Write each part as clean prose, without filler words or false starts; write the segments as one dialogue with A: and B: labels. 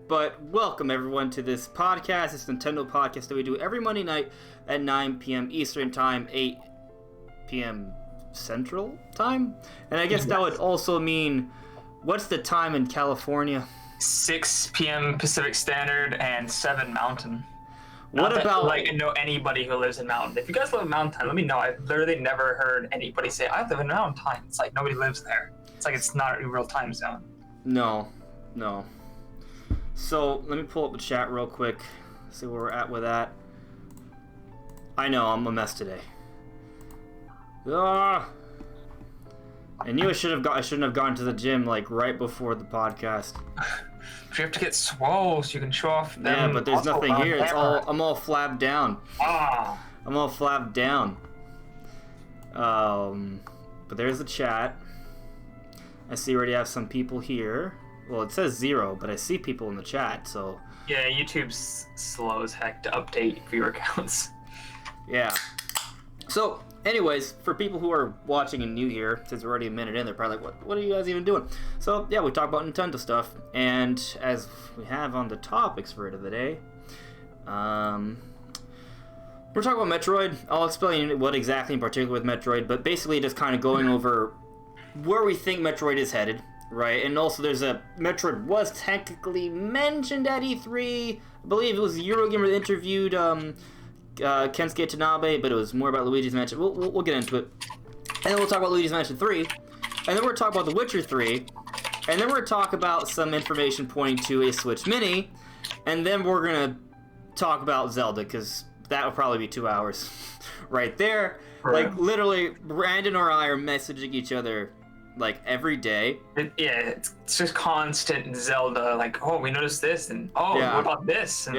A: But welcome everyone to this podcast, this Nintendo podcast that we do every Monday night at 9 p.m. Eastern Time, 8 p.m. Central Time? And I guess that would also mean, what's the time in California?
B: 6 p.m. Pacific Standard and 7 Mountain.
A: What about...
B: I know anybody who lives in Mountain. If you guys live in Mountain Time, let me know. I've literally never heard anybody say, I live in Mountain Time. It's like nobody lives there. It's like it's not a real time zone.
A: No. So, let me pull up the chat real quick, see where we're at with that. I know, I'm a mess today. I knew I shouldn't have gone to the gym, like, right before the podcast.
B: You have to get swole so you can show off them.
A: Yeah, but there's nothing here. I'm all flabbed down. I'm all flabbed down. But there's the chat. I see we already have some people here. Well, it says 0, but I see people in the chat, so...
B: Yeah, YouTube's slow as heck to update viewer counts.
A: Yeah. So, anyways, for people who are watching and new here, since we're already a minute in, they're probably like, what are you guys even doing? So, yeah, we talk about Nintendo stuff, and as we have on the topics for today, we're talking about Metroid. I'll explain what exactly in particular with Metroid, but basically just kind of going over where we think Metroid is headed. Right, and also there's Metroid was technically mentioned at E3. I believe it was Eurogamer that interviewed Kensuke Tanabe, but it was more about Luigi's Mansion. We'll get into it. And then we'll talk about Luigi's Mansion 3. And then we're talk about The Witcher 3. And then we're going to talk about some information pointing to a Switch Mini. And then we're going to talk about Zelda, because that will probably be 2 hours right there.
B: Right.
A: Like, literally, Brandon or I are messaging each other like every day.
B: It's just constant Zelda. Like, oh, we noticed this, and what about this? And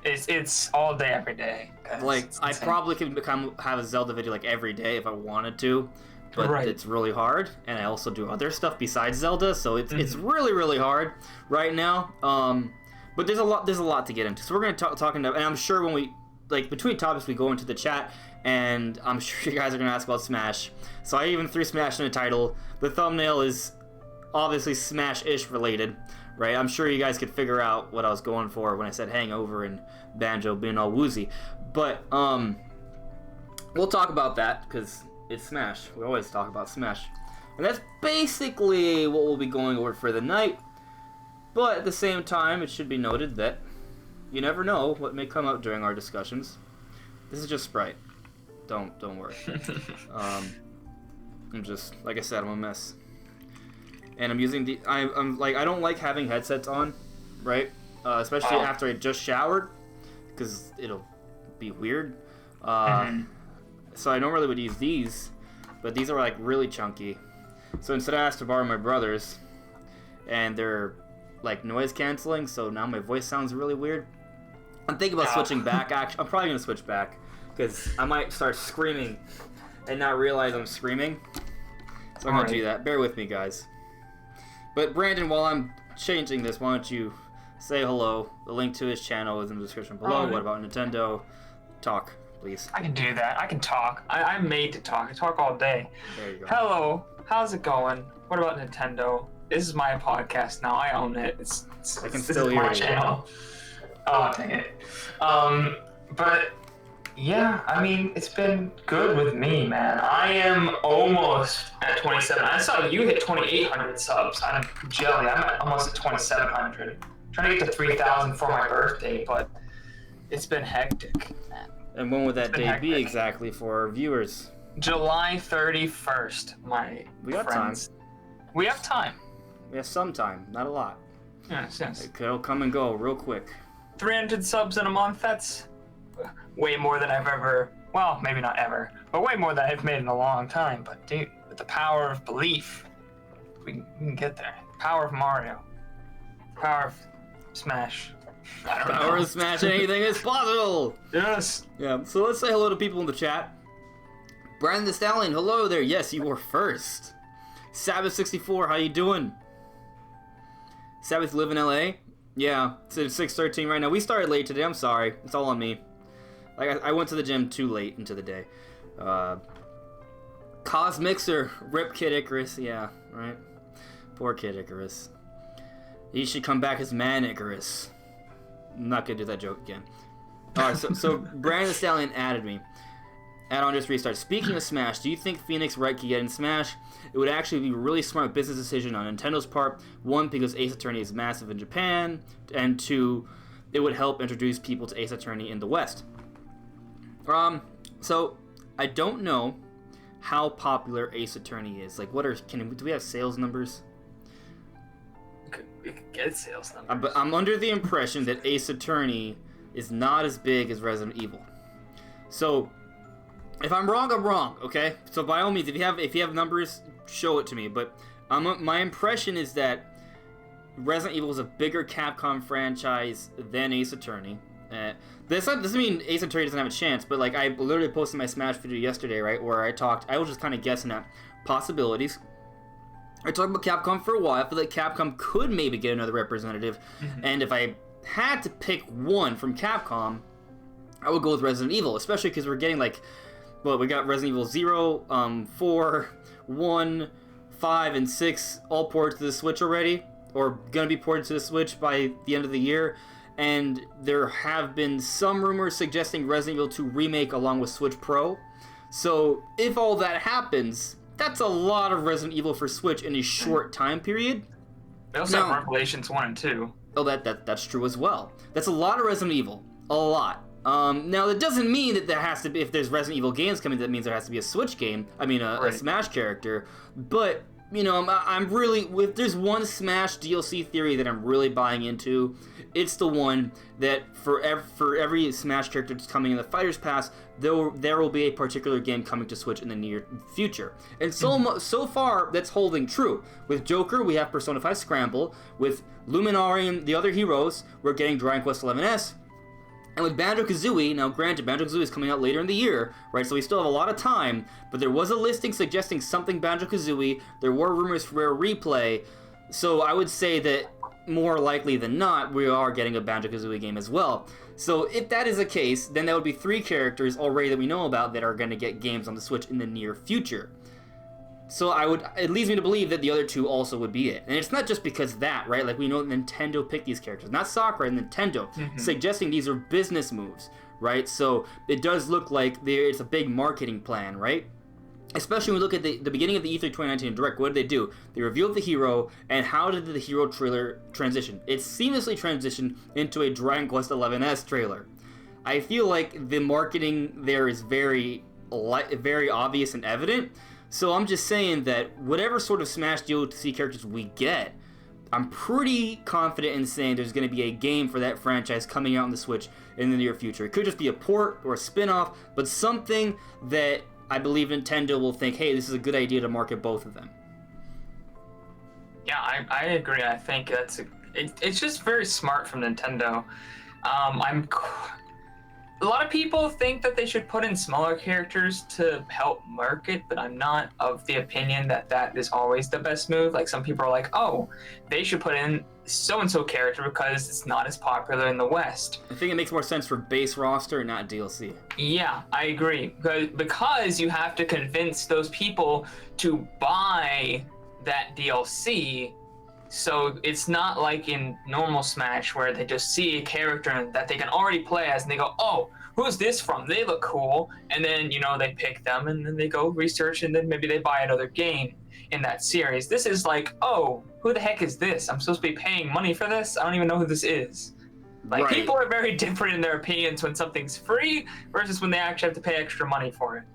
B: it's all day, every day.
A: Like, I probably could have a Zelda video like every day if I wanted to, but it's really hard. And I also do other stuff besides Zelda, so it's really really hard right now. But there's a lot to get into. So we're gonna talk into, and I'm sure when we between topics we go into the chat. And I'm sure you guys are going to ask about Smash. So I even threw Smash in the title. The thumbnail is obviously Smash-ish related, right? I'm sure you guys could figure out what I was going for when I said Hangover and Banjo being all woozy. But we'll talk about that because it's Smash. We always talk about Smash. And that's basically what we'll be going over for the night. But at the same time, it should be noted that you never know what may come up during our discussions. This is just Sprite. Don't worry. I'm just, like I said, I'm a mess. And I'm using I don't like having headsets on, right? Especially after I just showered, because it'll be weird. So I normally would use these, but these are like really chunky. So instead I asked to borrow my brother's, and they're like noise canceling, so now my voice sounds really weird. I'm thinking about switching back. Actually, I'm probably gonna switch back. Because I might start screaming and not realize I'm screaming. So I'm going to do that. Bear with me, guys. But Brandon, while I'm changing this, why don't you say hello. The link to his channel is in the description below. What about Nintendo? Talk, please.
B: I can do that. I can talk. I'm made to talk. I talk all day.
A: There you go.
B: Hello. How's it going? What about Nintendo? This is my podcast now. I own it.
A: I can still hear
B: my
A: you.
B: channel. Oh, dang it. But... yeah, I mean, it's been good with me, man. I am almost at 27. I saw you hit 2,800 subs. I'm jelly. I'm almost at 2,700. Trying to get to 3,000 for my birthday, but it's been hectic, man.
A: And when would that day be exactly for our viewers?
B: July 31st, my friends. We have time.
A: We have some time, not a lot.
B: Yes.
A: It'll come and go real quick.
B: 300 subs in a month, that's... way more than I've ever, well, maybe not ever, but way more than I've made in a long time. But dude, with the power of belief, we can get there. Power of Mario. Power of Smash.
A: Power of Smash, anything is possible!
B: Yes!
A: Yeah, so let's say hello to people in the chat. Brandon the Stallion, hello there. Yes, you were first. Sabbath64, how you doing? Sabbath live in LA? Yeah, it's at 6:13 right now. We started late today, I'm sorry. It's all on me. Like, I went to the gym too late into the day. Cosmixer, rip Kid Icarus, yeah, right? Poor Kid Icarus. He should come back as Man Icarus. I'm not gonna do that joke again. Alright, so Brandon the Stallion added me. Add-on just restart. Speaking of Smash, do you think Phoenix Wright could get in Smash? It would actually be a really smart business decision on Nintendo's part. One, because Ace Attorney is massive in Japan, and two, it would help introduce people to Ace Attorney in the West. So I don't know how popular Ace Attorney is. Like, do we have sales numbers?
B: We could get sales numbers.
A: But I'm under the impression that Ace Attorney is not as big as Resident Evil. So, if I'm wrong, I'm wrong. Okay. So by all means, if you have numbers, show it to me. But my impression is that Resident Evil is a bigger Capcom franchise than Ace Attorney. This doesn't mean Ace Attorney doesn't have a chance, but like I literally posted my Smash video yesterday, right, where I was just kind of guessing at possibilities. I talked about Capcom for a while. I feel like Capcom could maybe get another representative, and if I had to pick one from Capcom, I would go with Resident Evil, especially because we're getting we got Resident Evil 0, 4, 1, 5, and 6 all ported to the Switch already, or gonna be ported to the Switch by the end of the year. And there have been some rumors suggesting Resident Evil 2 remake along with Switch Pro. So if all that happens, that's a lot of Resident Evil for Switch in a short time period.
B: They also have Revelations 1 and 2.
A: Oh, that's true as well. That's a lot of Resident Evil. A lot. Now, that doesn't mean that there has to be, if there's Resident Evil games coming, that means there has to be a Switch game. I mean, a Smash character. But, you know, I'm really, if there's one Smash DLC theory that I'm really buying into, it's the one that for every Smash character that's coming in the Fighters Pass, there will be a particular game coming to Switch in the near future. And so far, that's holding true. With Joker, we have Persona 5 Scramble. With Luminari and the other heroes, we're getting Dragon Quest XI's. And with Banjo-Kazooie, now granted, Banjo-Kazooie is coming out later in the year, right, so we still have a lot of time, but there was a listing suggesting something Banjo-Kazooie, there were rumors for Rare Replay, so I would say that more likely than not, we are getting a Banjo-Kazooie game as well. So if that is the case, then that would be 3 characters already that we know about that are going to get games on the Switch in the near future. So it leads me to believe that the other 2 also would be it. And it's not just because of that, right? Like, we know Nintendo picked these characters. Not Sakurai, Nintendo. Suggesting these are business moves, right? So it does look like it's a big marketing plan, right? Especially when we look at the beginning of the E3 2019 Direct, what did they do? They revealed the hero, and how did the hero trailer transition? It seamlessly transitioned into a Dragon Quest XI's trailer. I feel like the marketing there is very obvious and evident. So I'm just saying that whatever sort of Smash DLC characters we get, I'm pretty confident in saying there's going to be a game for that franchise coming out on the Switch in the near future. It could just be a port or a spin-off, but something that I believe Nintendo will think, hey, this is a good idea to market both of them.
B: Yeah, I agree. I think it's just very smart from Nintendo. A lot of people think that they should put in smaller characters to help market, but I'm not of the opinion that is always the best move. Like, some people are like, oh, they should put in so-and-so character because it's not as popular in the West.
A: I think it makes more sense for base roster, not DLC.
B: Yeah, I agree. Because you have to convince those people to buy that DLC. So it's not like in normal Smash where they just see a character that they can already play as and they go, oh, who's this from? They look cool. And then, you know, they pick them and then they go research and then maybe they buy another game in that series. This is like, oh, who the heck is this? I'm supposed to be paying money for this? I don't even know who this is. Like, right. People are very different in their opinions when something's free versus when they actually have to pay extra money for it.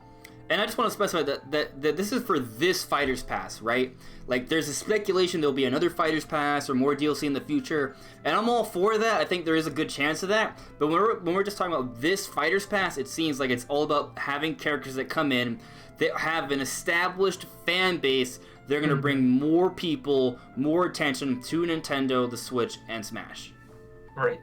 A: And I just want to specify that this is for this Fighters Pass, right? Like, there's a speculation there'll be another Fighters Pass or more DLC in the future, and I'm all for that. I think there is a good chance of that. But when we're just talking about this Fighters Pass, it seems like it's all about having characters that come in that have an established fan base. They're going to bring more people, more attention to Nintendo, the Switch, and Smash.
B: Right.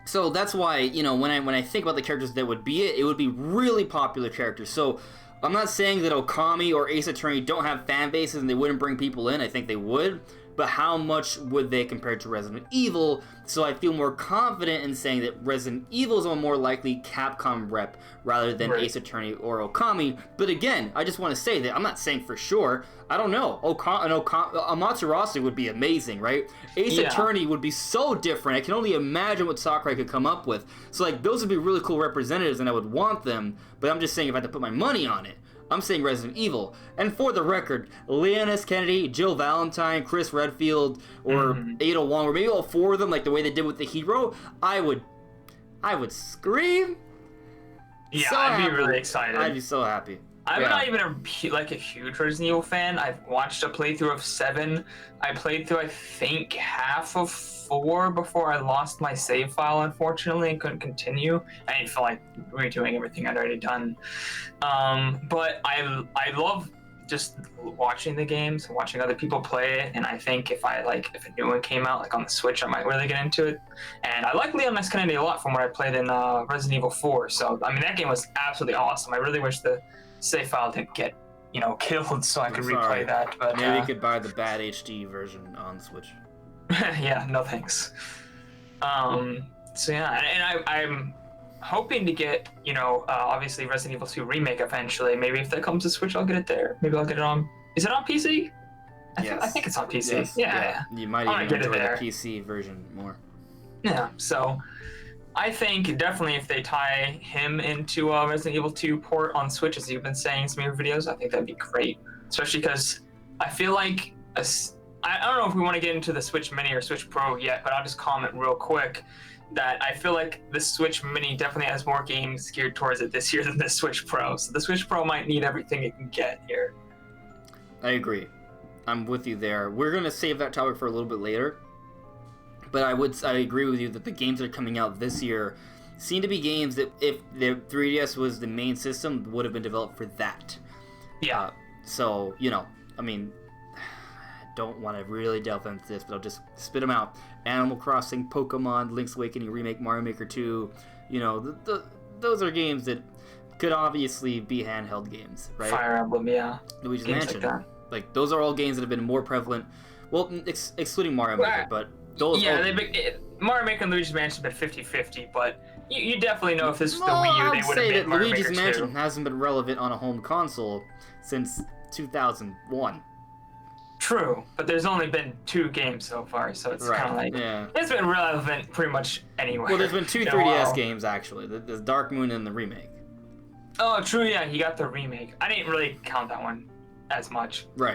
A: So that's why, you know, when I think about the characters that would be it would be really popular characters. So I'm not saying that Okami or Ace Attorney don't have fan bases and they wouldn't bring people in. I think they would. but how much would they compare to Resident Evil? So I feel more confident in saying that Resident Evil is a more likely Capcom rep rather than Ace Attorney or Okami. But again, I just want to say that I'm not saying for sure. I don't know. Amaterasu would be amazing, right? Ace Attorney would be so different. I can only imagine what Sakurai could come up with. So like those would be really cool representatives, and I would want them. But I'm just saying if I had to put my money on it, I'm saying Resident Evil. And for the record, Leon S. Kennedy, Jill Valentine, Chris Redfield, or Ada Wong, or maybe all four of them, like the way they did with the hero, I would scream.
B: Yeah, I'd be really excited.
A: I'd be so happy.
B: I'm not even a huge Resident Evil fan. I've watched a playthrough of 7. I played through, I think, half of 4 before I lost my save file, unfortunately, and couldn't continue. I didn't feel like redoing everything I'd already done. But I love just watching the games, watching other people play it, and I think if a new one came out, like on the Switch, I might really get into it. And I like Leon S. Kennedy a lot from what I played in Resident Evil 4. So, I mean, that game was absolutely awesome. I really wish the save file didn't get, killed so I could replay that. But
A: maybe you could buy the bad HD version on Switch.
B: Yeah, no thanks. So yeah, and I'm hoping to get, obviously Resident Evil 2 Remake eventually. Maybe if that comes to Switch, I'll get it there. Maybe I'll get it on... Is it on PC? I think it's on PC.
A: Yes.
B: Yeah.
A: You might even enjoy the PC version more.
B: Yeah, so... I think definitely if they tie him into Resident Evil 2 port on Switch, as you've been saying in some of your videos, I think that'd be great. Especially because I feel like... I don't know if we want to get into the Switch Mini or Switch Pro yet, but I'll just comment real quick that I feel like the Switch Mini definitely has more games geared towards it this year than the Switch Pro. So the Switch Pro might need everything it can get here.
A: I agree. I'm with you there. We're going to save that topic for a little bit later. But I agree with you that the games that are coming out this year seem to be games that if the 3DS was the main system, would have been developed for that.
B: Yeah.
A: So, I mean, I don't want to really delve into this, but I'll just spit them out. Animal Crossing, Pokemon, Link's Awakening Remake, Mario Maker 2, those are games that could obviously be handheld games, right?
B: Fire Emblem, yeah.
A: Luigi's Mansion. Like, those are all games that have been more prevalent, well, excluding Mario Maker, but...
B: Mario Maker and Luigi's Mansion have been 50-50, but you definitely know if this was the Wii U, they would have been Mario
A: Luigi's
B: Maker
A: Mansion
B: 2.
A: hasn't been relevant on a home console since 2001.
B: True, but there's only been 2 games so far, so it's kind of like... Yeah. It's been relevant pretty much anywhere.
A: Well, there's been 2 3DS games, actually. The Dark Moon and the remake.
B: Oh, true, yeah, he got the remake. I didn't really count that one as much.
A: But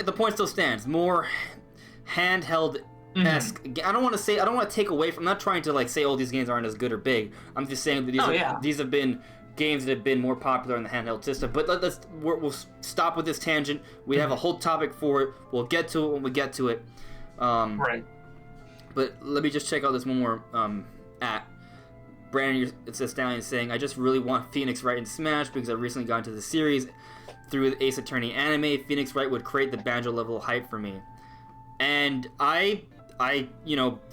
A: the point still stands. More... handheld-esque. I don't want to take away from... I'm not trying to say, these games aren't as good or big. I'm just saying that these have been games that have been more popular in the handheld system. But we'll stop with this tangent. We have a whole topic for it. We'll get to it when we get to it.
B: Right.
A: But let me just check out this one more at Brandon, it's a Stallion saying, I just really want Phoenix Wright in Smash because I recently got into the series through the Ace Attorney anime. Phoenix Wright would create the Banjo level hype for me. And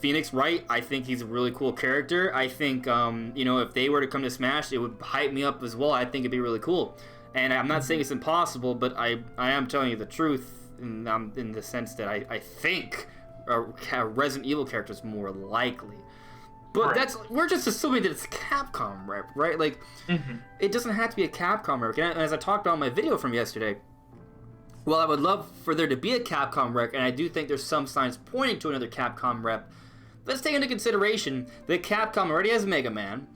A: Phoenix Wright, I think he's a really cool character. I think, if they were to come to Smash, it would hype me up as well. I think it'd be really cool. And I'm not saying it's impossible, but I am telling you the truth in the sense that I think a Resident Evil character is more likely. But we're just assuming that it's a Capcom rep, right? It doesn't have to be a Capcom rep. And as I talked about in my video from yesterday, well, I would love for there to be a Capcom rep, and I do think there's some signs pointing to another Capcom rep. Let's take into consideration that Capcom already has Mega Man,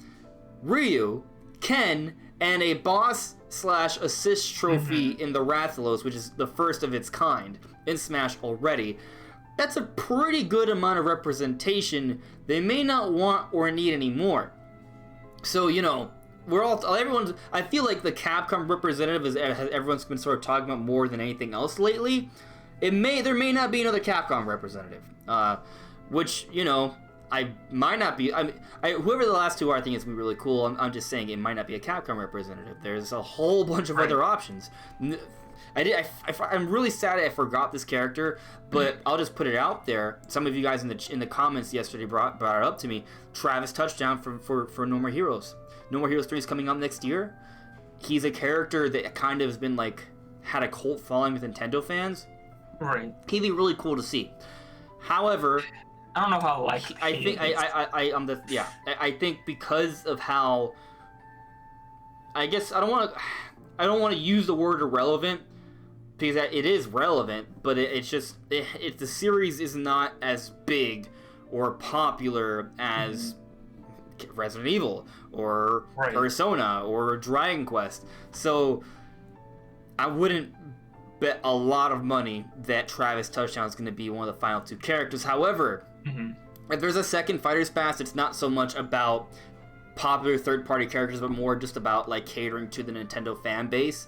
A: Ryu, Ken, and a boss/assist trophy in the Rathalos, which is the first of its kind in Smash already. That's a pretty good amount of representation they may not want or need anymore. So, I feel like the Capcom representative is everyone's been sort of talking about more than anything else lately. There may not be another Capcom representative, which I might not be. Whoever the last 2 are, I think it's gonna be really cool. I'm just saying it might not be a Capcom representative. There's a whole bunch of other options. I'm really sad I forgot this character, but I'll just put it out there. Some of you guys in the comments yesterday brought it up to me. Travis Touchdown for No More Heroes. No More Heroes 3 is coming out next year. He's a character that kind of has been had a cult following with Nintendo fans.
B: Right.
A: He'd be really cool to see. However,
B: I don't know how
A: I think because of how, I guess I don't want to use the word irrelevant, because it is relevant, but it's just the series is not as big or popular as Resident Evil or Persona or Dragon Quest. So I wouldn't bet a lot of money that Travis Touchdown is going to be one of the final 2 characters. However, if there's a second Fighters Pass, it's not so much about popular third-party characters, but more just about like catering to the Nintendo fan base.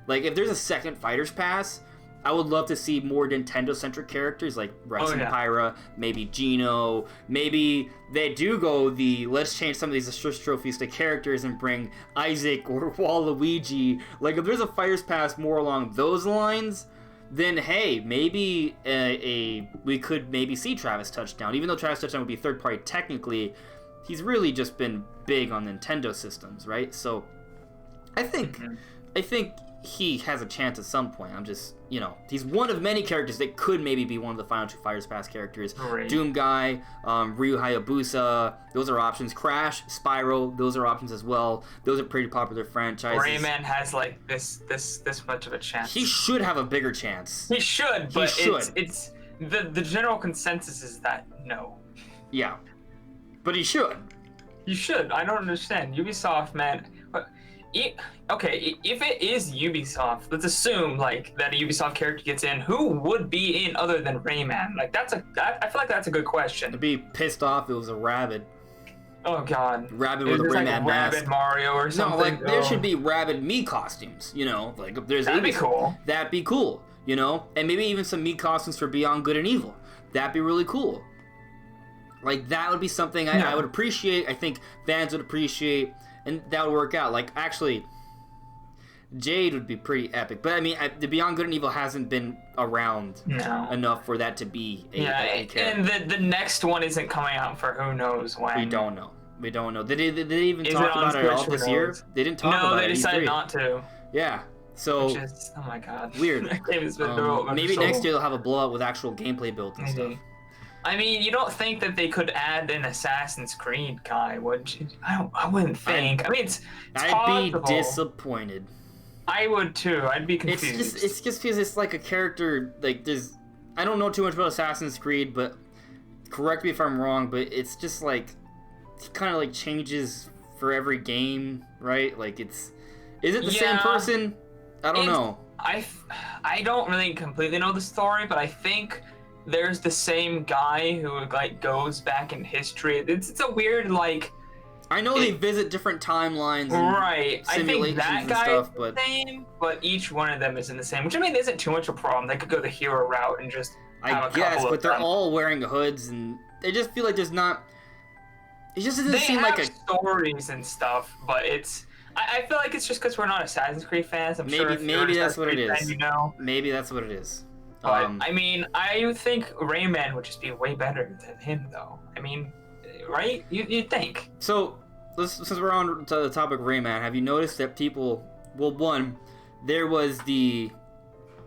A: Like, if there's a second Fighters Pass, I would love to see more Nintendo-centric characters like Rex and Pyra, maybe Gino. Maybe they do go let's change some of these assist trophies to characters and bring Isaac or Waluigi. Like, if there's a Fighters Pass more along those lines, then hey, maybe we could maybe see Travis Touchdown. Even though Travis Touchdown would be third-party technically, he's really just been big on Nintendo systems, right? So I think he has a chance at some point. I'm just, he's one of many characters that could maybe be one of the final 2 Fighters Pass characters.
B: Right.
A: Doom Guy, Ryu Hayabusa, those are options. Crash, Spyro, those are options as well. Those are pretty popular franchises.
B: Rayman has like this much of a chance.
A: He should have a bigger chance.
B: He should, but it's the general consensus is that no.
A: Yeah, but he should.
B: You should. I don't understand. Ubisoft, man. Okay, if it is Ubisoft, let's assume like that a Ubisoft character gets in. Who would be in other than Rayman? Like I feel like that's a good question.
A: I'd be pissed off if it was a Rabbit.
B: Oh God.
A: Rabbit with a Rayman mask.
B: Rabbit Mario or something.
A: No, like there should be Rabbit Mii costumes. Like if there's
B: that'd be cool.
A: That'd be cool. And maybe even some Mii costumes for Beyond Good and Evil. That'd be really cool. Like that would be something I would appreciate. I think fans would appreciate. And that would work out. Like, actually, Jade would be pretty epic. But, I mean, the Beyond Good and Evil hasn't been around enough for that to be a character.
B: And the next one isn't coming out for who knows when.
A: We don't know. Did they even talk about it at all this year? They didn't talk about it.
B: No, they decided not to.
A: Yeah. So,
B: which is, oh my God.
A: Weird. Maybe next year they'll have a blowout with actual gameplay builds and stuff.
B: I mean, you don't think that they could add an Assassin's Creed guy, would you? I wouldn't think. I'd
A: be disappointed.
B: I would too. I'd be confused.
A: It's just because it's like a character, like I don't know too much about Assassin's Creed, but correct me if I'm wrong, but it's just like, it kind of like changes for every game, right? Like is it the same person? I don't know.
B: I don't really completely know the story, but I think there's the same guy who like goes back in history. It's a weird like.
A: I know they visit different timelines.
B: Right. I think that guy is
A: the
B: same, but each one of them is in the same. Which I mean isn't too much of a problem. They could go the hero route and just.
A: I guess, but they're all wearing hoods, and they just feel like there's not. It just doesn't seem like a
B: stories and stuff, but it's. I feel like it's just because we're not Assassin's Creed fans.
A: Maybe that's what it is.
B: Fan,
A: Maybe that's what it is.
B: But, I mean, I think Rayman would just be way better than him, though. I mean, right? You'd think.
A: So, since we're on to the topic of Rayman, have you noticed that people... Well, one, there was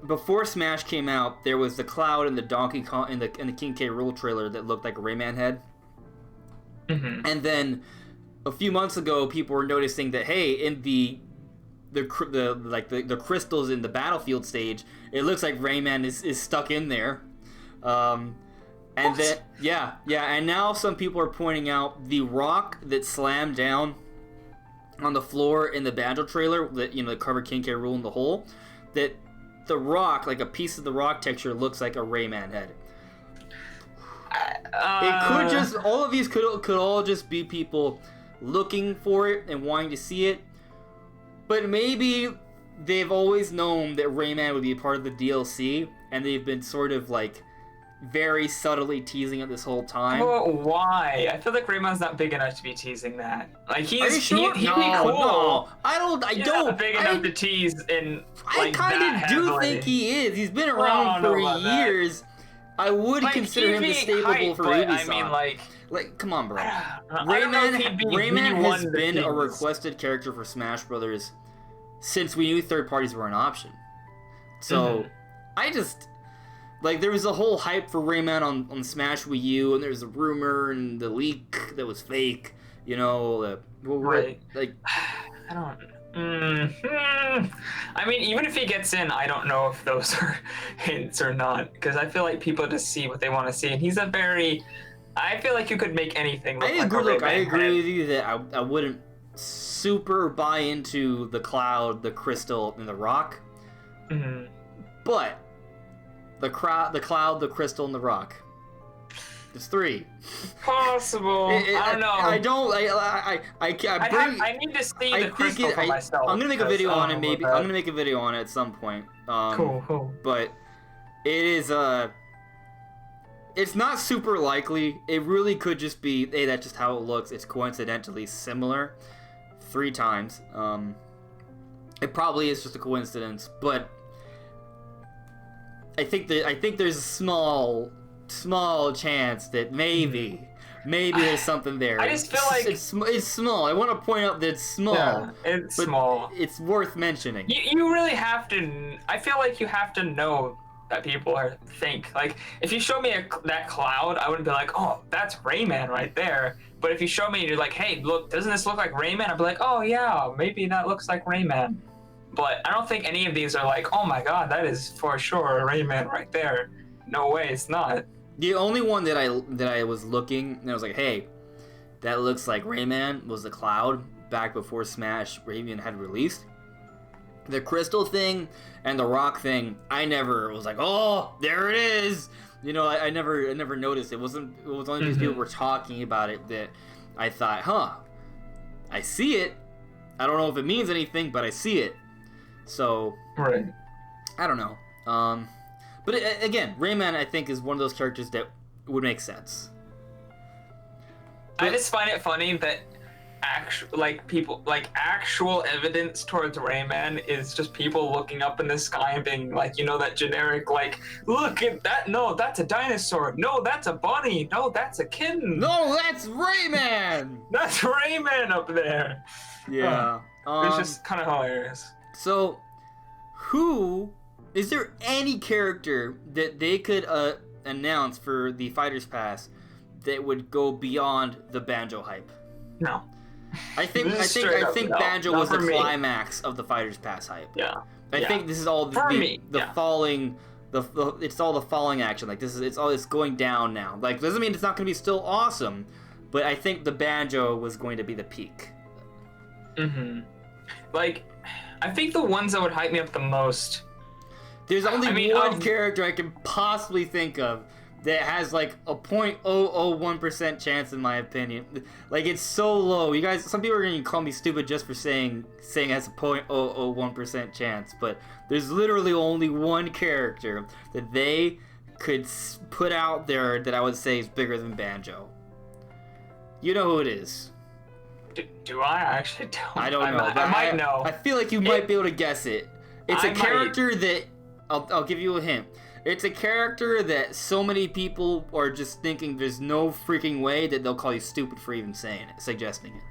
A: before Smash came out, there was the Cloud and the Donkey Kong and the King K. Rool trailer that looked like a Rayman head.
B: Mm-hmm.
A: And then, a few months ago, people were noticing that, hey, in the crystals in the battlefield stage, it looks like Rayman is stuck in there. And now some people are pointing out the rock that slammed down on the floor in the Banjo trailer that covered King K. Rool in the hole, that the rock, like a piece of the rock texture, looks like a Rayman head. It could just all of these could all just be people looking for it and wanting to see it. But maybe they've always known that Rayman would be a part of the DLC, and they've been sort of like very subtly teasing it this whole time.
B: Well, why? I feel like Rayman's not big enough to be teasing that. Like he's
A: Are you sure?
B: he'd be cool.
A: No, I don't.
B: He's not big enough to tease in. Like,
A: I kind of do think he is. He's been around for years. I would consider him the staple for Ubisoft.
B: I mean,
A: like, come on, bro. Rayman has been a requested character for Smash Brothers since we knew third parties were an option. So, Like, there was a whole hype for Rayman on Smash Wii U, and there was a rumor and the leak that was fake. You know,
B: right?
A: Like,
B: I don't. I mean, even if he gets in, I don't know if those are hints or not, because I feel like people just see what they want to see, and he's a very. I feel like you could make anything look like a Rayman.
A: I agree with you that I wouldn't super buy into the Cloud, the Crystal, and the Rock.
B: Mm-hmm.
A: But the Cloud, the Crystal, and the Rock. There's 3.
B: Possible. I don't know.
A: I don't.
B: I need to see the Crystal for myself.
A: I'm gonna make a video on it. Maybe I'm gonna make a video on it at some point.
B: Cool.
A: But it is it's not super likely. It really could just be, hey, that's just how it looks. It's coincidentally similar 3 times. It probably is just a coincidence, but I think there's a small chance that maybe there's something there.
B: I just feel like
A: it's small. I want to point out that it's small.
B: Yeah, it's small.
A: It's worth mentioning.
B: You really have to. I feel like you have to know that people think. Like, if you show me that Cloud, I wouldn't be like, oh, that's Rayman right there. But if you show me, you're like, hey, look, doesn't this look like Rayman? I'd be like, oh yeah, maybe that looks like Rayman. But I don't think any of these are like, oh my god, that is for sure a Rayman right there. No way, it's not.
A: The only one that I was looking and I was like, hey, that looks like Rayman was the Cloud back before Smash Rayman had released. The Crystal thing and the Rock thing, I never was like, oh, there it is. You know, I never noticed. It was only because people were talking about it that I thought, huh, I see it. I don't know if it means anything, but I see it. So,
B: right.
A: I don't know. But again, Rayman, I think, is one of those characters that would make sense.
B: I just find it funny that actual evidence towards Rayman is just people looking up in the sky and being like, you know, that generic, like, look at that, no, that's a dinosaur, no, that's a bunny, no, that's a kitten,
A: no, that's Rayman,
B: that's Rayman up there.
A: Yeah.
B: It's just kind of hilarious.
A: So, is there any character that they could announce for the Fighters Pass that would go beyond the Banjo hype?
B: No.
A: I think Banjo was the climax of the Fighters Pass hype.
B: Yeah.
A: I think this is all falling. It's all the falling action. Like, it's going down now. Like, doesn't mean it's not going to be still awesome, but I think the Banjo was going to be the peak.
B: Mm-hmm. Like, I think the ones that would hype me up the most.
A: There's only one character I can possibly think of that has like a 0.001% chance, in my opinion. Like, it's so low. You guys, some people are gonna call me stupid just for saying it has a 0.001% chance, but there's literally only one character that they could put out there that I would say is bigger than Banjo. You know who it is.
B: Do I actually don't?
A: I don't know.
B: I might know.
A: I feel like you might be able to guess it. It's a character that I'll give you a hint. It's a character that so many people are just thinking there's no freaking way that they'll call you stupid for even saying it, suggesting it.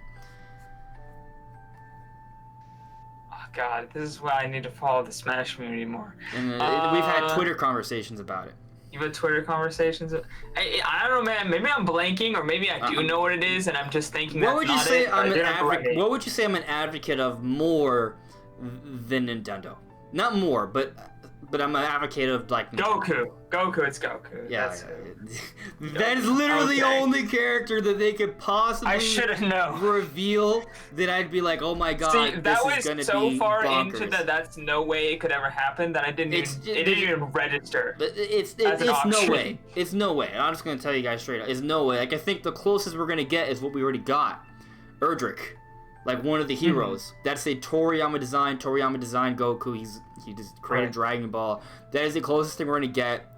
B: Oh god, this is why I need to follow the Smash community more.
A: And we've had Twitter conversations about it.
B: You've had Twitter conversations? I don't know, man. Maybe I'm blanking, or maybe I do know what it is, and I'm just thinking that's not it.
A: What would you say I'm an advocate of more than Nintendo? Not more, but I'm an advocate of, like,
B: Goku. It's Goku.
A: Yeah. That is literally the only character that they could possibly reveal that I'd be like, oh my god, this is gonna be bonkers.
B: That was so far into that's no way it could ever happen that it didn't even register.
A: It's no way. It's no way. I'm just gonna tell you guys straight up. It's no way. Like, I think the closest we're gonna get is what we already got. Erdrick. Like, one of the heroes. Mm-hmm. That's a Toriyama design Goku. He just created Dragon Ball. That is the closest thing we're gonna get.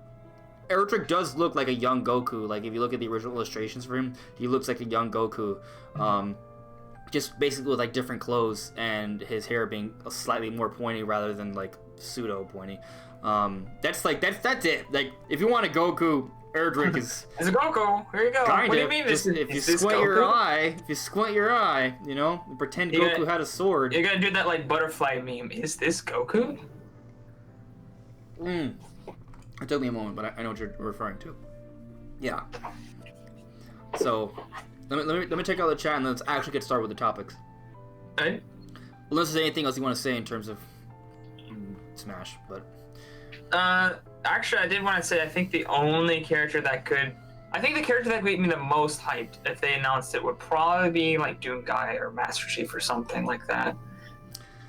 A: Erdrick does look like a young Goku. Like, if you look at the original illustrations for him, he looks like a young Goku. Just basically with, like, different clothes and his hair being slightly more pointy rather than, like, pseudo pointy. That's it. Like, if you want a Goku, Erdrick is.
B: It's a Goku. Here you go. What do you mean this?
A: If you squint your eye, you know, pretend Goku had a sword.
B: You're gonna do that like butterfly meme. Is this Goku?
A: It took me a moment, but I know what you're referring to. Yeah. So, let me check out the chat and let's actually get started with the topics.
B: Okay.
A: Unless there's anything else you want to say in terms of Smash, but...
B: Actually, I did want to say, I think the character that could make me the most hyped if they announced it would probably be like Doom Guy or Master Chief or something like that.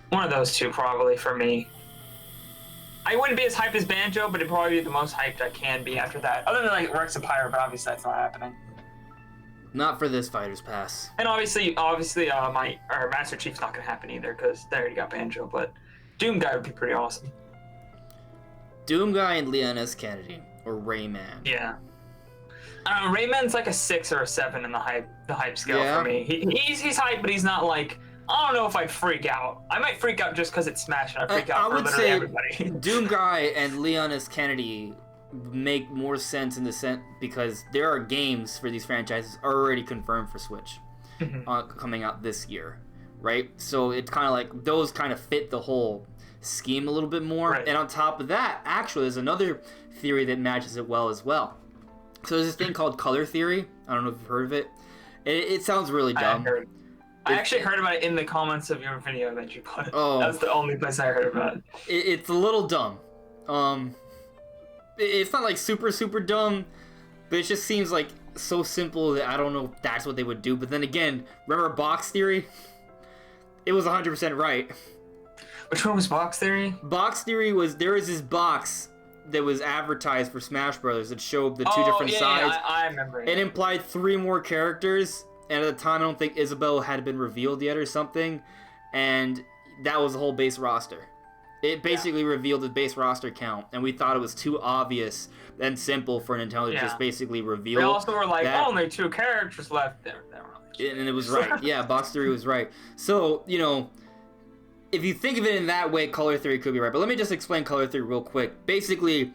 B: One of those two probably for me. I wouldn't be as hyped as Banjo, but it'd probably be the most hyped I can be after that. Other than like Rex and Pyro, but obviously that's not happening.
A: Not for this Fighter's Pass.
B: And obviously, my Master Chief's not gonna happen either because they already got Banjo. But Doom Guy would be pretty awesome. Doom
A: Guy and Leon S. Kennedy or Rayman.
B: Yeah. Rayman's like a 6 or a 7 in the hype scale for me. He's hype, but he's not like. I don't know if I'd freak out. I might freak out just because it's Smash and I freak out for literally everybody.
A: Doom Guy and Leon S. Kennedy make more sense in the sense because there are games for these franchises already confirmed for Switch coming out this year, right? So it's kind of like those kind of fit the whole scheme a little bit more. Right. And on top of that, actually, there's another theory that matches it well as well. So there's this thing called color theory. I don't know if you've heard of it. It sounds really dumb.
B: I actually heard about it in the comments of your video that you put. Oh, that's the only place I heard about it.
A: It's a little dumb. It's not like super dumb, but it just seems like so simple that I don't know if that's what they would do. But then again, remember box theory? It was 100% right.
B: Which one was box theory?
A: Box theory was there was this box that was advertised for Smash Brothers that showed the two different sides.
B: Yeah, I remember.
A: It implied 3 more characters. And at the time, I don't think Isabelle had been revealed yet or something. And that was the whole base roster. It basically revealed the base roster count. And we thought it was too obvious and simple for Nintendo to just basically reveal.
B: They also were like, only 2 characters left there.
A: And it was right. Yeah, box theory was right. So, if you think of it in that way, color theory could be right. But let me just explain color theory real quick. Basically,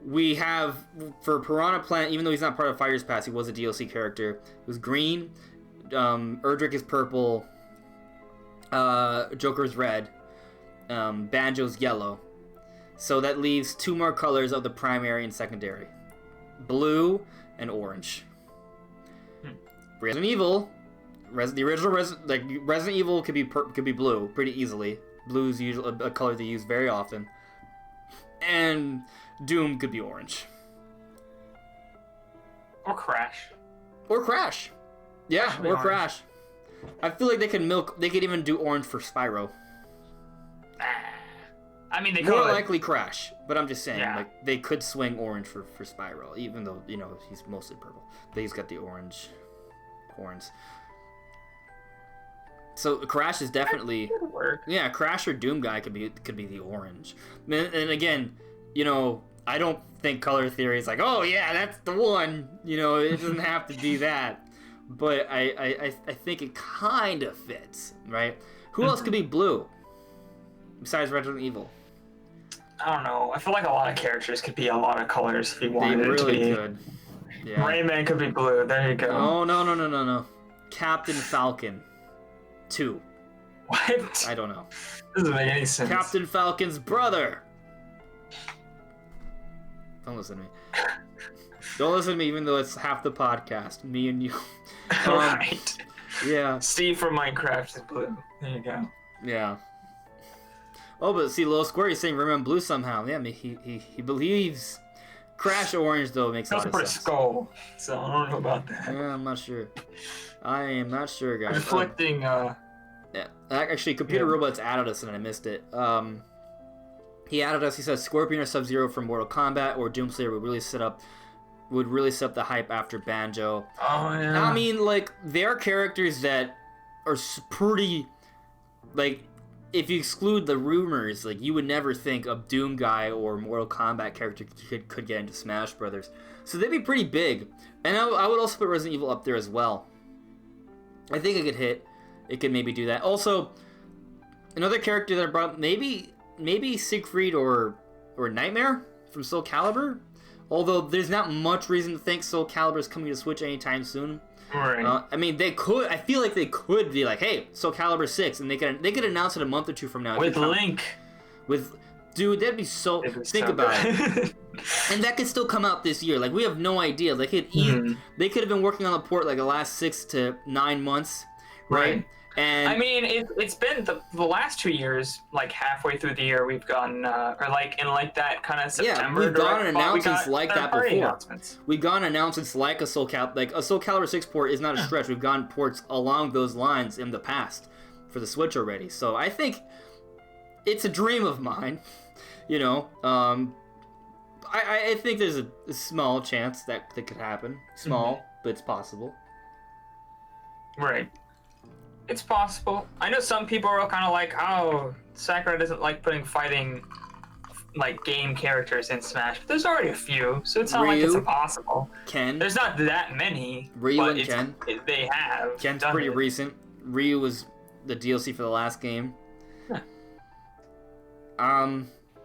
A: we have, for Piranha Plant, even though he's not part of Fighter's Pass, he was a DLC character. It was green, Erdrick is purple, Joker's red, Banjo's yellow. So that leaves 2 more colors of the primary and secondary. Blue and orange. Resident Evil, Resident Evil could be blue pretty easily. Blue is usually a color they use very often. And Doom could be orange.
B: Or Crash.
A: Yeah, or Crash. I feel like they could even do orange for Spyro.
B: I mean, they could.
A: More likely Crash, but I'm just saying, like, they could swing orange for Spyro, even though, he's mostly purple. But he's got the orange horns. So Crash is definitely... Yeah, Crash or Doom Guy could be the orange. And again, I don't think color theory is like, oh yeah, that's the one. It doesn't have to be that. But I think it kind of fits, right? Who else could be blue besides Resident Evil?
B: I don't know. I feel like a lot of characters could be a lot of colors if you wanted it to be. They really could. Yeah. Rayman could be blue. There you go.
A: Oh, no. Captain Falcon 2.
B: What?
A: I don't know.
B: Doesn't make any sense.
A: Captain Falcon's brother. Don't listen to me. Don't listen to me, even though it's half the podcast. Me and you.
B: Right.
A: Yeah.
B: Steve from Minecraft is blue. There you go.
A: Yeah. Oh, but see, Little Square, he's saying Rayman blue somehow. Yeah, I mean, he believes. Crash orange, though, makes a lot of sense.
B: That's a skull, so I don't know about that.
A: Yeah, I'm not sure. I am not sure, guys.
B: Reflecting,
A: Yeah. Actually, Computer Robots added us, and I missed it. He added us. He says Scorpion or Sub-Zero from Mortal Kombat or Doomslayer would really set up the hype after Banjo.
B: Oh yeah.
A: I mean, like, they're characters that are pretty, like, if you exclude the rumors, like, you would never think a Doom Guy or Mortal Kombat character could get into Smash Brothers. So they'd be pretty big. And I would also put Resident Evil up there as well. I think it could hit. It could maybe do that. Also, another character that I brought up, maybe Siegfried or Nightmare from Soul Calibur. Although there's not much reason to think Soul Calibur is coming to Switch anytime soon.
B: Right.
A: I mean, they could. I feel like they could be like, "Hey, Soul Calibur 6," and they could announce it a month or two from now.
B: With Link.
A: Dude, that'd be so. Think about it. And that could still come out this year. Like, we have no idea. They could they could have been working on the port like the last 6 to 9 months, right? And
B: I mean, it's been the last 2 years, like halfway through the year, we've gotten, or like in like that kind of September.
A: Yeah, we've gotten announcements like that before. We've gotten announcements like a Soul Calibur 6 port is not a stretch. We've gotten ports along those lines in the past for the Switch already. So I think it's a dream of mine, you know. I think there's a small chance that could happen. Small, but it's possible.
B: Right. It's possible. I know some people are kind of like, oh, Sakurai doesn't like putting fighting, like, game characters in Smash. But there's already a few, so it's not like it's impossible.
A: Ken.
B: There's not that many.
A: Ryu and Ken.
B: They have.
A: Ken's pretty recent. Ryu was the DLC for the last game. Huh.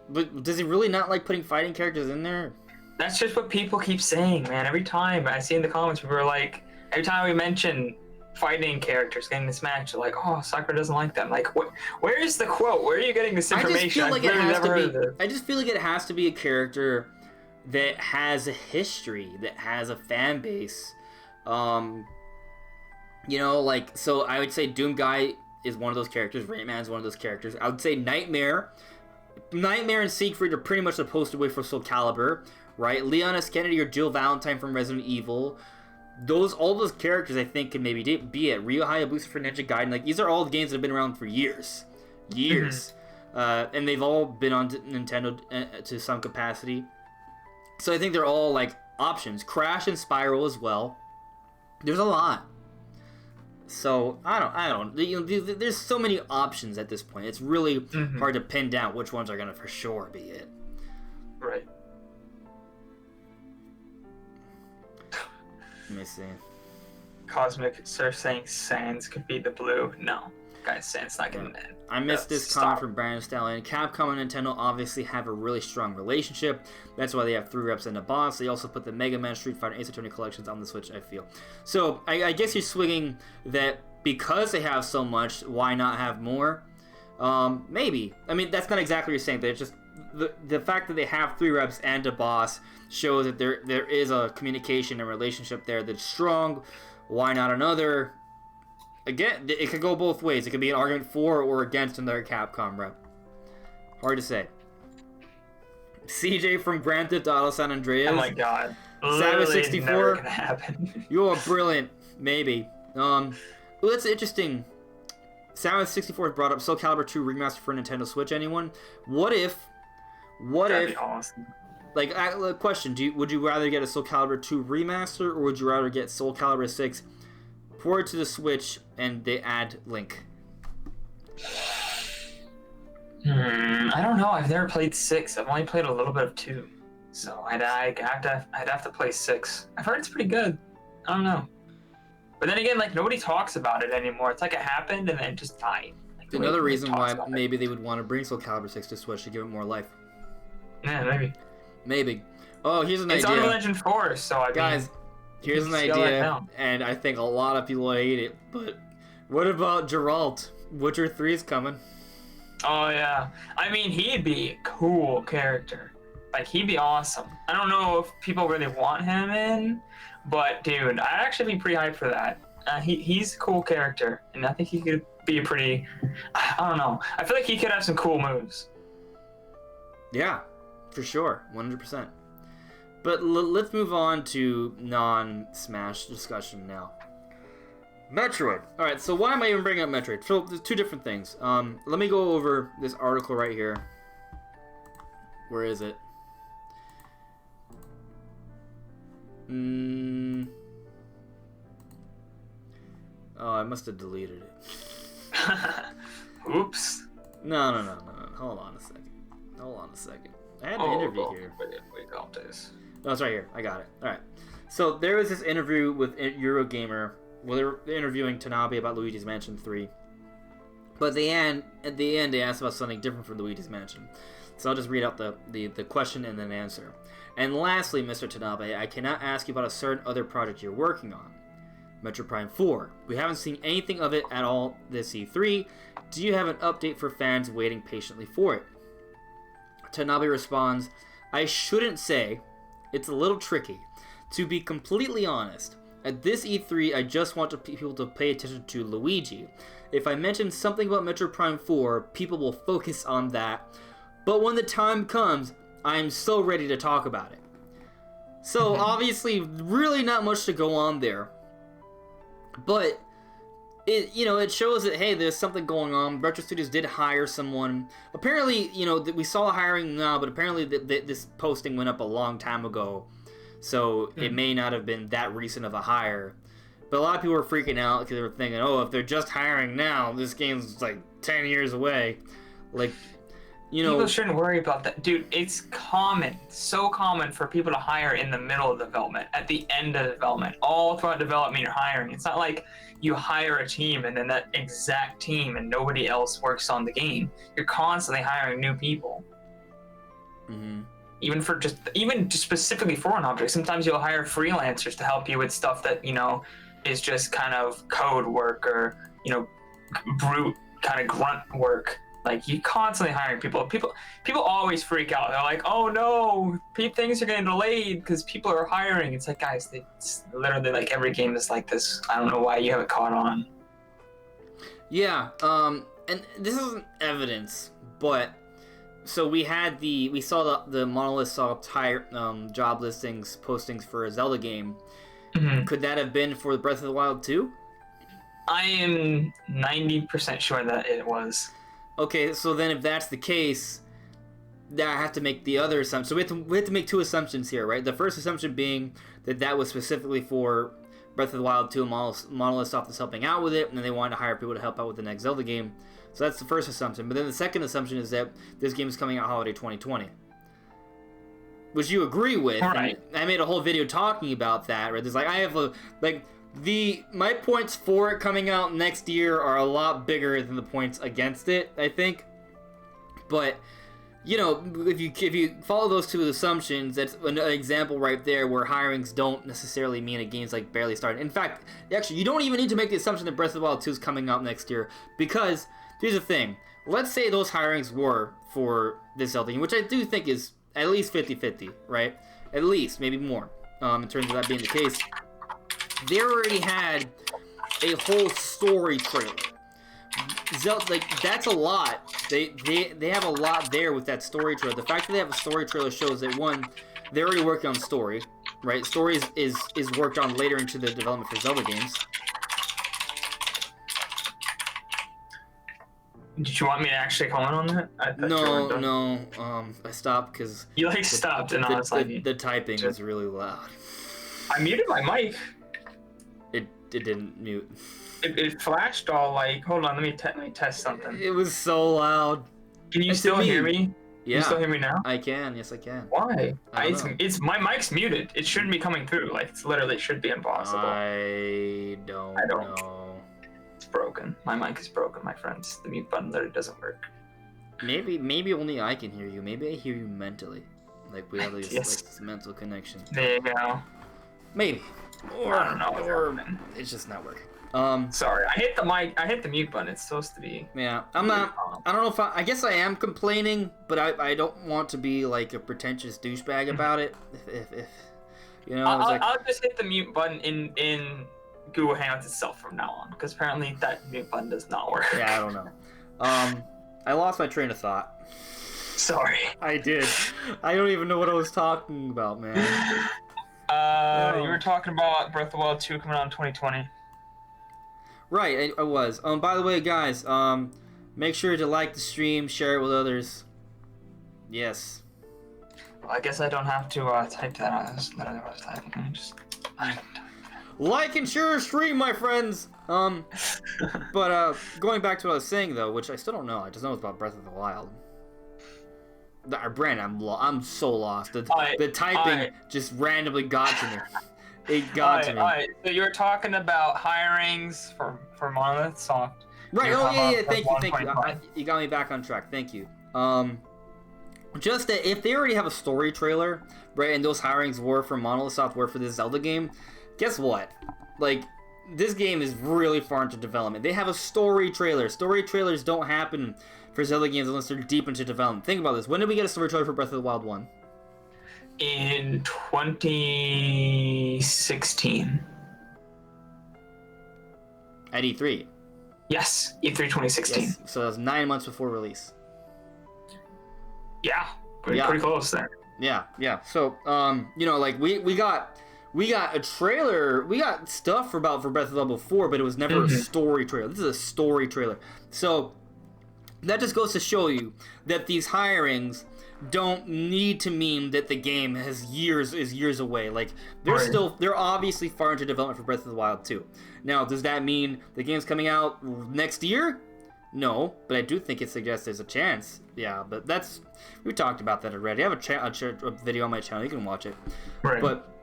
A: But does he really not like putting fighting characters in there?
B: That's just what people keep saying, man. Every time I see in the comments, people are like, every time we mention fighting characters getting this match, they're like, oh, Sakura doesn't like that. I'm like, where is the quote? Where are you getting this information?
A: I just feel like it has to be a character that has a history, that has a fan base. You know, like, so I would say Doom Guy is one of those characters. Rayman is one of those characters. I would say Nightmare and Siegfried are pretty much the poster boy for Soul Calibur, right? Leon S. Kennedy or Jill Valentine from Resident Evil. All those characters I think could maybe be it. Ryo Hayabusa for Ninja Gaiden. Like, these are all games that have been around for years. And they've all been on Nintendo to some capacity. So I think they're all like options. Crash and Spiral as well. There's a lot. So I don't. You know, there's so many options at this point. It's really hard to pin down which ones are gonna for sure be it.
B: Right.
A: Let me see.
B: Cosmic Surf saying Sans could be the blue. No, guys, Sans not getting in.
A: I missed this comment from Brandon Stallion. Capcom and Nintendo obviously have a really strong relationship. That's why they have 3 reps and a boss. They also put the Mega Man, Street Fighter, Ace Attorney collections on the Switch, I feel. So I guess you're swinging that because they have so much, why not have more? Maybe. I mean, that's not exactly what you're saying, but it's just the fact that they have 3 reps and a boss shows that there is a communication and relationship there that's strong. Why not another? Again, it could go both ways. It could be an argument for or against another Capcom rep. Hard to say. CJ from Grand Theft Auto San Andreas.
B: Oh my god.
A: Savage 64.
B: Never gonna happen.
A: You are brilliant. Maybe. That's interesting. Savage 64 has brought up Soul Calibur 2 remaster for Nintendo Switch. Anyone? What if?
B: That'd be awesome.
A: Like, question: would you rather get a Soul Calibur 2 remaster, or would you rather get Soul Calibur 6 ported to the Switch and they add Link?
B: I don't know. I've never played 6. I've only played a little bit of 2, so I'd have to play 6. I've heard it's pretty good. I don't know. But then again, like, nobody talks about it anymore. It's like it happened and then it just died. Like,
A: another reason why maybe they would want to bring Soul Calibur 6 to Switch to give it more life.
B: Yeah, maybe. Oh,
A: here's an idea.
B: It's Unreal Engine 4, so
A: guys, here's an idea, and I think a lot of people hate it, but what about Geralt? Witcher 3 is coming.
B: Oh, yeah. I mean, he'd be a cool character. Like, he'd be awesome. I don't know if people really want him in, but, dude, I'd actually be pretty hyped for that. He's a cool character, and I think he could be a pretty... I don't know. I feel like he could have some cool moves.
A: Yeah, for sure. 100%. But let's move on to non-Smash discussion now. Metroid. Alright, so why am I even bringing up Metroid? So, there's 2 different things. Let me go over this article right here. Where is it? Oh, I must have deleted it.
B: Oops.
A: No. Hold on a second. I had an interview here.
B: Wait, got this.
A: No, it's right here. I got it. Alright. So, there was this interview with Eurogamer. Well, they were interviewing Tanabe about Luigi's Mansion 3. But at the end, they asked about something different from Luigi's Mansion. So I'll just read out the question and then answer. And lastly, Mr. Tanabe, I cannot ask you about a certain other project you're working on. Metroid Prime 4. We haven't seen anything of it at all this E3. Do you have an update for fans waiting patiently for it? Tanabe responds, I shouldn't say. It's a little tricky. To be completely honest, at this E3, I just want people to pay attention to Luigi. If I mention something about Metroid Prime 4, people will focus on that. But when the time comes, I am so ready to talk about it. So, obviously, really not much to go on there. But, it shows that, hey, there's something going on. Retro Studios did hire someone. Apparently, we saw hiring now, but apparently this posting went up a long time ago. So, it may not have been that recent of a hire. But a lot of people were freaking out because they were thinking, oh, if they're just hiring now, this game's like 10 years away. Like,
B: people shouldn't worry about that. Dude, it's so common for people to hire in the middle of development, at the end of development. All throughout development, you're hiring. It's not like you hire a team and then that exact team and nobody else works on the game. You're constantly hiring new people.
A: Mm-hmm.
B: Even just specifically for an object. Sometimes you'll hire freelancers to help you with stuff that, is just kind of code work or, brute kind of grunt work. Like, you constantly hiring people. People always freak out. They're like, oh no, things are getting delayed because people are hiring. It's like, guys, it's literally like every game is like this. I don't know why you haven't caught on.
A: Yeah, and this isn't evidence, but so we saw the Monolith saw job postings for a Zelda game.
B: Mm-hmm.
A: Could that have been for Breath of the Wild 2?
B: I am 90% sure that it was.
A: Okay, so then if that's the case, then I have to make the other assumption. So we have to make two assumptions here, right? The first assumption being that was specifically for Breath of the Wild 2, Monolith Soft is helping out with it, and then they wanted to hire people to help out with the next Zelda game. So that's the first assumption. But then the second assumption is that this game is coming out holiday 2020. Which you agree with.
B: All right.
A: I made a whole video talking about that, right? There's my points for it coming out next year are a lot bigger than the points against it, I think. But, if you follow those two assumptions, that's an example right there where hirings don't necessarily mean a game's like barely started. In fact, actually, you don't even need to make the assumption that Breath of the Wild 2 is coming out next year, because here's the thing. Let's say those hirings were for this Zelda game, which I do think is at least 50-50, right? At least, maybe more, in terms of that being the case. They already had a whole story trailer. Zelda, that's a lot. They have a lot there with that story trailer. The fact that they have a story trailer shows that, one, they're already working on story, right? Story is worked on later into the development for Zelda games.
B: Did you want me to actually comment on that?
A: No. I stopped because
B: you stopped, and I was like,
A: the typing is really loud.
B: I muted my mic.
A: It didn't mute.
B: It flashed all like. Hold on, let me test something.
A: It was so loud.
B: Can you still hear me?
A: Yeah.
B: You still hear me now?
A: I can. Yes, I can.
B: Why?
A: It's
B: my mic's muted. It shouldn't be coming through. Like, it literally should be impossible.
A: I don't know.
B: It's broken. My mic is broken, my friends. The mute button literally doesn't work.
A: Maybe only I can hear you. Maybe I hear you mentally. Like, we have this mental connection.
B: There you go.
A: Maybe. Or
B: I don't know.
A: Or it's just not working.
B: Sorry, I hit the mute button. It's supposed to be.
A: Yeah, I don't know if I guess I am complaining, but I don't want to be like a pretentious douchebag about it. If
B: I'll just hit the mute button in Google Hangouts itself from now on, because apparently that mute button does not work.
A: Yeah, I don't know. I lost my train of thought.
B: Sorry.
A: I did. I don't even know what I was talking about, man.
B: You were talking about Breath of the Wild 2 coming out in 2020.
A: Right, I was. By the way, guys, make sure to like the stream, share it with others. Yes.
B: Well, I guess I don't have to type that out. That's literally what I was typing.
A: Like and share a stream, my friends. But going back to what I was saying though, which I still don't know. I just know it's about Breath of the Wild. Brandon, I'm so lost. The typing just randomly got to me. It got to me.
B: Alright, so you were talking about hirings for Monolith Soft.
A: Right, yeah, thank you. You got me back on track, thank you. Just that if they already have a story trailer, right, and those hirings were for Monolith Soft, were for this Zelda game, guess what? Like, this game is really far into development. They have a story trailer. Story trailers don't happen for Zelda games unless they're deep into development. Think about this. When did we get a story trailer for Breath of the Wild 1?
B: in 2016.
A: At E3.
B: Yes, E3 2016.
A: Yes. So that was 9 months before release.
B: Yeah, pretty close there.
A: Yeah. So, like we got a trailer, we got stuff for Breath of the Wild before, but it was never a story trailer. This is a story trailer. So that just goes to show you that these hirings don't need to mean that the game is years away. Like they're obviously far into development for Breath of the Wild 2. Now, does that mean the game's coming out next year? No, but I do think it suggests there's a chance. Yeah, but we talked about that already. I have a video on my channel. You can watch it.
B: Right.
A: But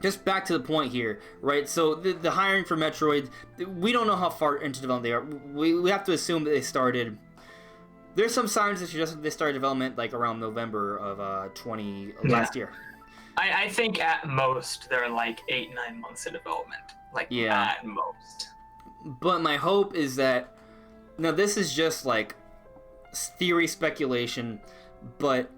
A: just back to the point here, right? So the hiring for Metroid, we don't know how far into development they are. We have to assume that they started. There's some signs that they started development like around November of last year.
B: I think at most they're like 8-9 months in development. At most.
A: But my hope is that now this is just like theory speculation, but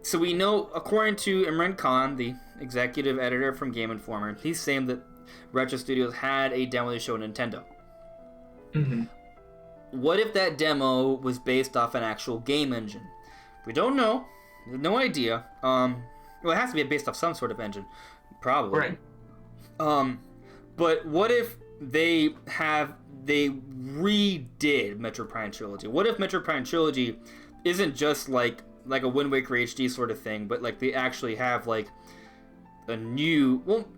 A: so we know according to Imran Khan, the executive editor from Game Informer, he's saying that Retro Studios had a demo they showed Nintendo.
B: Mm-hmm.
A: What if that demo was based off an actual game engine? We don't know. We have no idea. Well, it has to be based off some sort of engine, probably.
B: Right.
A: But what if they redid Metroid Prime Trilogy? What if Metroid Prime Trilogy isn't just like a Wind Waker HD sort of thing, but like they actually have like a new? Well,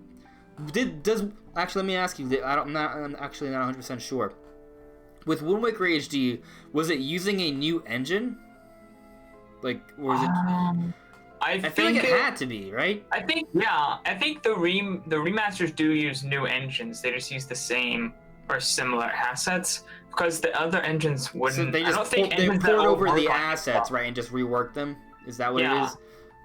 A: actually let me ask you. I'm actually not 100% sure. With Wind Waker HD, was it using a new engine? Like, or was it? I feel like it had to be, right?
B: I think the remasters do use new engines. They just use the same or similar assets because the other engines wouldn't.
A: So they just poured over the assets, right, and just reworked them. Is that what it is?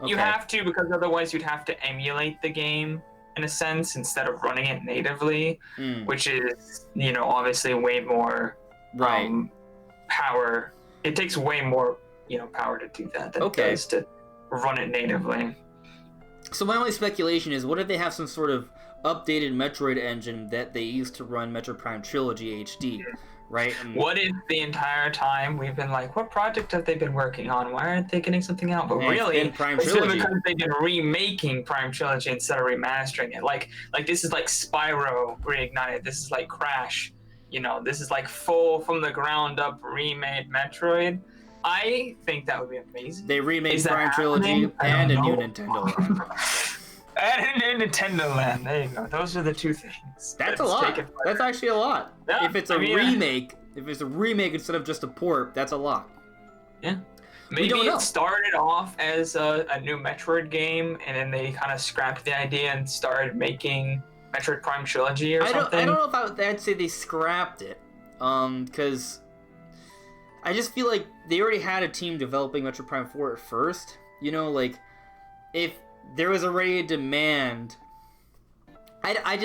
A: Okay.
B: You have to, because otherwise you'd have to emulate the game in a sense instead of running it natively, which is obviously way more power. It takes way more power to do that than it does to run it natively.
A: So my only speculation is, what if they have some sort of updated Metroid engine that they used to run Metroid Prime Trilogy HD, right? And
B: what if the entire time we've been like, what project have they been working on? Why aren't they getting something out? But really, it's because they've been remaking Prime Trilogy instead of remastering it. Like this is like Spyro Reignited. This is like Crash. This is like full from the ground up remade Metroid. I think that would be amazing.
A: They remade Prime Trilogy and a new Nintendo Land.
B: And a new Nintendo Land. There you go. Those are the two things.
A: That's a lot. That's actually a lot.
B: Yeah,
A: if it's a remake instead of just a port, that's a lot.
B: Yeah. Maybe it started off as a new Metroid game, and then they kind of scrapped the idea and started making Metroid Prime Trilogy or something.
A: I don't know if I'd say they scrapped it, because I just feel like they already had a team developing Metroid Prime 4 at first. If there was already a demand, I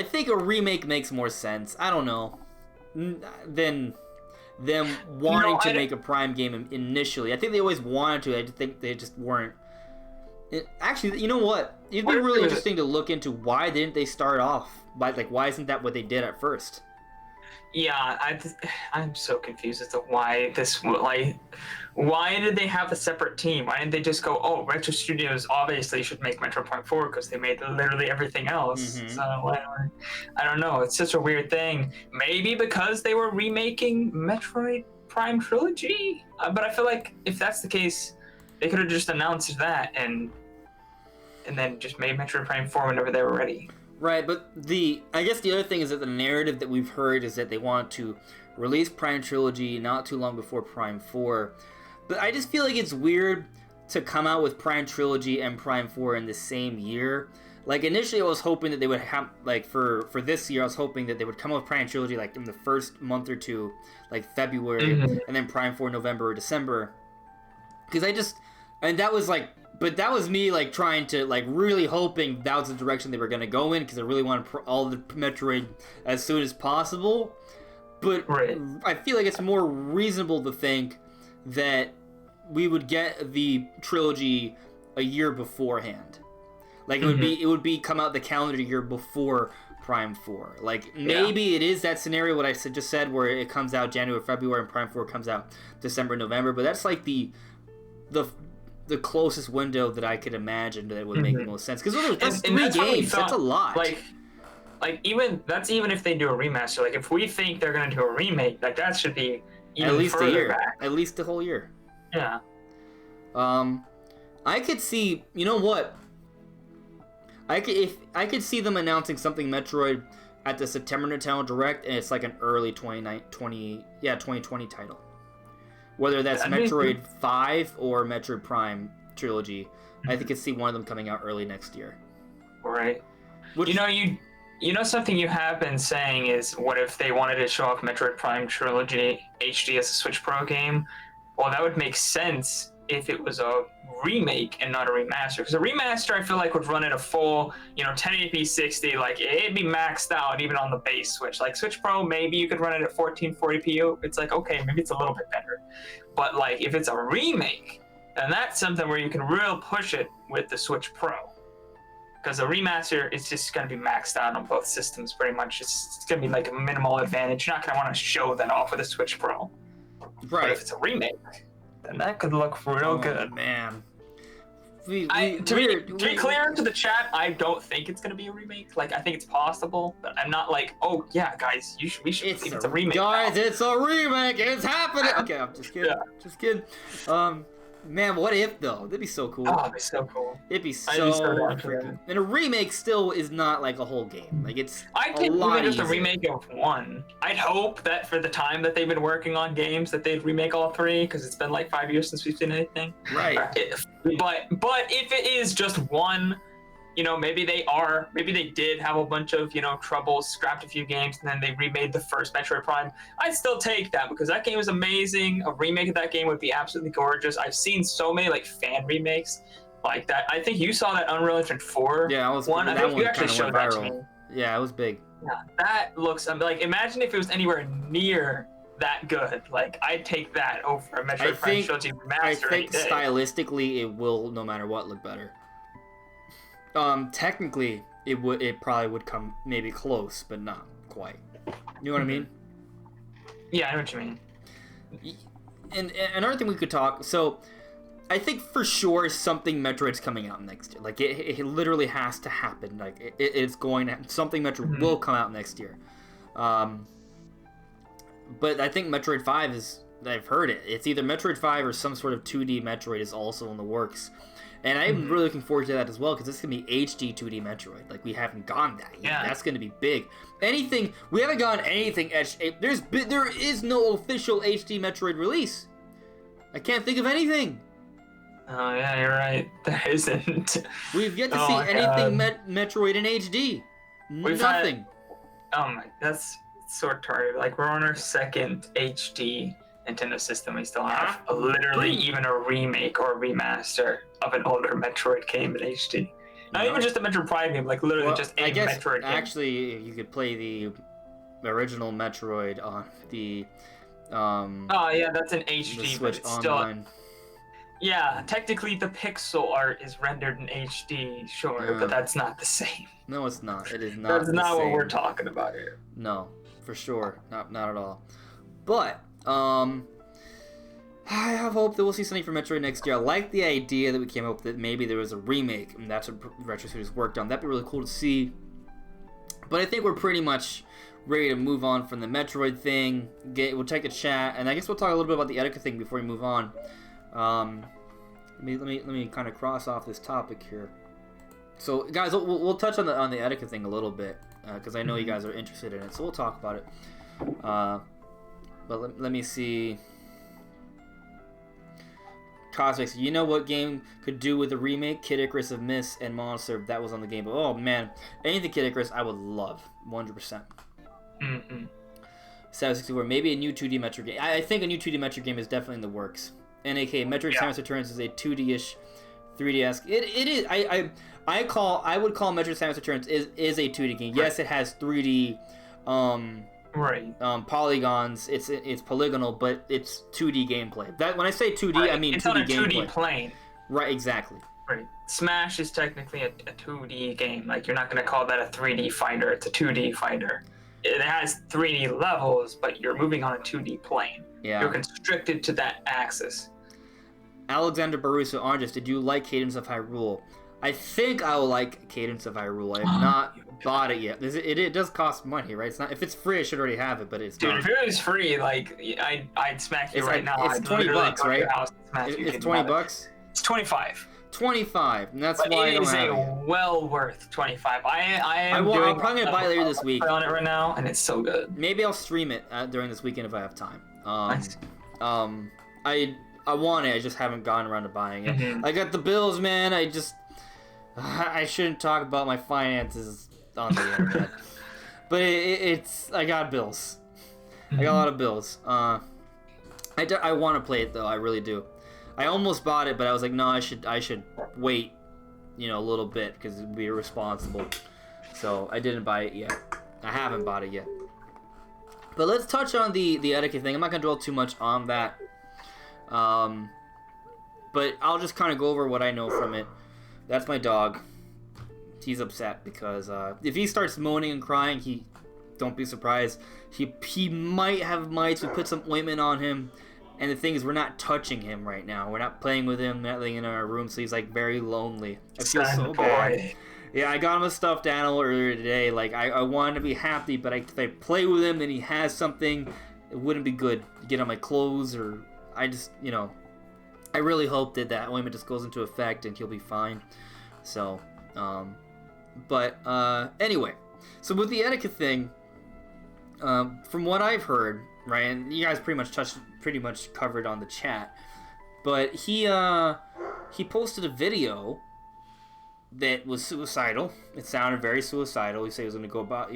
A: think a remake makes more sense. I don't know. Than them wanting to make a Prime game initially. I think they always wanted to. I just think they just weren't. Actually, you know what? It'd be really interesting to look into why didn't they start off? Why isn't that what they did at first?
B: Yeah, I'm so confused as to why why did they have a separate team? Why didn't they just go, Retro Studios obviously should make Metroid Prime 4 because they made literally everything else. Mm-hmm. So I don't know. It's such a weird thing. Maybe because they were remaking Metroid Prime Trilogy? But I feel like if that's the case, they could have just announced that and then just made Metroid Prime 4 whenever they were ready.
A: Right, but I guess the other thing is that the narrative that we've heard is that they want to release Prime Trilogy not too long before Prime 4. But I just feel like it's weird to come out with Prime Trilogy and Prime 4 in the same year. Like, initially I was hoping that they would have, like, for this year, I was hoping that they would come out with Prime Trilogy, like, in the first month or two, like, February, and then Prime 4 November or December. Because that was me, like, trying to, like, really hoping that was the direction they were going to go in, because I really wanted all the Metroid as soon as possible. But I feel like it's more reasonable to think that we would get the trilogy a year beforehand. Like it would be come out the calendar year before Prime 4. Like maybe it is that scenario what I just said where it comes out January, February, and Prime 4 comes out December, November. But that's like the closest window that I could imagine that would make the most sense. Because that's 3 games. That's a lot.
B: Like even if they do a remaster. Like if we think they're gonna do a remake, like that should be even
A: at least a year,
B: back.
A: At least the whole year.
B: Yeah.
A: I could see. You know what? I could see them announcing something Metroid at the September Nintendo Direct, and it's like an early 2020 title. Whether that's Metroid 5 or Metroid Prime trilogy, I could see one of them coming out early next year.
B: Right. You know something you have been saying is, what if they wanted to show off Metroid Prime trilogy HD as a Switch Pro game? Well, that would make sense if it was a remake and not a remaster. Because a remaster, I feel like, would run at a full, 1080p 60. Like, it'd be maxed out even on the base Switch. Like, Switch Pro, maybe you could run it at 1440p. It's like, okay, maybe it's a little bit better. But, like, if it's a remake, then that's something where you can real push it with the Switch Pro. Because a remaster is just going to be maxed out on both systems, pretty much. It's going to be, like, a minimal advantage. You're not going to want to show that off with a Switch Pro.
A: Right.
B: But if it's a remake, then that could look real good.
A: Man.
B: To be clear to the chat, I don't think it's gonna be a remake. Like, I think it's possible, but I'm not like, oh yeah, guys, we should think it's a remake.
A: Guys, it's a remake. It's happening. Okay, I'm just kidding. Yeah. Just kidding. Man, what if though? That'd be so cool.
B: Oh, it'd be so cool.
A: It'd be so freaking. And a remake still is not like a whole game. Like it's.
B: I'd take even just a remake of one. I'd hope that for the time that they've been working on games, that they'd remake all 3, because it's been like 5 years since we've seen anything.
A: Right.
B: But if it is just one, maybe they did have a bunch of troubles, scrapped a few games, and then they remade the first Metroid Prime. I'd still take that because that game was amazing. A remake of that game would be absolutely gorgeous. I've seen so many like fan remakes like that. I think you saw that Unreal Engine 4 one. I think you actually showed that to me.
A: Yeah, it was big.
B: Yeah, that looks like, imagine if it was anywhere near that good. Like, I'd take that over a Metroid Prime Trilogy remaster.
A: I think stylistically it will, no matter what, look better. Technically, it probably would come maybe close, but not quite. You know what I mean?
B: Yeah, I know what you mean.
A: And another thing we could talk. So, I think for sure something Metroid's coming out next year. Like it literally has to happen. Like it's going to something Metroid will come out next year. But I think Metroid 5 is. I've heard it. It's either Metroid 5 or some sort of 2D Metroid is also in the works. And I'm really looking forward to that as well, because it's going to be HD 2D Metroid. Like, we haven't gotten that yet. Yeah. That's going to be big. We haven't gotten anything. There is no official HD Metroid release. I can't think of anything.
B: Oh, yeah, you're right. There isn't.
A: We've yet to see anything Metroid in HD. Nothing.
B: That's so retarded. Like, we're on our second HD Nintendo system. We still have literally even a remake or a remaster of an older Metroid game in HD. Not even just a Metroid Prime game, like literally just a Metroid game.
A: Actually, you could play the original Metroid on the
B: oh yeah, that's an HD,
A: the Switch
B: but it's
A: online.
B: Yeah, technically the pixel art is rendered in HD, sure, but that's not the same.
A: No, it's not. It is not.
B: That's not what we're talking about here.
A: No, for sure, not at all. But I have hope that we'll see something from Metroid next year. I like the idea that we came up with, that maybe there was a remake, and that's what Retro Studios worked on. That'd be really cool to see. But I think we're pretty much ready to move on from the Metroid thing. We'll take a chat, and I guess we'll talk a little bit about the Etika thing before we move on. Let me kind of cross off this topic here. So, guys, we'll touch on the Etika thing a little bit, because I know you guys are interested in it. So we'll talk about it. But let me see. Cosmics, you know what game could do with a remake? Kid Icarus of Myst and Monster, that was on the game. But oh man, anything Kid Icarus, I would love 100%. 764, maybe a new 2D Metroid game. I think a new 2D Metroid game is definitely in the works. NAK, Metroid Samus Returns is a 2D-ish, 3D-esque. It is. I would call Metroid Samus Returns is a 2D game. Yes, it has 3D
B: Right.
A: Polygons. It's polygonal, but it's 2D gameplay. That when I say 2D,
B: Right.
A: I mean
B: it's
A: 2D
B: on a
A: gameplay.
B: 2D plane.
A: Right, exactly.
B: Right. Smash is technically a 2D game. Like, you're not going to call that a 3D fighter. It's a 2D fighter. It has 3D levels, but you're moving on a 2D plane.
A: Yeah.
B: You're constricted to that axis.
A: Alexander Baruso Argis, did you like Cadence of Hyrule? I think I will like Cadence of Hyrule. I have not bought it yet. It does cost money, right? It's not. If it's free, I should already have it, but it's
B: Dude,
A: not.
B: if it was free, like, I'd smack you right now.
A: It's $20, right? It's $20.
B: It's 25.
A: 25, and that's
B: but
A: why I don't
B: have it. It is
A: a
B: well worth 25. I'm
A: probably gonna buy it later this week.
B: On it right now, and it's so good.
A: Maybe I'll stream it during this weekend if I have time.
B: Nice.
A: I want it. I just haven't gotten around to buying it.
B: Mm-hmm.
A: I got the bills, man. I shouldn't talk about my finances on the internet, but it's I got bills. Mm-hmm. I got a lot of bills. I want to play it though. I really do. I almost bought it, but I was like, no, I should wait, a little bit because it'd be irresponsible. So I didn't buy it yet. I haven't bought it yet. But let's touch on the etiquette thing. I'm not gonna dwell too much on that. But I'll just kind of go over what I know from it. That's my dog. He's upset because if he starts moaning and crying, don't be surprised. He might have mites. We put some ointment on him. And the thing is, we're not touching him right now. We're not playing with him, not letting him in our room, so he's like very lonely. I feel so bad. Yeah, I got him a stuffed animal earlier today. Like, I wanted to be happy, but if I play with him and he has something, it wouldn't be good to get on my clothes, or I just, I really hope that ointment just goes into effect and he'll be fine. So, anyway. So with the etiquette thing, from what I've heard, right, and you guys pretty much covered on the chat, but he posted a video that was suicidal. It sounded very suicidal. He said he was going to go about.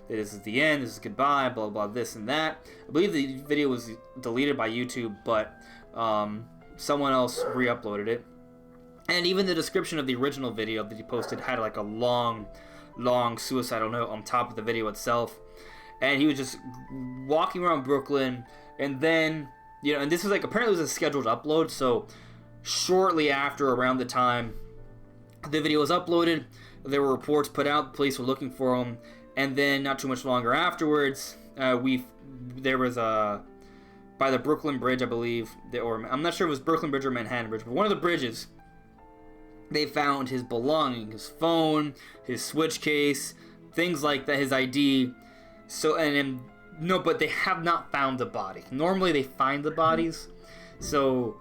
A: This is the end. This is goodbye. Blah blah. This and that. I believe the video was deleted by YouTube, but someone else re-uploaded it. And even the description of the original video that he posted had like a long suicidal note on top of the video itself. And he was just walking around Brooklyn, and then, and this was like, apparently it was a scheduled upload, so shortly after, around the time the video was uploaded, there were reports put out, the police were looking for him, and then not too much longer afterwards, there was by the Brooklyn Bridge, I believe, or I'm not sure if it was Brooklyn Bridge or Manhattan Bridge, but one of the bridges, they found his belongings, his phone, his switch case, things like that, his ID. So, but they have not found the body. Normally they find the bodies, so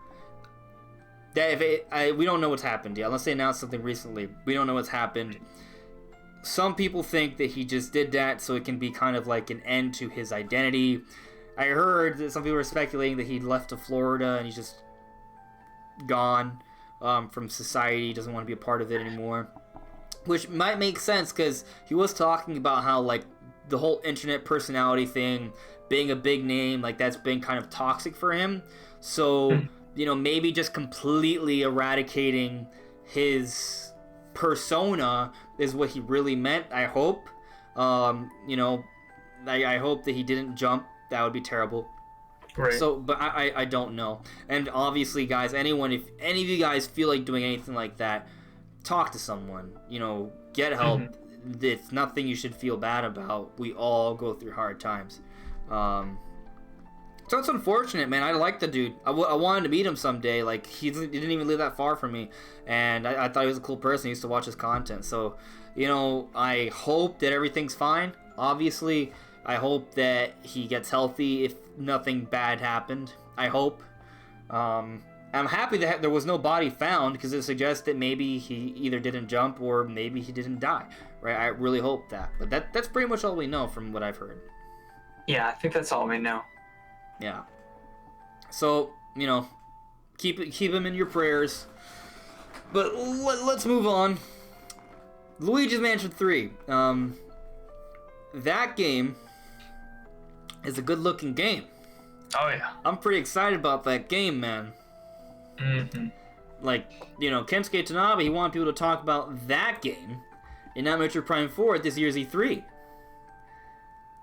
A: that we don't know what's happened yet. Unless they announced something recently, we don't know what's happened. Some people think that he just did that so it can be kind of like an end to his identity. I heard that some people were speculating that he left to Florida and he's just gone from society, doesn't want to be a part of it anymore, which might make sense because he was talking about how like the whole internet personality thing, being a big name, like that's been kind of toxic for him. So, maybe just completely eradicating his persona is what he really meant, I hope. I hope that he didn't jump. That would be terrible.
B: Right.
A: So, but I don't know. And obviously, guys, if any of you guys feel like doing anything like that, talk to someone. Get help. It's nothing you should feel bad about. We all go through hard times. So it's unfortunate, man. I like the dude. I wanted to meet him someday. Like, he didn't even live that far from me. And I thought he was a cool person. I used to watch his content. So, I hope that everything's fine. Obviously, I hope that he gets healthy if nothing bad happened. I hope. I'm happy that there was no body found because it suggests that maybe he either didn't jump or maybe he didn't die. Right? I really hope that. But that's pretty much all we know from what I've heard.
B: Yeah, I think that's all we know.
A: Yeah. So, keep him in your prayers. But let's move on. Luigi's Mansion 3. That game is a good-looking game.
B: Oh, yeah.
A: I'm pretty excited about that game, man.
B: Mm-hmm.
A: Like, Kensuke Tanabe, he wanted people to talk about that game in Metroid Prime 4 at this year's E3.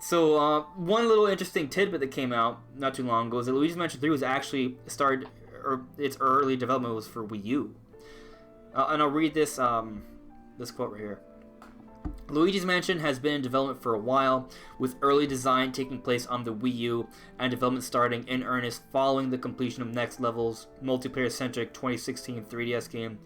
A: So, one little interesting tidbit that came out not too long ago is that Luigi's Mansion 3 was actually started, or its early development was for Wii U. And I'll read this quote right here. Luigi's Mansion has been in development for a while, with early design taking place on the Wii U and development starting in earnest following the completion of Next Level's multiplayer-centric 2016 3DS game,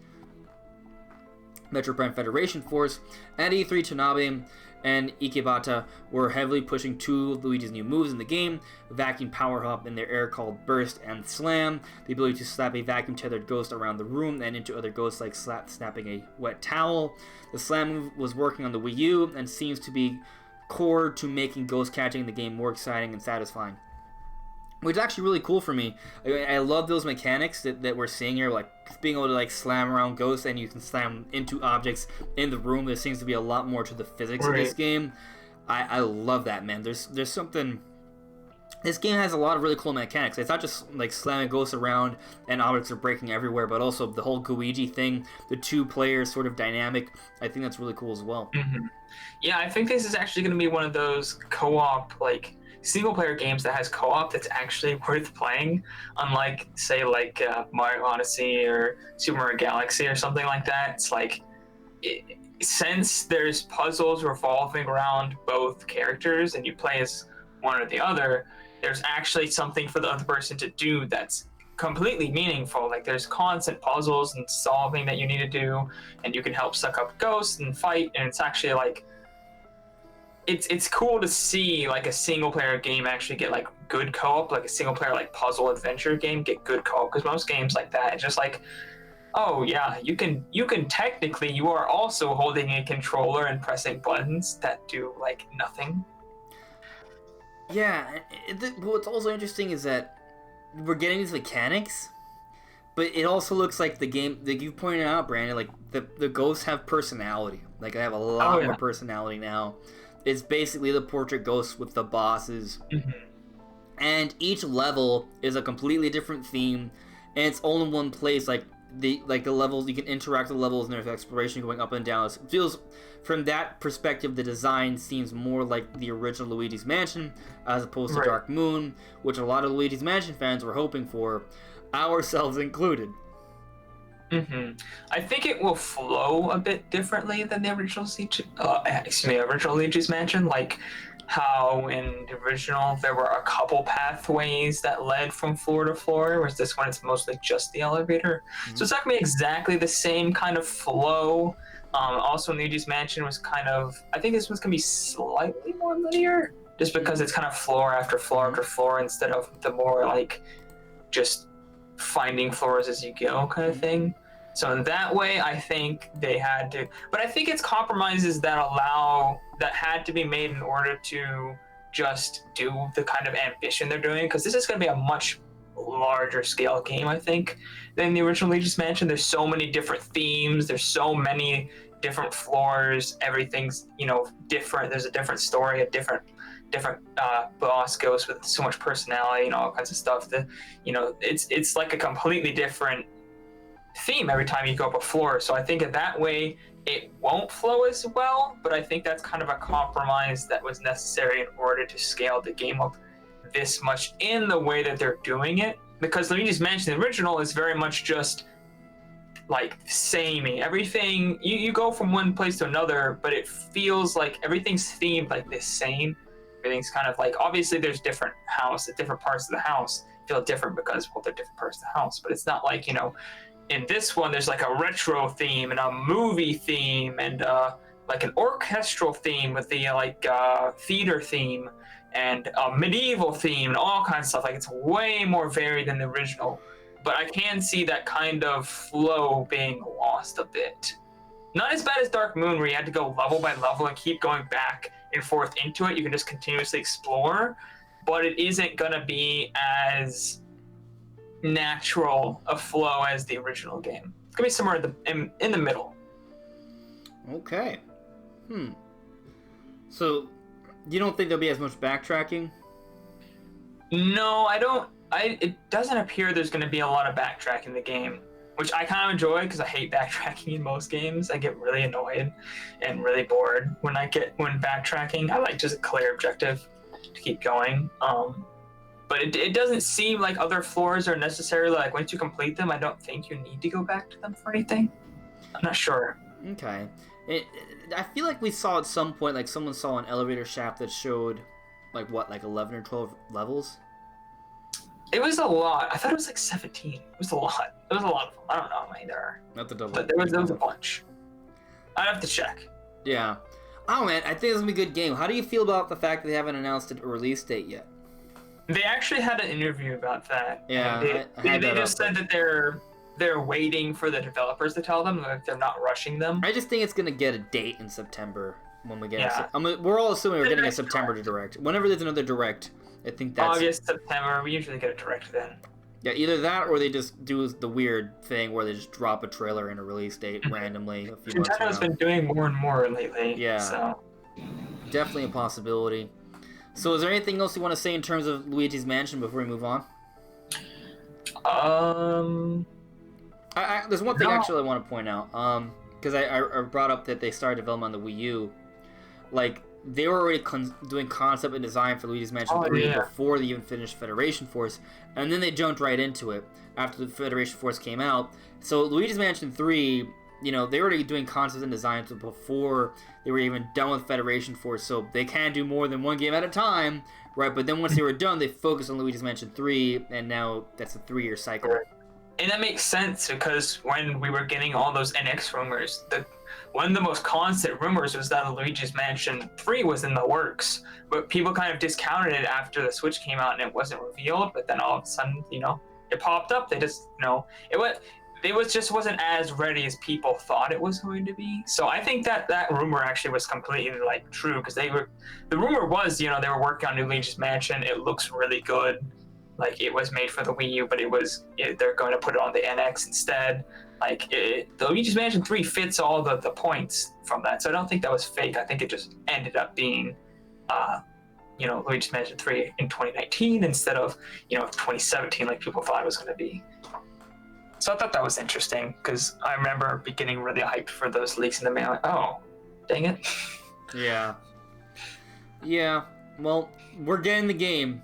A: Metroid Prime Federation Force. At E3, Tanabe and Ikebata were heavily pushing two of Luigi's new moves in the game, Vacuum Power Hop in their air called Burst and Slam, the ability to slap a vacuum-tethered ghost around the room and into other ghosts like snapping a wet towel. The Slam move was working on the Wii U and seems to be core to making ghost catching in the game more exciting and satisfying. Which is actually really cool for me. I love those mechanics that we're seeing here, like being able to like slam around ghosts and you can slam into objects in the room. There seems to be a lot more to the physics of this game. I love that, man. There's something. This game has a lot of really cool mechanics. It's not just like slamming ghosts around and objects are breaking everywhere, but also the whole Luigi thing, the two players sort of dynamic. I think that's really cool as well.
B: Mm-hmm. Yeah, I think this is actually going to be one of those co-op like single player games that has co-op that's actually worth playing, unlike say like Mario Odyssey or Super Mario Galaxy or something like that. It's like since there's puzzles revolving around both characters and you play as one or the other, there's actually something for the other person to do that's completely meaningful. Like there's constant puzzles and solving that you need to do, and you can help suck up ghosts and fight, and it's actually like it's cool to see like a single player game actually get like good co-op, like a single player like puzzle adventure game get good co-op, because most games like that it's just like, oh yeah, you can technically, you are also holding a controller and pressing buttons that do like nothing.
A: Yeah, what's also interesting is that we're getting these mechanics, but it also looks like the game, like you pointed out, Brandon, like the ghosts have personality. Like they have a lot more personality now. It's basically the portrait ghosts with the bosses.
B: Mm-hmm.
A: And each level is a completely different theme, and it's all in one place. Like the levels, you can interact with the levels, and there's exploration going up and down. It feels, from that perspective, the design seems more like the original Luigi's Mansion as opposed to Dark Moon, which a lot of Luigi's Mansion fans were hoping for, ourselves included.
B: Mm-hmm. I think it will flow a bit differently than the original original Luigi's Mansion. Like how in the original there were a couple pathways that led from floor to floor, whereas this one it's mostly just the elevator. Mm-hmm. So it's not gonna be exactly the same kind of flow. Also, Luigi's Mansion was kind of, I think this one's gonna be slightly more linear, just because it's kind of floor after floor after floor instead of the more like just finding floors as you go kind of thing. So in that way, I think they had to, but I think it's compromises that had to be made in order to just do the kind of ambition they're doing, because this is going to be a much larger scale game, I think, than the original Luigi's Mansion. There's so many different themes, there's so many different floors, everything's different, there's a different story, a different boss ghost with so much personality and all kinds of stuff that it's like a completely different theme every time you go up a floor. So I think in that way it won't flow as well, but I think that's kind of a compromise that was necessary in order to scale the game up this much in the way that they're doing it, because Luigi's Mansion, the original, is very much just like samey. Everything you go from one place to another, but it feels like everything's themed like the same. Everything's kind of like, obviously there's different parts of the house feel different because, well, they're different parts of the house, but it's not like, in this one there's like a retro theme and a movie theme and like an orchestral theme with the theater theme and a medieval theme and all kinds of stuff. Like it's way more varied than the original, but I can see that kind of flow being lost a bit. Not as bad as Dark Moon, where you had to go level by level and keep going back and forth into it. You can just continuously explore, but it isn't gonna be as natural a flow as the original game. It's gonna be somewhere in the middle.
A: Okay. So you don't think there'll be as much backtracking?
B: No, I don't. It doesn't appear there's gonna be a lot of backtrack in the game. which I kind of enjoy because I hate backtracking in most games. I get really annoyed and really bored when backtracking. I like just a clear objective to keep going. But it doesn't seem like other floors are necessarily like once you complete them, I don't think you need to go back to them for anything. I'm not sure.
A: Okay. I feel like we saw at some point, like someone saw an elevator shaft that showed like 11 or 12 levels.
B: It was a lot. I thought it was like 17. It was a lot. It was a lot of them. I don't know how many there are.
A: Not the double.
B: But there was a bunch. I'd have to check.
A: Yeah. Oh man, I think it's gonna be a good game. How do you feel about the fact that they haven't announced a release date yet?
B: They actually had an interview about that.
A: Yeah,
B: they just said that they're waiting for the developers to tell them, like they're not rushing them.
A: I just think it's gonna get a date in September when we get. We're all assuming we're getting a September direct. Whenever there's another direct, I think that's
B: August, September. We usually get a direct then.
A: Yeah, either that or they just do the weird thing where they just drop a trailer and a release date randomly.
B: Nintendo's been doing more and more lately.
A: Yeah,
B: so
A: definitely a possibility. So, is there anything else you want to say in terms of Luigi's Mansion before we move on? There's one thing actually I want to point out. Because I brought up that they started development on the Wii U. Like, they were already doing concept and design for Luigi's Mansion 3 before they even finished Federation Force. And then they jumped right into it after the Federation Force came out. So, Luigi's Mansion 3, you know, they were already doing concept and design before they were even done with Federation Force. So, they can do more than one game at a time, right? But then once they were done, they focused on Luigi's Mansion 3, and now that's a 3-year cycle.
B: And that makes sense because when we were getting all those NX rumors, one of the most constant rumors was that Luigi's Mansion 3 was in the works. But people kind of discounted it after the Switch came out and it wasn't revealed. But then all of a sudden, you know, it popped up. They just, you know, just wasn't as ready as people thought it was going to be. So I think that rumor actually was completely like true because the rumor was, you know, they were working on Luigi's Mansion. It looks really good. Like, it was made for the Wii U, but they're going to put it on the NX instead. Like, the Luigi's Mansion 3 fits all the points from that, so I don't think that was fake. I think it just ended up being, you know, Luigi's Mansion 3 in 2019 instead of, you know, 2017 like people thought it was going to be. So I thought that was interesting, because I remember getting really hyped for those leaks in the mail. Like, oh, dang it.
A: Yeah. Yeah, well, we're getting the game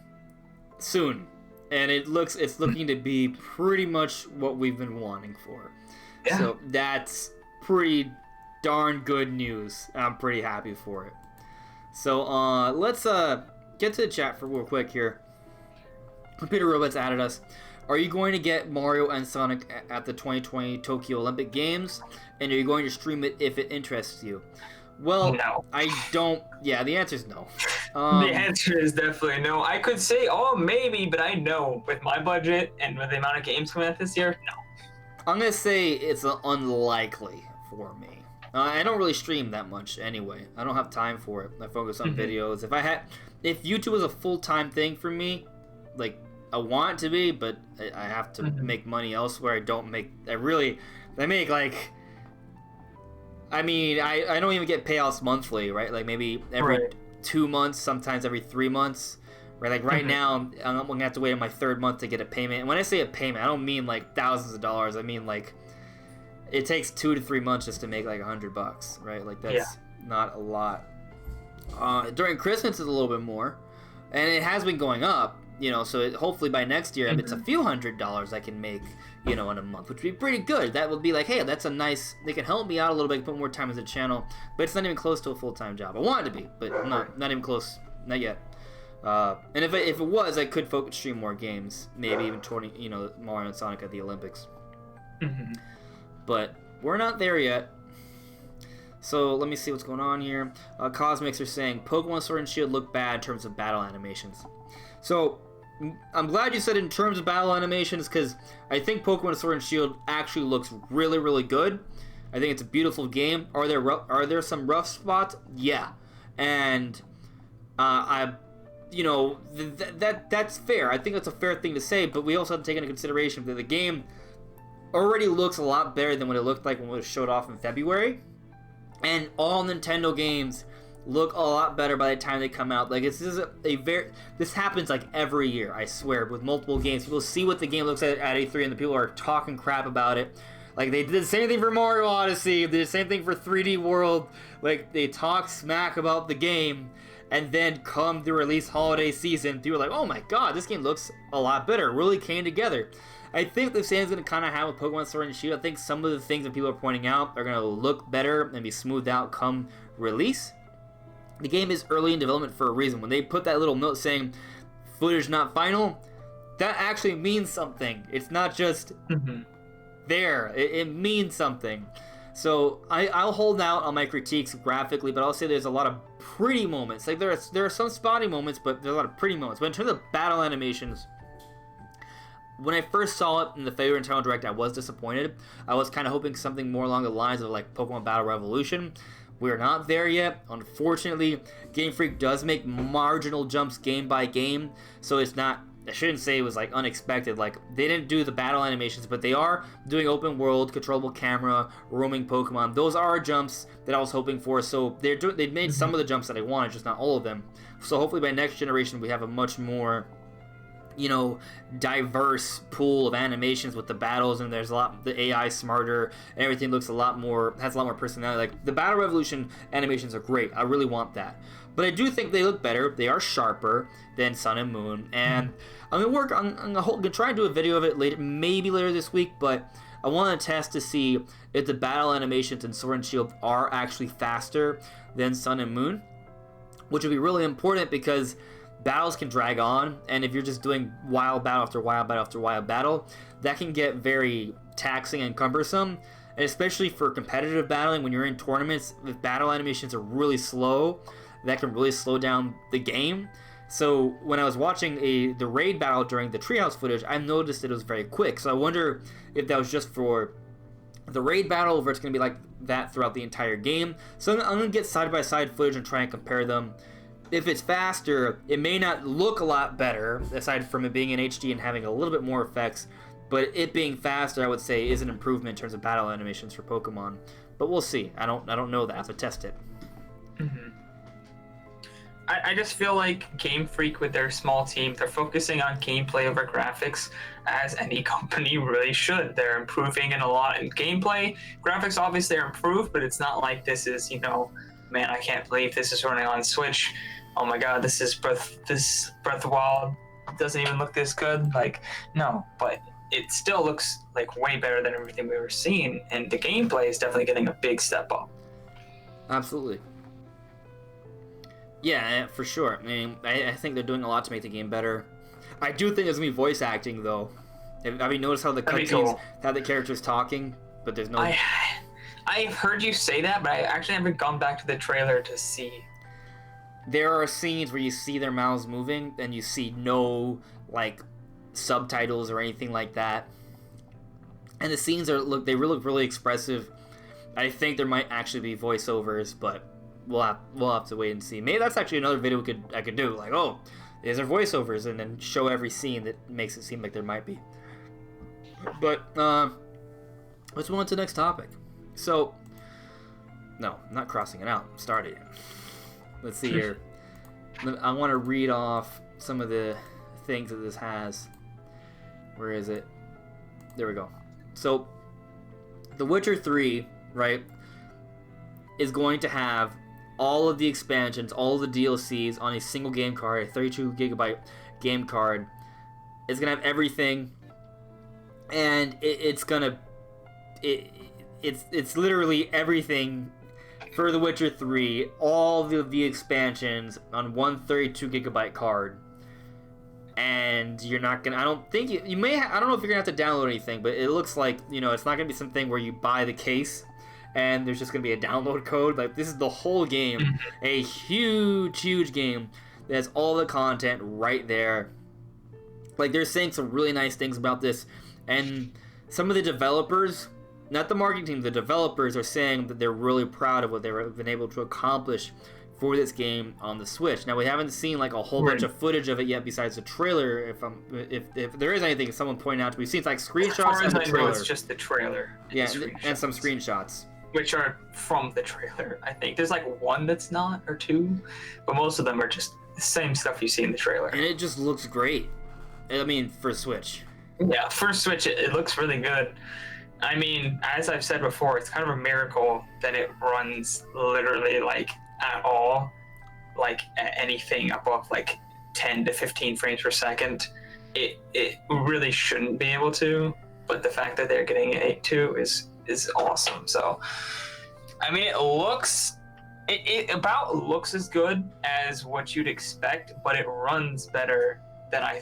A: soon. And it's looking to be pretty much what we've been wanting for. Yeah. So that's pretty darn good news. I'm pretty happy for it. So let's get to the chat for real quick here. Computer Robots added us. Are you going to get Mario and Sonic at the 2020 Tokyo Olympic Games? And are you going to stream it if it interests you? Well, no. I don't. Yeah, the answer is no.
B: The answer is definitely no. I could say, oh, maybe, but I know with my budget and with the amount of games coming out this year, no.
A: I'm going to say it's unlikely for me. I don't really stream that much anyway. I don't have time for it. I focus on videos. If YouTube was a full-time thing for me, like, I want it to be, but I have to make money elsewhere. I make like... I mean, I don't even get payouts monthly, right? Like maybe every 2 months, sometimes every 3 months, right? Like right now, I'm gonna have to wait on my 3rd month to get a payment. And when I say a payment, I don't mean like thousands of dollars. I mean like it takes 2 to 3 months just to make like $100, right? Like that's not a lot. During Christmas, it's a little bit more, and it has been going up. You know, so hopefully by next year, if it's a few $100s I can make, you know, in a month, which would be pretty good. That would be like, hey, that's a nice, they can help me out a little bit, put more time into the channel, but it's not even close to a full-time job. I want it to be, but not even close, not yet. And if it was, I could stream more games, maybe even 20, you know, Mario and Sonic at the Olympics. But we're not there yet. So let me see what's going on here. Cosmics are saying Pokemon Sword and Shield look bad in terms of battle animations. So, I'm glad you said in terms of battle animations, because I think Pokemon Sword and Shield actually looks really, really good. I think it's a beautiful game. Are there some rough spots? Yeah, and you know, that's fair. I think that's a fair thing to say, but we also have to take into consideration that the game already looks a lot better than what it looked like when it was showed off in February, and all Nintendo games look a lot better by the time they come out. Like, this happens like every year, I swear, with multiple games. People see what the game looks like at E3 and the people are talking crap about it. Like, they did the same thing for Mario Odyssey, they did the same thing for 3D World. Like, they talk smack about the game, and then come the release holiday season, people are like, oh my god, this game looks a lot better, it really came together. I think the same is going to kind of have with Pokemon Sword and Shield. I think some of the things that people are pointing out are going to look better and be smoothed out come release. The game is early in development for a reason. When they put that little note saying footage not final, that actually means something. It's not just there. It means something. So I'll hold out on my critiques graphically, but I'll say there's a lot of pretty moments. Like, there are some spotty moments, but there's a lot of pretty moments. But in terms of battle animations, when I first saw it in the February Internal Direct, I was disappointed. I was kind of hoping something more along the lines of like Pokemon Battle Revolution. We're not there yet. Unfortunately, Game Freak does make marginal jumps game by game, so it's not, I shouldn't say it was like unexpected. Like, they didn't do the battle animations, but they are doing open world, controllable camera, roaming Pokemon. Those are jumps that I was hoping for. So they made some of the jumps that I wanted, just not all of them. So hopefully by next generation we have a much more, you know, diverse pool of animations with the battles, and there's a lot, the AI smarter, and everything looks a lot more, has a lot more personality. Like, the Battle Revolution animations are great. I really want that. But I do think they look better. They are sharper than Sun and Moon, and I'm gonna work on the whole. Gonna try and do a video of it later, maybe later this week. But I want to test to see if the battle animations in Sword and Shield are actually faster than Sun and Moon, which would be really important because battles can drag on, and if you're just doing wild battle after wild battle after wild battle, that can get very taxing and cumbersome. And especially for competitive battling, when you're in tournaments, if battle animations are really slow, that can really slow down the game. So when I was watching the raid battle during the treehouse footage, I noticed that it was very quick. So I wonder if that was just for the raid battle, or if it's going to be like that throughout the entire game. So I'm going to get side-by-side footage and try and compare them. If it's faster, it may not look a lot better, aside from it being in HD and having a little bit more effects, but it being faster, I would say, is an improvement in terms of battle animations for Pokemon. But we'll see. I don't know that. I have to test it.
B: I just feel like Game Freak, with their small team, they're focusing on gameplay over graphics, as any company really should. They're improving in a lot in gameplay. Graphics, obviously, are improved, but it's not like this is, you know, man, I can't believe this is running on Switch. Oh my god, this is Breath of the Wild doesn't even look this good. Like, no, but it still looks like way better than everything we were seeing, and the gameplay is definitely getting a big step up.
A: Absolutely. Yeah, for sure. I mean, I think they're doing a lot to make the game better. I do think there's gonna be voice acting though. Have you noticed how the cutscenes have the characters talking, but there's no?
B: I've heard you say that, but I actually haven't gone back to the trailer to see.
A: There are scenes where you see their mouths moving, and you see no like subtitles or anything like that. And the scenes look really expressive. I think there might actually be voiceovers, but we'll have to wait and see. Maybe that's actually another video I could do. Like, oh, these are voiceovers, and then show every scene that makes it seem like there might be. But let's move on to the next topic. So, no, I'm not crossing it out. I'm starting it. Let's see here. I want to read off some of the things that this has. Where is it? There we go. So, The Witcher 3, right, is going to have all of the expansions, all of the DLCs on a single game card, a 32GB game card. It's going to have everything, and it's literally everything for The Witcher 3, all the expansions on one 32GB card. And you're not gonna, I don't think you may, I don't know if you're gonna have to download anything, but it looks like, you know, it's not gonna be something where you buy the case and there's just gonna be a download code. Like, this is the whole game, a huge game that has all the content right there. Like, they're saying some really nice things about this, and some of the developers, not the marketing team, the developers are saying that they're really proud of what they've been able to accomplish for this game on the Switch. Now, we haven't seen like a whole bunch of footage of it yet besides the trailer. If there is anything someone pointed out to me, we've seen like screenshots of the trailer.
B: It's just the trailer.
A: Yeah, and some screenshots.
B: which are from the trailer. I think there's like one that's not, or two, but most of them are just the same stuff you see in the trailer.
A: And it just looks great. I mean, for Switch.
B: Yeah, for Switch, it looks really good. I mean, as I've said before, it's kind of a miracle that it runs literally like at all, like at anything above like 10 to 15 frames per second. It really shouldn't be able to, but the fact that they're getting it 8.2 is awesome. So, I mean, it looks as good as what you'd expect, but it runs better than I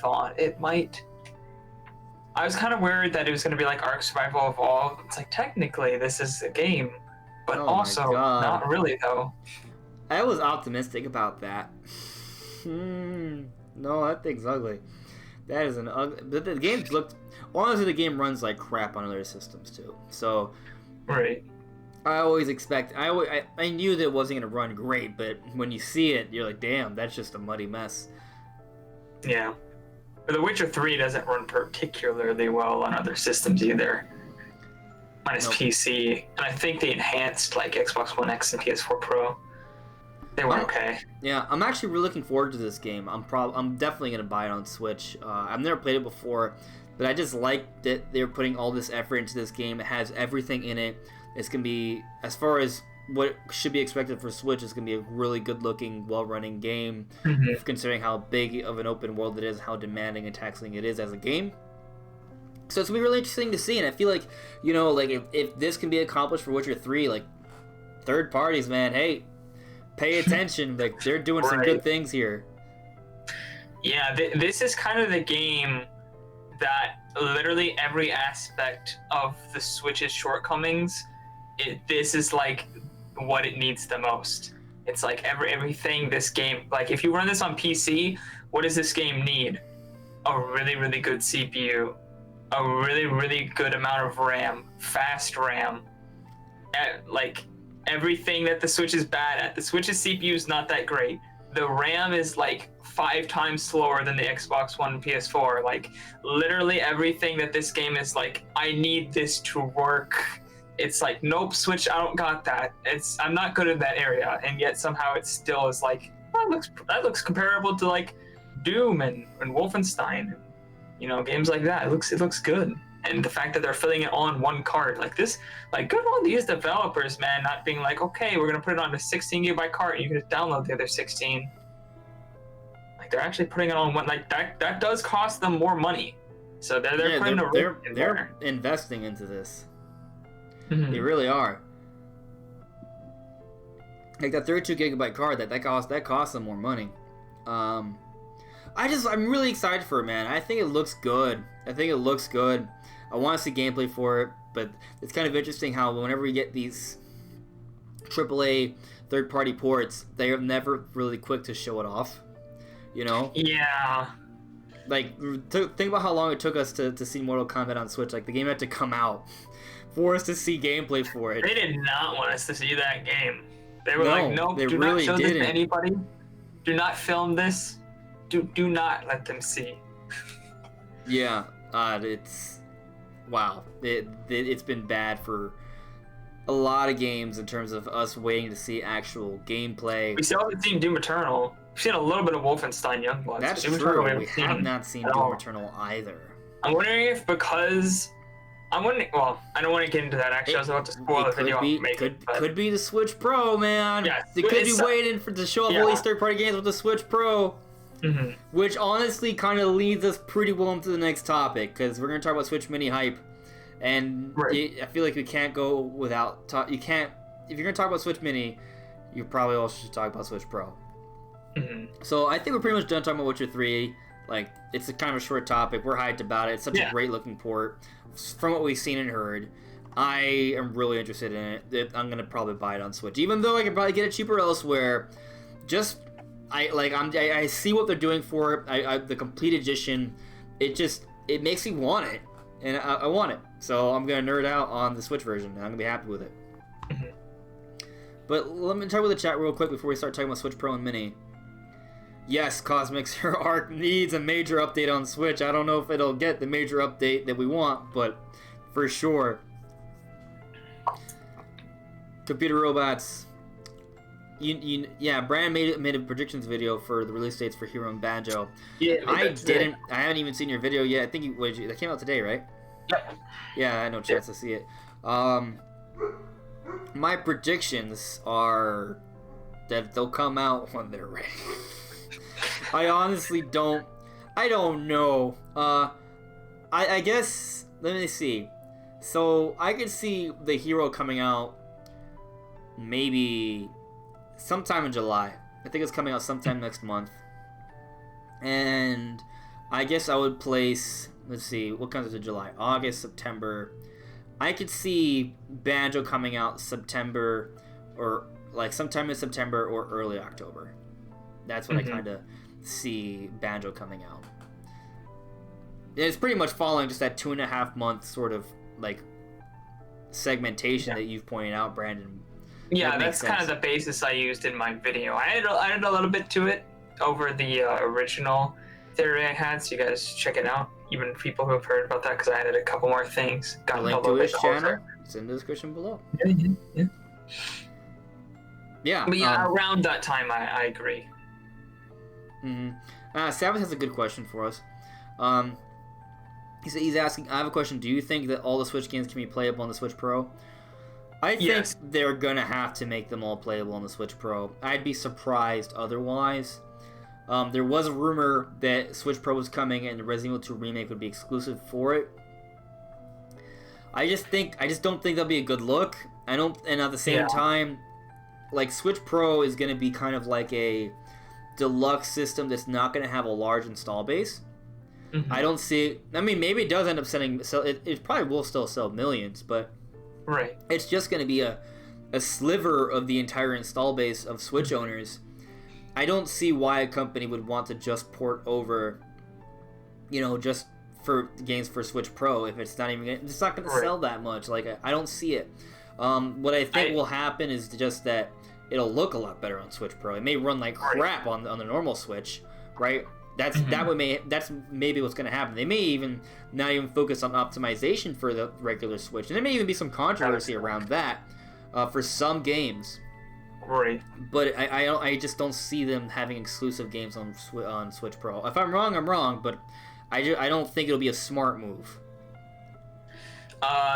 B: thought it might. I was kind of worried that it was going to be like Ark Survival Evolved. It's like, technically, this is a game, but also not really, though.
A: I was optimistic about that. No, that thing's ugly. That is an ugly... The game looked... Honestly, the game runs like crap on other systems, too. So...
B: Right.
A: I always expect... I knew that it wasn't going to run great, but when you see it, you're like, damn, that's just a muddy mess.
B: Yeah. But The Witcher 3 doesn't run particularly well on other systems either. Minus PC. And I think they enhanced like Xbox One X and PS4 Pro. They were okay. Yeah,
A: I'm actually really looking forward to this game. I'm definitely gonna buy it on Switch. I've never played it before, but I just like that they're putting all this effort into this game. It has everything in it. It's gonna be, as far as what should be expected for Switch, it's gonna be a really good-looking, well-running game, considering how big of an open world it is, how demanding and taxing it is as a game. So it's gonna be really interesting to see, and I feel like, you know, like if this can be accomplished for Witcher 3, like third parties, man, hey, pay attention. Like, they're doing some good things here.
B: Yeah, this is kind of the game that literally every aspect of the Switch's shortcomings, this is like what it needs the most. It's like everything this game, like if you run this on PC, what does this game need? A really, really good CPU, a really, really good amount of RAM, fast RAM, like everything that the Switch is bad at. The Switch's CPU is not that great. The RAM is like 5 times slower than the Xbox One and PS4. Like literally everything that this game is like, I need this to work. It's like, nope, Switch, I don't got that. I'm not good at that area, and yet somehow it still is like, oh, that looks comparable to like Doom and Wolfenstein, you know, games like that. It looks good. And the fact that they're filling it all in one card, like this, like good on these developers, man, not being like, okay, we're gonna put it on a 16 gigabyte card and you can just download the other 16. Like they're actually putting it on one, like that does cost them more money. So they're putting
A: they're investing into this. They really are. Like that 32 gigabyte card, that costs them more money. I'm really excited for it, man. I think it looks good. I want to see gameplay for it, but it's kind of interesting how whenever we get these AAA third-party ports, they are never really quick to show it off. You know?
B: Yeah.
A: Like, think about how long it took us to see Mortal Kombat on Switch. Like, the game had to come out for us to see gameplay for it.
B: They did not want us to see that game. They were like, nope, do not show this to anybody. Do not film this. Do not let them see.
A: Yeah, it's... Wow. It's been bad for a lot of games in terms of us waiting to see actual gameplay.
B: We still haven't seen Doom Eternal. We've seen a little bit of Wolfenstein Youngblood.
A: That's true. We have not seen Doom Eternal either.
B: I'm wondering if because... well, I don't want to get into that actually. I was about to spoil the video.
A: Could be the Switch Pro, man.
B: Yeah,
A: they could be waiting to show off all these third-party games with the Switch Pro. Which honestly kind of leads us pretty well into the next topic, because we're going to talk about Switch Mini hype. And I feel like we can't go without... you can't... If you're going to talk about Switch Mini, you probably also should talk about Switch Pro. So I think we're pretty much done talking about Witcher 3. Like, it's a kind of a short topic. We're hyped about it. It's such a great-looking port. From what we've seen and heard, I am really interested in it. I'm going to probably buy it on Switch. Even though I could probably get it cheaper elsewhere, I see what they're doing for it. The complete edition, it makes me want it, and I want it. So I'm gonna nerd out on the Switch version, and I'm gonna be happy with it. But let me talk with the chat real quick before we start talking about Switch Pro and Mini. Yes, Cosmix, your Arc needs a major update on Switch. I don't know if it'll get the major update that we want, but for sure. Computer robots. Yeah, Brand made a predictions video for the release dates for Hero and Banjo.
B: Yeah,
A: I haven't even seen your video yet. I think that came out today, right?
B: Yep.
A: Yeah, I had no chance to see it. My predictions are that they'll come out when they're ready. I honestly don't. I don't know. I guess. Let me see. So I could see the Hero coming out maybe sometime in July. I think it's coming out sometime next month. And I guess I would place. Let's see. What comes into July? August, September. I could see Banjo coming out September, or like sometime in September or early October. That's when I kind of see Banjo coming out. It's pretty much following just that 2.5 month sort of like segmentation that you've pointed out, Brandon.
B: Yeah, that's kind of the basis I used in my video. I added a little bit to it over the original theory I had, so you guys check it out. Even people who have heard about that, because I added a couple more things.
A: Got a link to his channel. It's in the description below. Yeah.
B: But yeah, around that time, I agree.
A: Sabbath has a good question for us. He's asking, I have a question. Do you think that all the Switch games can be playable on the Switch Pro? I think they're going to have to make them all playable on the Switch Pro. I'd be surprised otherwise. There was a rumor that Switch Pro was coming and the Resident Evil 2 remake would be exclusive for it. I just don't think that'll be a good look. And at the same time, like Switch Pro is going to be kind of like a deluxe system that's not going to have a large install base. I don't see. I mean, maybe it does end up selling. It probably will still sell millions, but it's just going to be a sliver of the entire install base of Switch owners. I don't see why a company would want to just port over, just for games for Switch Pro if it's not going to sell that much. Like I don't see it. What I think will happen is just that it'll look a lot better on Switch Pro. It may run like crap on the normal Switch, right? That's maybe what's going to happen. They may not even focus on optimization for the regular Switch, and there may even be some controversy around that for some games.
B: Right.
A: But I just don't see them having exclusive games on Switch Pro. If I'm wrong, I'm wrong, but I don't think it'll be a smart move.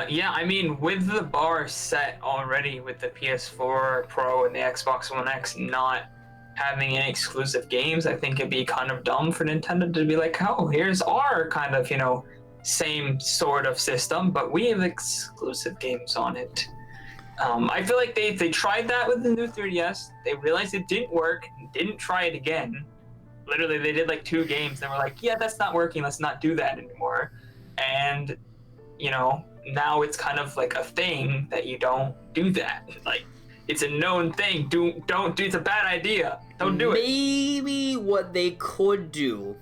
B: Yeah, I mean, with the bar set already with the PS4 Pro and the Xbox One X not having any exclusive games, I think it'd be kind of dumb for Nintendo to be like, oh, here's our kind of, same sort of system, but we have exclusive games on it. I feel like they tried that with the new 3DS. They realized it didn't work, didn't try it again. Literally, they did like 2 games. They were like, yeah, that's not working. Let's not do that anymore. And, now it's kind of like a thing that you don't do that. Like, it's a known thing. Don't do. It's a bad idea. Don't do it.
A: Maybe what they could do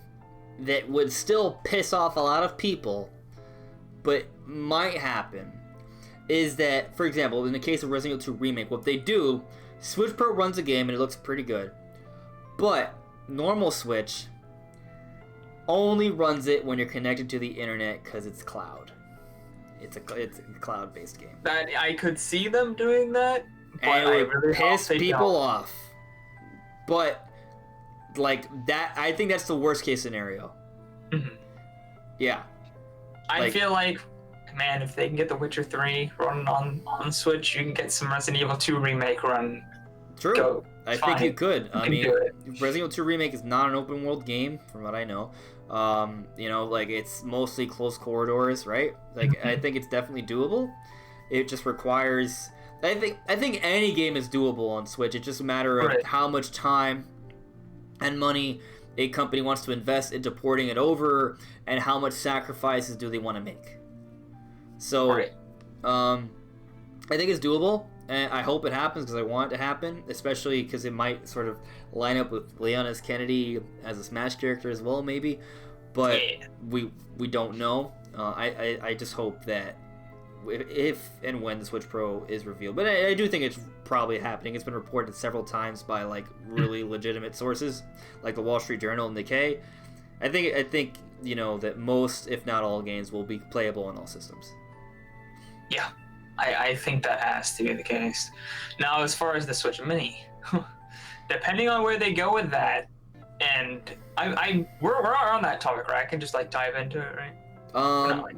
A: that would still piss off a lot of people, but might happen, is that, for example, in the case of Resident Evil 2 Remake, what they do, Switch Pro runs a game and it looks pretty good, but normal Switch only runs it when you're connected to the internet because it's cloud. It's a cloud-based game.
B: That I could see them doing that, but
A: and it would piss people off. But like that, I think that's the worst case scenario. Yeah.
B: I feel like, man, if they can get The Witcher 3 running on Switch, you can get some Resident Evil 2 Remake run.
A: True. I think you could. I mean, Resident Evil 2 Remake is not an open world game, from what I know. Like it's mostly close corridors, right? Like I think it's definitely doable. It just requires. I think any game is doable on Switch. It's just a matter of how much time and money a company wants to invest into porting it over, and how much sacrifices do they want to make. So, I think it's doable, and I hope it happens because I want it to happen, especially because it might sort of line up with Leon S. Kennedy as a Smash character as well, maybe. But we don't know. I just hope that if and when the Switch Pro is revealed, but I do think it's probably happening. It's been reported several times by like really legitimate sources, like the Wall Street Journal and Nikkei. I think that most, if not all, games will be playable on all systems.
B: Yeah. I think that has to be the case. Now, as far as the Switch Mini, depending on where they go with that, and we're on that topic, right? I can just like dive into it, right?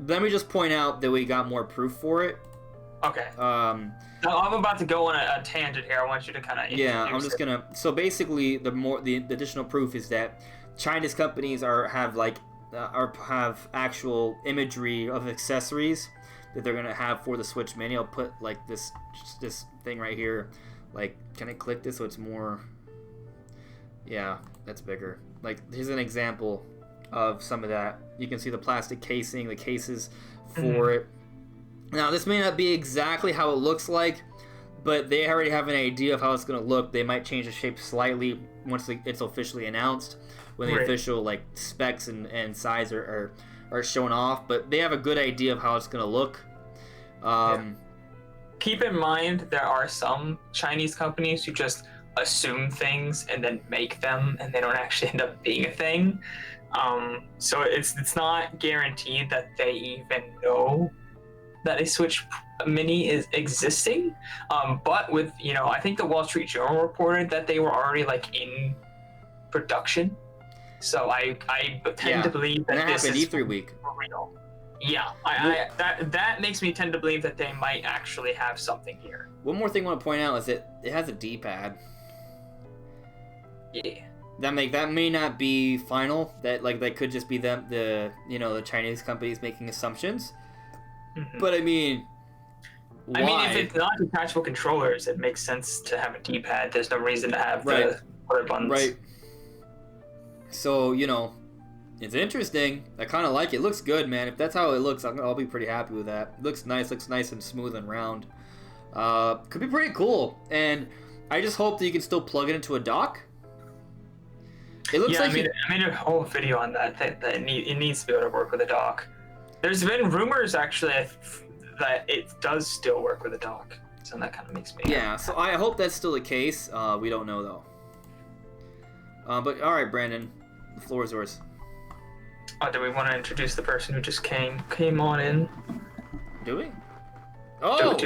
A: Let me just point out that we got more proof for it.
B: Okay. Now I'm about to go on a tangent here. I want you to kind of
A: I'm just gonna. So basically, the additional proof is that Chinese companies have actual imagery of accessories that they're gonna have for the Switch Mini. I'll put like this thing right here. Like, can I click this so it's more? Yeah, that's bigger. Like, here's an example of some of that. You can see the plastic casing, the cases for it. Now, this may not be exactly how it looks like, but they already have an idea of how it's going to look. They might change the shape slightly once it's officially announced, when the official like specs and size are shown off. But they have a good idea of how it's going to look.
B: Keep in mind, there are some Chinese companies who just assume things and then make them, and they don't actually end up being a thing. So it's not guaranteed that they even know that a Switch Mini is existing. But with, I think the Wall Street Journal reported that they were already like in production. So I tend to believe that this is
A: E3 week.
B: real. Yeah, that makes me tend to believe that they might actually have something here.
A: One more thing I want to point out is that it has a D-pad.
B: Yeah.
A: That may not be final. That could just be the Chinese companies making assumptions. But I mean, why?
B: If it's not detachable controllers, it makes sense to have a D-pad. There's no reason to have the buttons.
A: Right. So, it's interesting. I kind of like it. It looks good, man. If that's how it looks, I'll be pretty happy with that. It looks nice and smooth and round. Could be pretty cool. And I just hope that you can still plug it into a dock. It looks like
B: I made a whole video on that it needs to be able to work with a dock. There's been rumors, actually, that it does still work with a dock. So that kind of makes me...
A: Yeah, so I hope that's still the case. We don't know, though. But, all right, Brandon. The floor is yours.
B: Do we want to introduce the person who just came on in?
A: Do we? Oh!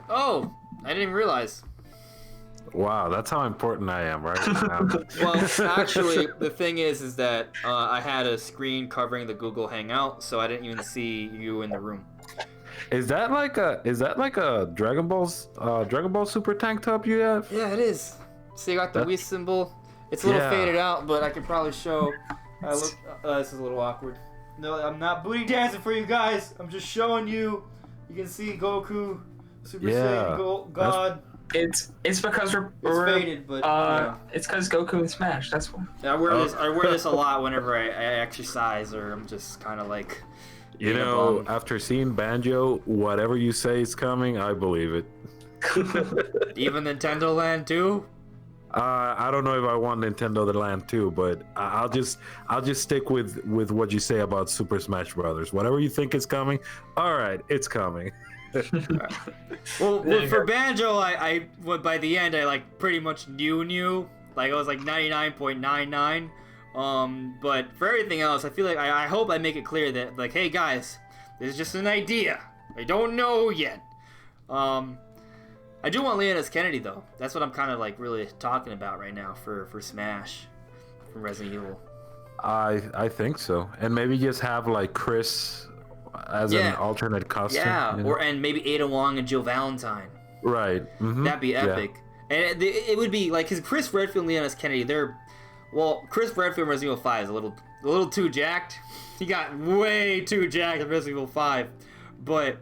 A: Oh! I didn't even realize.
C: Wow, that's how important I am, right?
A: Well, actually, the thing is that I had a screen covering the Google Hangout, so I didn't even see you in the room.
C: Is that like a Dragon Ball Super Tank top you have?
A: Yeah, it is. See, I got the Wii symbol. It's a little faded out, but I can probably show. This is a little awkward. No, I'm not booty dancing for you guys. I'm just showing you. You can see Goku, Super Saiyan God.
B: It's because we're
A: faded, but
B: it's because Goku and Smash. That's why.
A: I wear this a lot whenever I exercise, or I'm just kind of like.
C: After seeing Banjo, whatever you say is coming, I believe it.
A: Even Nintendo Land 2?
C: I don't know if I want Nintendo Land 2, but I'll just stick with what you say about Super Smash Brothers. Whatever you think is coming, all right, it's coming.
A: Well, for Banjo, I by the end I pretty much knew. Like, I was like 99.99. But for everything else, I feel like I hope I make it clear that, like, hey guys, this is just an idea. I don't know yet. I do want Leon S. Kennedy, though. That's what I'm kind of really talking about right now for Smash, from Resident Evil.
C: I think so, and maybe just have Chris as an alternate costume.
A: Yeah, and maybe Ada Wong and Jill Valentine.
C: Right. Mm-hmm.
A: That'd be epic. Yeah. And it would be because Chris Redfield and Leon S. Kennedy, Chris Redfield in Resident Evil 5 is a little too jacked. He got way too jacked in Resident Evil 5, but.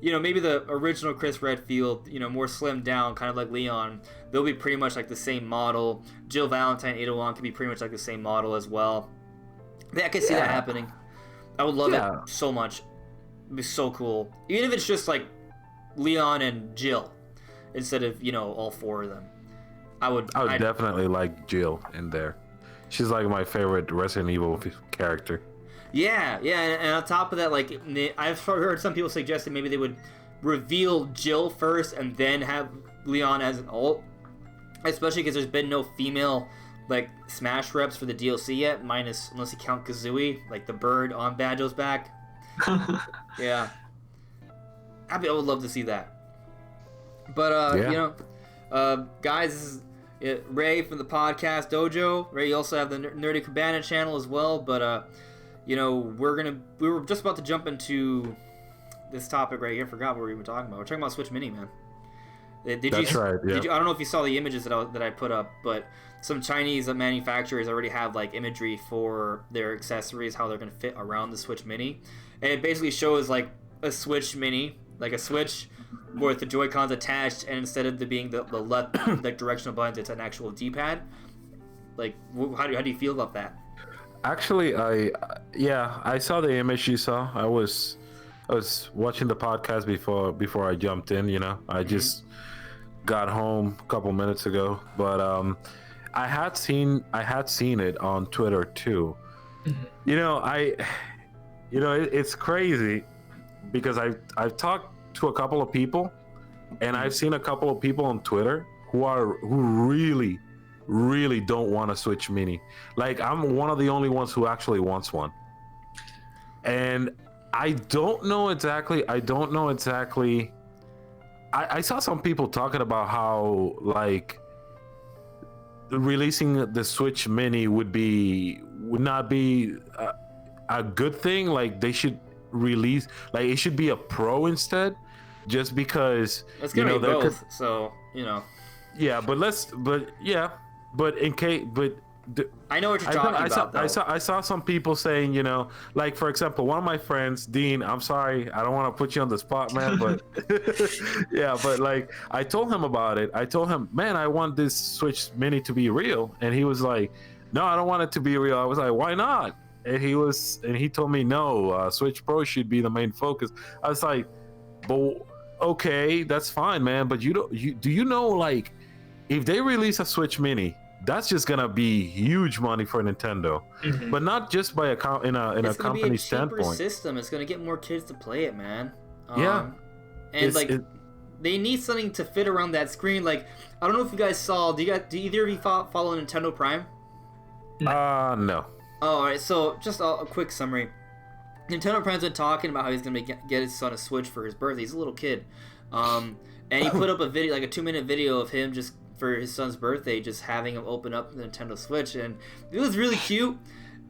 A: Maybe the original Chris Redfield, more slimmed down, kind of like Leon, they'll be pretty much like the same model. Jill Valentine, Ada Wong could be pretty much like the same model as well. I could see that happening. I would love it so much. It'd be so cool. Even if it's just like Leon and Jill instead of, all four of them. I would
C: definitely like Jill in there. She's like my favorite Resident Evil character.
A: Yeah, and on top of that, I've heard some people suggest that maybe they would reveal Jill first and then have Leon as an ult, especially because there's been no female Smash reps for the DLC yet, unless you count Kazooie, the bird on Banjo's back. Yeah, I would love to see that. But
C: Yeah.
A: you know, guys, this is Ray from the podcast Dojo. Ray, you also have the Nerdy Cabana channel as well. But you know, we were just about to jump into this topic right here. I forgot what we were even talking about. We're talking about Switch Mini, man.
C: That's right. Yeah.
A: I don't know if you saw the images that I put up, but some Chinese manufacturers already have like imagery for their accessories, how they're going to fit around the Switch Mini, and it basically shows like a Switch Mini, like a Switch with the Joy-Cons attached, and instead of being the left like directional buttons, it's an actual D-pad. Like, how do you feel about that?
C: Actually, I saw the image you saw. I was watching the podcast before I jumped in. You know, I just got home a couple minutes ago, but I had seen it on Twitter too. You know, it's crazy because I've talked to a couple of people, and I've seen a couple of people on Twitter who really don't want a Switch Mini. Like, I'm one of the only ones who actually wants one, and I don't know exactly. I saw some people talking about how like releasing the Switch Mini would not be a good thing. Like, they should release, like, it should be a Pro instead, just because
A: it's gonna be both. So you know.
C: Yeah, but
A: I know what you're talking about.
C: I saw some people saying, you know, like, for example, one of my friends, Dean, I'm sorry, I don't want to put you on the spot, man, but yeah, but like, I told him about it. I told him, man, I want this Switch Mini to be real. And he was like, no, I don't want it to be real. I was like, why not? And he told me, no, Switch Pro should be the main focus. I was like, but okay, that's fine, man. But do you know, like, if they release a Switch Mini, that's just gonna be huge money for Nintendo, but not just by a company standpoint.
A: System. It's gonna get more kids to play it, man.
C: Yeah,
A: and they need something to fit around that screen. Like, I don't know if you guys saw. Do either of you follow Nintendo Prime?
C: No.
A: Oh, all right. So just a quick summary. Nintendo Prime's been talking about how he's gonna get his son a Switch for his birthday. He's a little kid, and he put up a video, like a 2-minute video of him just for his son's birthday, just having him open up the Nintendo Switch, and it was really cute.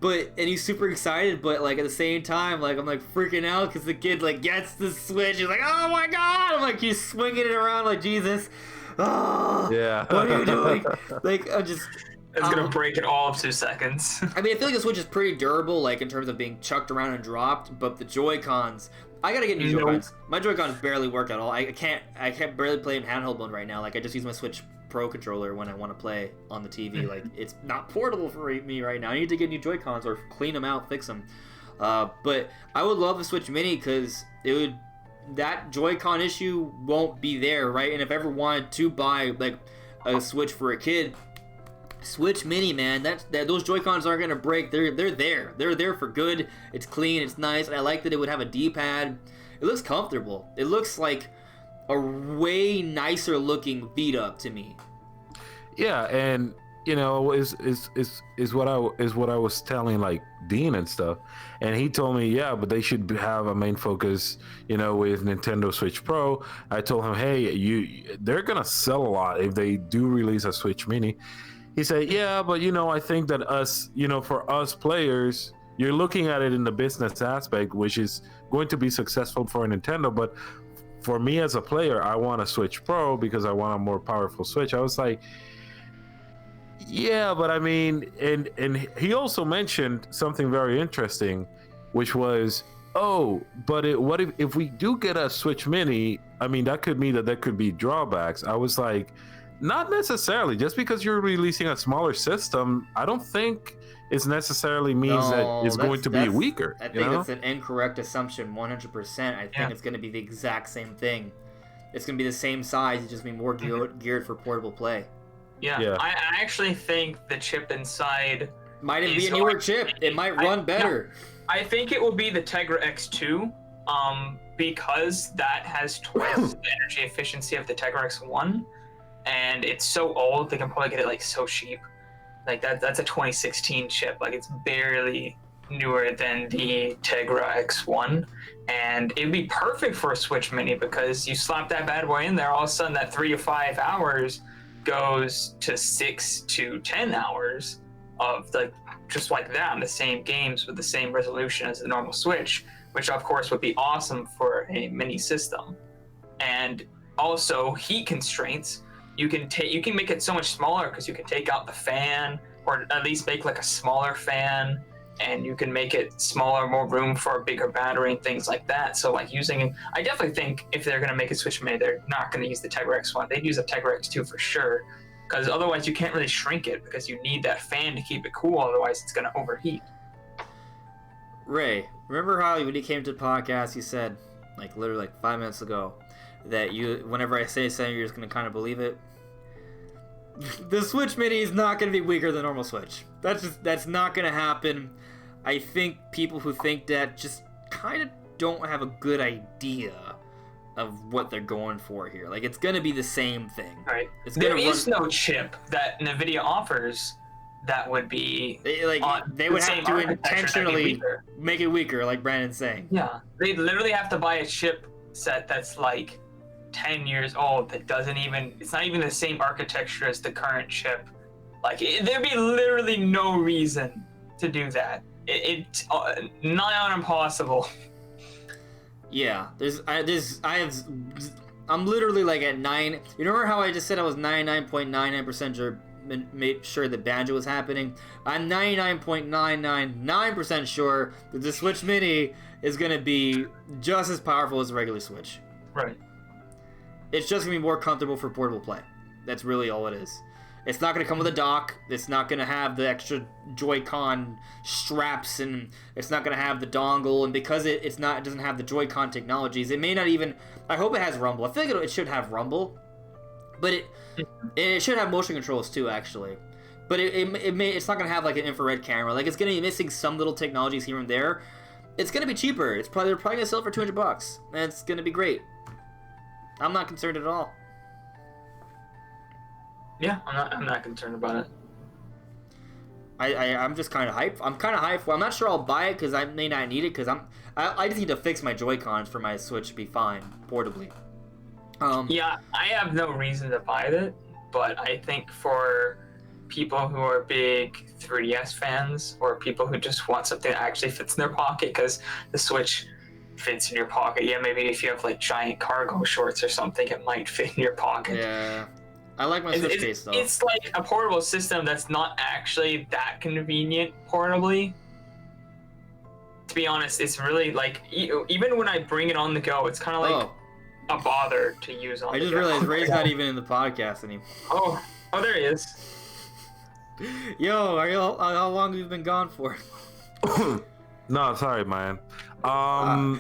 A: And he's super excited, but like at the same time, like I'm like freaking out because the kid like gets the Switch. He's like, "Oh my god!" I'm like, he's swinging it around like Jesus. Oh,
C: yeah.
A: What are you doing? Like, I'm just.
B: It's gonna break in all of 2 seconds.
A: I mean, I feel like the Switch is pretty durable, like in terms of being chucked around and dropped. But the Joy-Cons, I gotta get new Joy-Cons. My Joy-Cons barely work at all. I can't barely play in handheld mode right now. Like, I just use my Switch Pro controller when I want to play on the TV. Like, it's not portable for me right now. I need to get new Joy-Cons or clean them out, fix them. But I would love the Switch Mini because that Joy-Con issue won't be there, right? And if I ever wanted to buy like a Switch for a kid, Switch Mini, man, those Joy-Cons aren't gonna break. They're there. They're there for good. It's clean. It's nice. And I like that it would have a D-pad. It looks comfortable. It looks like a way nicer looking Vita to me.
C: Yeah, and you know, is what I was telling like Dean and stuff, and he told me, yeah, but they should have a main focus, you know, with Nintendo Switch Pro. I told him, hey, they're gonna sell a lot if they do release a Switch Mini. He said, yeah, but you know, I think that for us players, you're looking at it in the business aspect, which is going to be successful for Nintendo, but for me as a player, I want a Switch Pro because I want a more powerful Switch. I was like, yeah, but I mean, and he also mentioned something very interesting, which was, but what if we do get a Switch Mini? I mean, that could mean that there could be drawbacks. I was like, not necessarily. Just because you're releasing a smaller system, I don't think it necessarily means that it's going to be weaker.
A: I think that's an incorrect assumption, 100%. I think it's going to be the exact same thing. It's going to be the same size, it's just be more geared for portable play.
B: Yeah. I actually think the chip inside
A: might be a newer chip. It might run better.
B: I think it will be the Tegra X2, because that has twice the energy efficiency of the Tegra X1. And it's so old, they can probably get it like so cheap. Like that's a 2016 chip. Like it's barely newer than the Tegra X1, and it'd be perfect for a Switch Mini because you slap that bad boy in there, all of a sudden that 3 to 5 hours goes to 6 to 10 hours of just like that, the same games with the same resolution as the normal Switch, which of course would be awesome for a mini system. And also heat constraints, you can make it so much smaller because you can take out the fan, or at least make like a smaller fan, and you can make it smaller, more room for a bigger battery and things like that. So like I definitely think if they're gonna make a Switch Mini, they're not gonna use the Tegra X1. They'd use a Tegra X2 for sure, because otherwise you can't really shrink it because you need that fan to keep it cool. Otherwise it's gonna overheat.
A: Ray, remember how when you came to the podcast, you said, like literally like 5 minutes ago, that whenever I say something, you're just gonna kind of believe it. The Switch Mini is not gonna be weaker than normal Switch. That's not gonna happen. I think people who think that just kind of don't have a good idea of what they're going for here. Like, it's gonna be the same thing.
B: Right. There is no chip that NVIDIA offers that would be
A: they would have to intentionally make it weaker, like Brandon's saying.
B: Yeah, they literally have to buy a chip set that's like 10 years old that it's not even the same architecture as the current chip. Like, there'd be literally no reason to do that. It's not impossible.
A: Yeah, I'm literally like at 9. You remember how I just said I was 99.99% sure, made sure that Banjo was happening? I'm 99.999% sure that the Switch Mini is going to be just as powerful as a regular Switch.
B: Right.
A: It's just going to be more comfortable for portable play. That's really all it is. It's not going to come with a dock. It's not going to have the extra Joy-Con straps, and it's not going to have the dongle. And because it doesn't have the Joy-Con technologies, it may not even. I hope it has rumble. I feel like it should have rumble, but it should have motion controls too, actually. But it's not going to have like an infrared camera. Like, it's going to be missing some little technologies here and there. It's going to be cheaper. They're probably going to sell it for $200, and it's going to be great. I'm not concerned at all.
B: Yeah, I'm not concerned about it.
A: I'm just kind of hyped. I'm kind of hyped. Well, I'm not sure I'll buy it because I may not need it because I just need to fix my Joy-Cons for my Switch to be fine portably.
B: Yeah, I have no reason to buy it, but I think for people who are big 3DS fans or people who just want something that actually fits in their pocket, because the Switch fits in your pocket. Yeah, maybe if you have like giant cargo shorts or something, it might fit in your pocket.
A: Yeah. I like my Switch case, though.
B: It's like a portable system that's not actually that convenient portably. To be honest, it's really like, even when I bring it on the go, it's kind of like a bother to use on the go. I just
A: realized Ray's not even in the podcast anymore.
B: Oh, there he is.
A: Yo, how long have you been gone for?
C: No, sorry, man.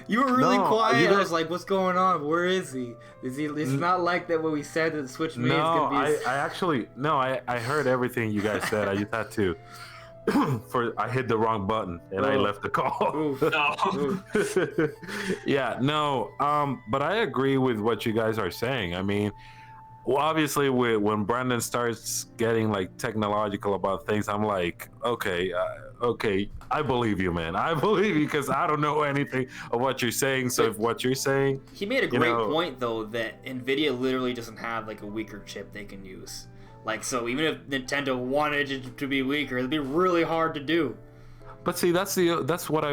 A: You were really quiet. I was like, "What's going on? Where is he? Is he? It's not like that when we said that the Switch Mini is gonna be."
C: I heard everything you guys said. I just had to. I hit the wrong button and I left the call. Yeah, no. But I agree with what you guys are saying. I mean, well, obviously, when Brandon starts getting like technological about things, I'm like, okay, I believe you, man. I believe you because I don't know anything of what you're saying. So if what you're saying,
A: he made a great point though that NVIDIA literally doesn't have like a weaker chip they can use. Like, so even if Nintendo wanted it to be weaker, it'd be really hard to do.
C: But see, that's what I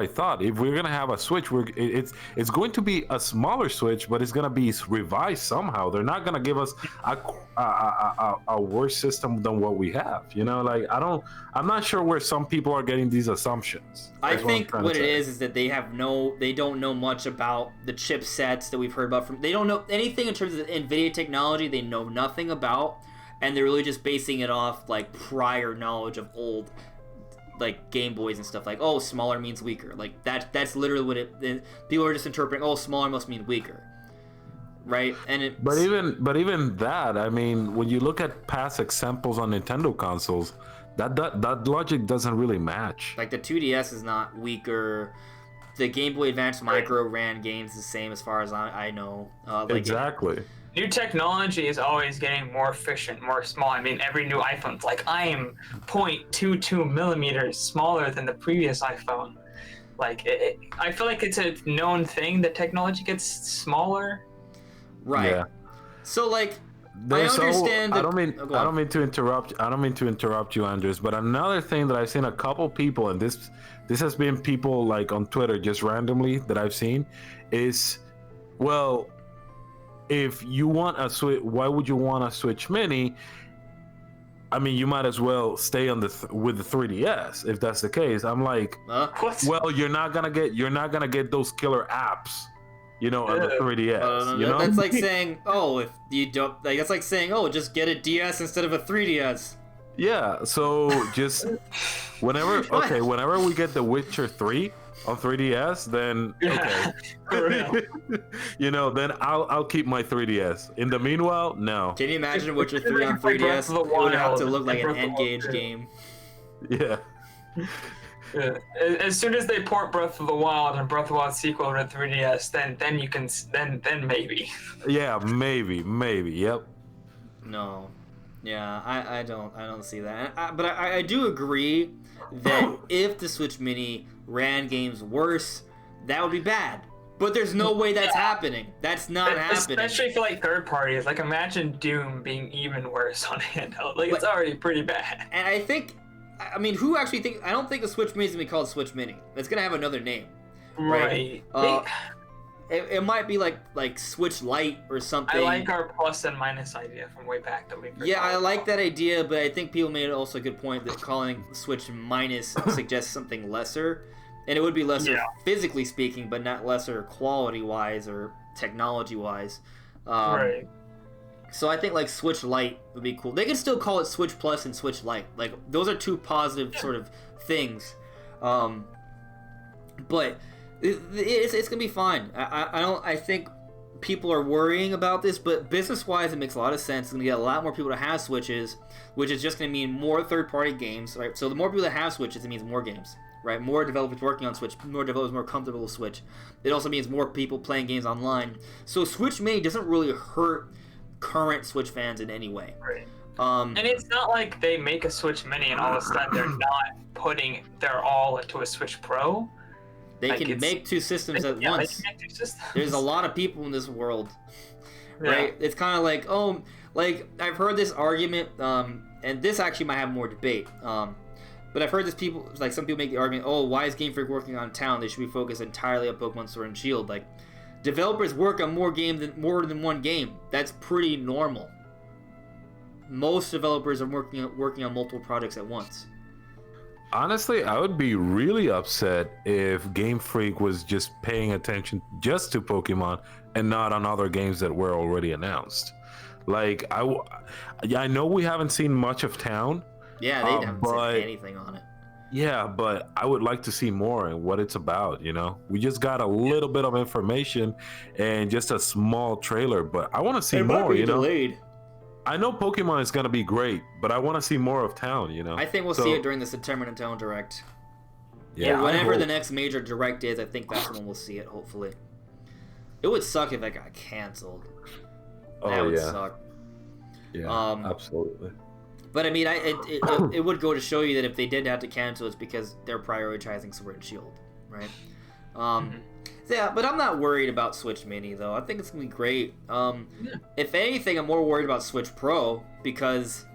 C: thought. If we're gonna have a Switch, it's going to be a smaller Switch, but it's gonna be revised somehow. They're not gonna give us a worse system than what we have. You know, like I'm not sure where some people are getting these assumptions.
A: I think what it is that they don't know much about the chipsets that we've heard about they don't know anything in terms of NVIDIA technology. They know nothing about, and they're really just basing it off like prior knowledge of old, like Game Boys and stuff. Like, oh, smaller means weaker. Like that's literally what people are just interpreting. Oh, smaller must mean weaker, right? And
C: but even that, I mean, when you look at past examples on Nintendo consoles, that logic doesn't really match.
A: Like the 2DS is not weaker. The Game Boy Advance Micro ran games the same as far as I know.
C: Exactly.
B: New technology is always getting more efficient, more small. I mean, every new iPhone's like, I am 0.22 millimeters smaller than the previous iPhone. Like, I feel like it's a known thing that technology gets smaller.
A: Right.
C: Yeah.
A: So like, I understand.
C: I don't mean to interrupt. I don't mean to interrupt you, Andres. But another thing that I've seen a couple people, and this has been people like on Twitter just randomly that I've seen, is, well, if you want a Switch, why would you want a Switch Mini? I mean, you might as well stay on with the 3DS if that's the case. I'm like, well, you're not gonna get those killer apps, you know, on the 3DS. You know,
A: that's like saying, oh, if you don't, like, that's like saying, oh, just get a DS instead of a 3DS.
C: Yeah. So just whenever we get The Witcher 3 on 3DS, then okay, you know, then I'll keep my 3DS. In the meanwhile, no.
A: Can you imagine Witcher 3 on 3DS? It would have to look like an N-Gage game.
C: Yeah.
B: Yeah. As soon as they port Breath of the Wild and Breath of the Wild sequel to 3DS, then you can then maybe.
C: Yeah, maybe. Yep.
A: No. Yeah, I don't see that. But I do agree that if the Switch Mini ran games worse, that would be bad. But there's no way that's happening. That's not happening.
B: Especially for like third parties. Like imagine Doom being even worse on handheld. Like it's already pretty bad.
A: And I think, I mean, who actually think? I don't think the Switch Mini is gonna be called Switch Mini. It's gonna have another name.
B: Right.
A: It might be like Switch Lite or something.
B: I like our plus and minus idea from way back that we've.
A: Yeah, I like that idea, but I think people made also a good point that calling Switch Minus suggests something lesser, and it would be lesser physically speaking, but not lesser quality-wise or technology-wise.
B: Right.
A: So I think like Switch Lite would be cool. They could still call it Switch Plus and Switch Lite. Like those are two positive sort of things, but. It's gonna be fine. I think people are worrying about this, but business-wise, it makes a lot of sense. It's gonna get a lot more people to have Switches, which is just gonna mean more third-party games, right? So the more people that have Switches, it means more games, right? More developers working on Switch, more developers more comfortable with Switch. It also means more people playing games online. So Switch Mini doesn't really hurt current Switch fans in any way.
B: Right. And it's not like they make a Switch Mini and all of a sudden they're not putting their all into a Switch Pro.
A: They can make two systems at once.
B: They can make two systems.
A: There's a lot of people in this world, right? It's kind of like, oh, like I've heard this argument, and this actually might have more debate. But I've heard this some people make the argument, oh, why is Game Freak working on Town? They should be focused entirely on Pokemon Sword and Shield. Like, developers work on more than one game. That's pretty normal. Most developers are working on multiple projects at once.
C: Honestly, I would be really upset if Game Freak was just paying attention just to Pokemon and not on other games that were already announced. Like, I know we haven't seen much of Town.
A: Yeah, they haven't said anything on it.
C: Yeah, but I would like to see more and what it's about, you know? We just got a little bit of information and just a small trailer, but I want to see more, you know?
A: Delayed.
C: I know Pokemon is going to be great, but I want to see more of Town, you know?
A: I think we'll see it during the September Nintendo Direct.
C: Yeah.
A: Or whenever the next major Direct is, I think that's when we'll see it, hopefully. It would suck if that got canceled. That would suck.
C: Yeah, absolutely.
A: But I mean, it would go to show you that if they did have to cancel, it's because they're prioritizing Sword and Shield, right? Yeah, but I'm not worried about Switch Mini, though. I think it's going to be great. If anything, I'm more worried about Switch Pro because,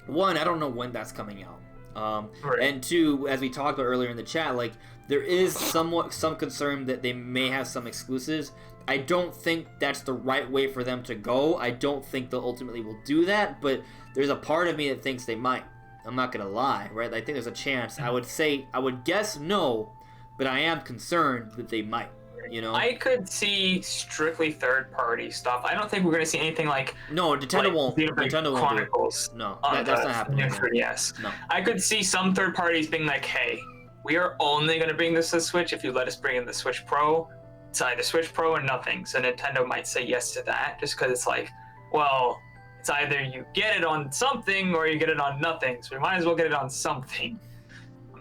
A: one, I don't know when that's coming out. And two, as we talked about earlier in the chat, like, there is some concern that they may have some exclusives. I don't think that's the right way for them to go. I don't think they'll ultimately will do that, but there's a part of me that thinks they might. I'm not going to lie, right? I think there's a chance. I would guess no, but I am concerned that they might, you know?
B: I could see strictly third-party stuff. I don't think we're going to see anything like...
A: No, Nintendo won't. Nintendo won't
B: Chronicles.
A: No, that's not happening.
B: Yes.
A: No.
B: I could see some third parties being like, hey, we are only going to bring this to Switch if you let us bring in the Switch Pro. It's either Switch Pro or nothing. So Nintendo might say yes to that just because it's like, well, it's either you get it on something or you get it on nothing. So we might as well get it on something.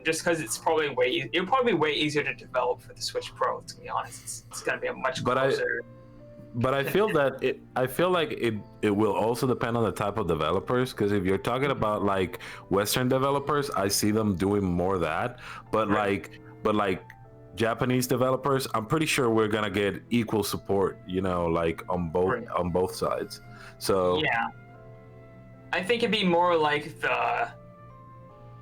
B: Just because it's probably it'll probably be way easier to develop for the Switch Pro. To be honest, it's going to be a much closer.
C: But I feel that I feel like it will also depend on the type of developers. Because if you're talking about like Western developers, I see them doing more of that. But like Japanese developers, I'm pretty sure we're gonna get equal support. Like on both sides. So
B: yeah, I think it'd be more like the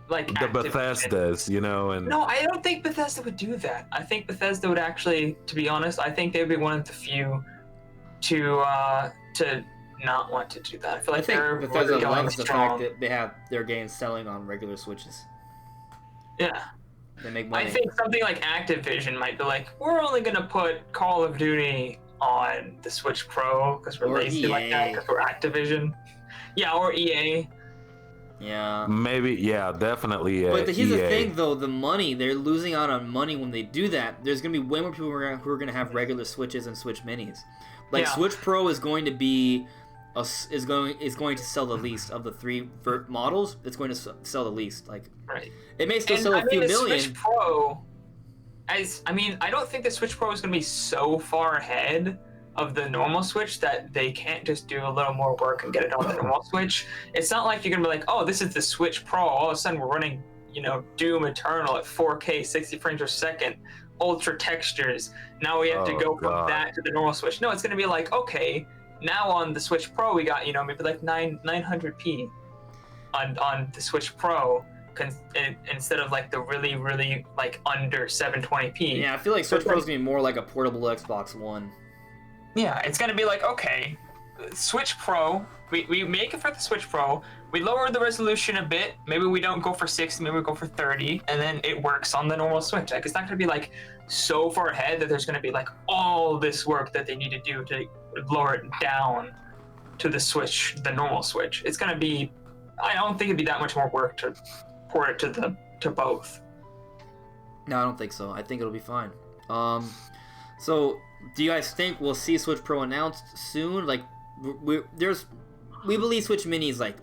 C: Bethesda's, and
B: no, I don't think Bethesda would do that. I think Bethesda would actually, to be honest, I think they'd be one of the few to not want to do that. I feel like they're
A: Bethesda
B: really going
A: loves the
B: strong.
A: fact that they have their games selling on regular Switches.
B: Yeah.
A: They make money.
B: I think something like Activision might be like, we're only gonna put Call of Duty on the Switch Pro because we're lazy like that because we're Activision. Yeah, or EA.
A: Yeah.
C: Maybe, yeah, definitely.
A: But here's
C: EA.
A: the thing, though: the money, they're losing out on money when they do that. There's gonna be way more people who are gonna have regular Switches and Switch Minis. Like Switch Pro is going to be is going to sell the least of the three models. It's going to sell the least. Like, it may still sell a few million.
B: Switch Pro, I don't think the Switch Pro is going to be so far ahead of the normal Switch that they can't just do a little more work and get it on the normal Switch. It's not like you're going to be like, oh, this is the Switch Pro. All of a sudden, we're running, Doom Eternal at 4K, 60 frames per second, ultra textures. Now we have to go from that to the normal Switch. No, it's going to be like, okay, now on the Switch Pro, we got, maybe like 900p on the Switch Pro instead of like the really, really like under 720p.
A: Yeah, I feel like Switch Pro is going to be more like a portable Xbox One.
B: Yeah, it's going to be like, okay, Switch Pro, we make it for the Switch Pro, we lower the resolution a bit, maybe we don't go for 60, maybe we go for 30, and then it works on the normal Switch. Like, it's not going to be like so far ahead that there's going to be like all this work that they need to do to lower it down to the Switch, the normal Switch. It's going to be, I don't think it'd be that much more work to port it to both.
A: No, I don't think so. I think it'll be fine. So do you guys think we'll see Switch Pro announced soon? Like, we believe Switch Mini is like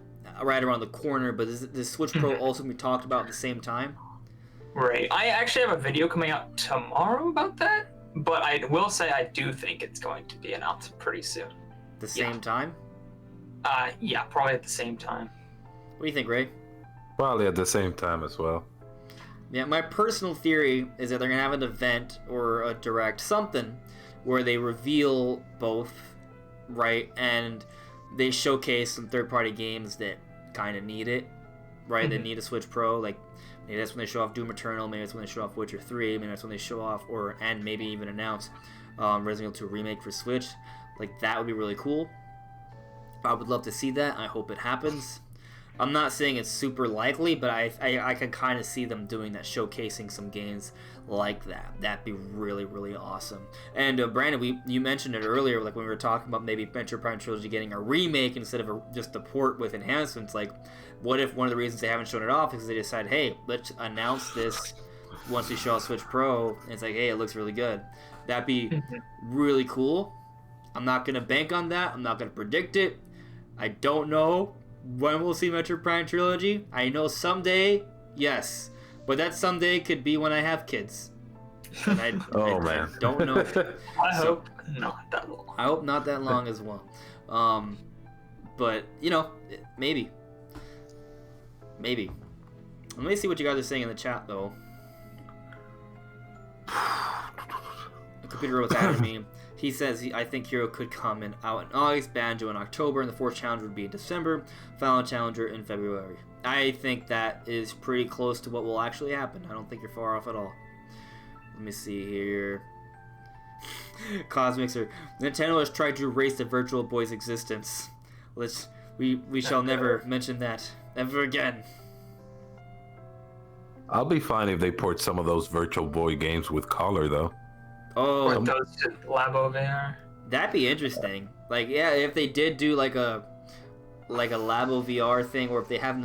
A: right around the corner, but is the Switch Pro also be talked about at the same time?
B: Right. I actually have a video coming out tomorrow about that, but I will say I do think it's going to be announced pretty soon.
A: The same time?
B: Yeah, probably at the same time.
A: What do you think, Ray?
C: Probably at the same time as well.
A: Yeah, my personal theory is that they're going to have an event or a direct something where they reveal both, right? And they showcase some third-party games that kind of need it, right? Mm-hmm. That need a Switch Pro. Like, maybe that's when they show off Doom Eternal. Maybe that's when they show off Witcher 3. Maybe that's when they show off, and maybe even announce Resident Evil 2 Remake for Switch. Like, that would be really cool. I would love to see that. I hope it happens. I'm not saying it's super likely, but I can kind of see them doing that, showcasing some games like that. That'd be really, really awesome. And Brandon, you mentioned it earlier, like when we were talking about maybe Metroid Prime Trilogy getting a remake instead of just a port with enhancements. Like, what if one of the reasons they haven't shown it off is they decide, hey, let's announce this once we show off Switch Pro, and it's like, hey, it looks really good. That'd be really cool. I'm not gonna bank on that. I'm not gonna predict it. I don't know when we'll see Metroid Prime Trilogy. I know someday, yes. But that someday could be when I have kids. And I don't know.
B: I hope not that long.
A: I hope not that long as well. But, maybe. Maybe. Let me see what you guys are saying in the chat, though. The computer was adding me. He says, I think Hero could come out in August, Banjo in October, and the fourth challenger would be in December, final challenger in February. I think that is pretty close to what will actually happen. I don't think you're far off at all. Let me see here. Cosmixer. Nintendo has tried to erase the Virtual Boy's existence. We shall never mention that ever again.
C: I'll be fine if they port some of those Virtual Boy games with color, though.
A: Oh,
B: or those to Labo VR.
A: That'd be interesting. Like, yeah, if they did do like a Labo VR thing, or if they have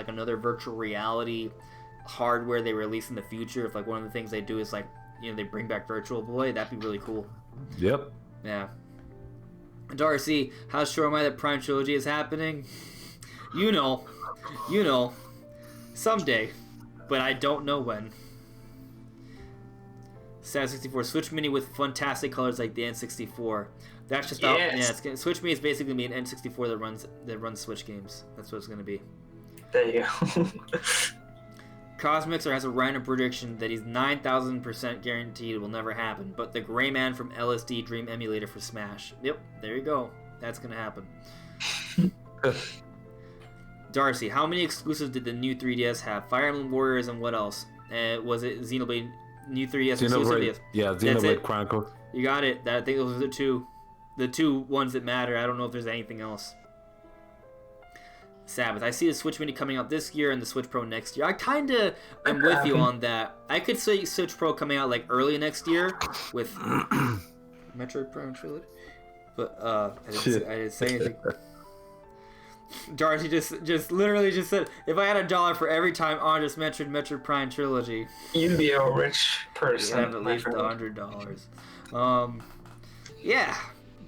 A: another virtual reality hardware they release in the future, if like one of the things they do is like, they bring back Virtual Boy, that'd be really cool.
C: Yep.
A: Yeah. Darcy, how sure am I that Prime Trilogy is happening? You know, someday, but I don't know when. Sad 64 Switch Mini with fantastic colors like the N64. That's just Switch Mini is basically gonna be an N64 that runs Switch games. That's what it's gonna be.
B: There you go.
A: Cosmixer has a random prediction that he's 9,000% guaranteed it will never happen, but the Gray Man from LSD Dream Emulator for Smash. Yep, there you go. That's gonna happen. Darcy, how many exclusives did the new 3DS have? Fire Emblem Warriors and what else? Was it Xenoblade new 3DS exclusive?
C: Yeah, Xenoblade Chronicles.
A: You got it. I think those are the two ones that matter. I don't know if there's anything else. Sabbath, I see the Switch Mini coming out this year and the Switch Pro next year. I kind of am with you on that. I could see Switch Pro coming out like early next year with Metroid Prime trilogy, but I didn't say anything. Darcy just literally just said, if I had $1 for every time Andres mentioned Metroid Prime trilogy,
B: you'd be a rich person.
A: You'd have at least $100. Yeah,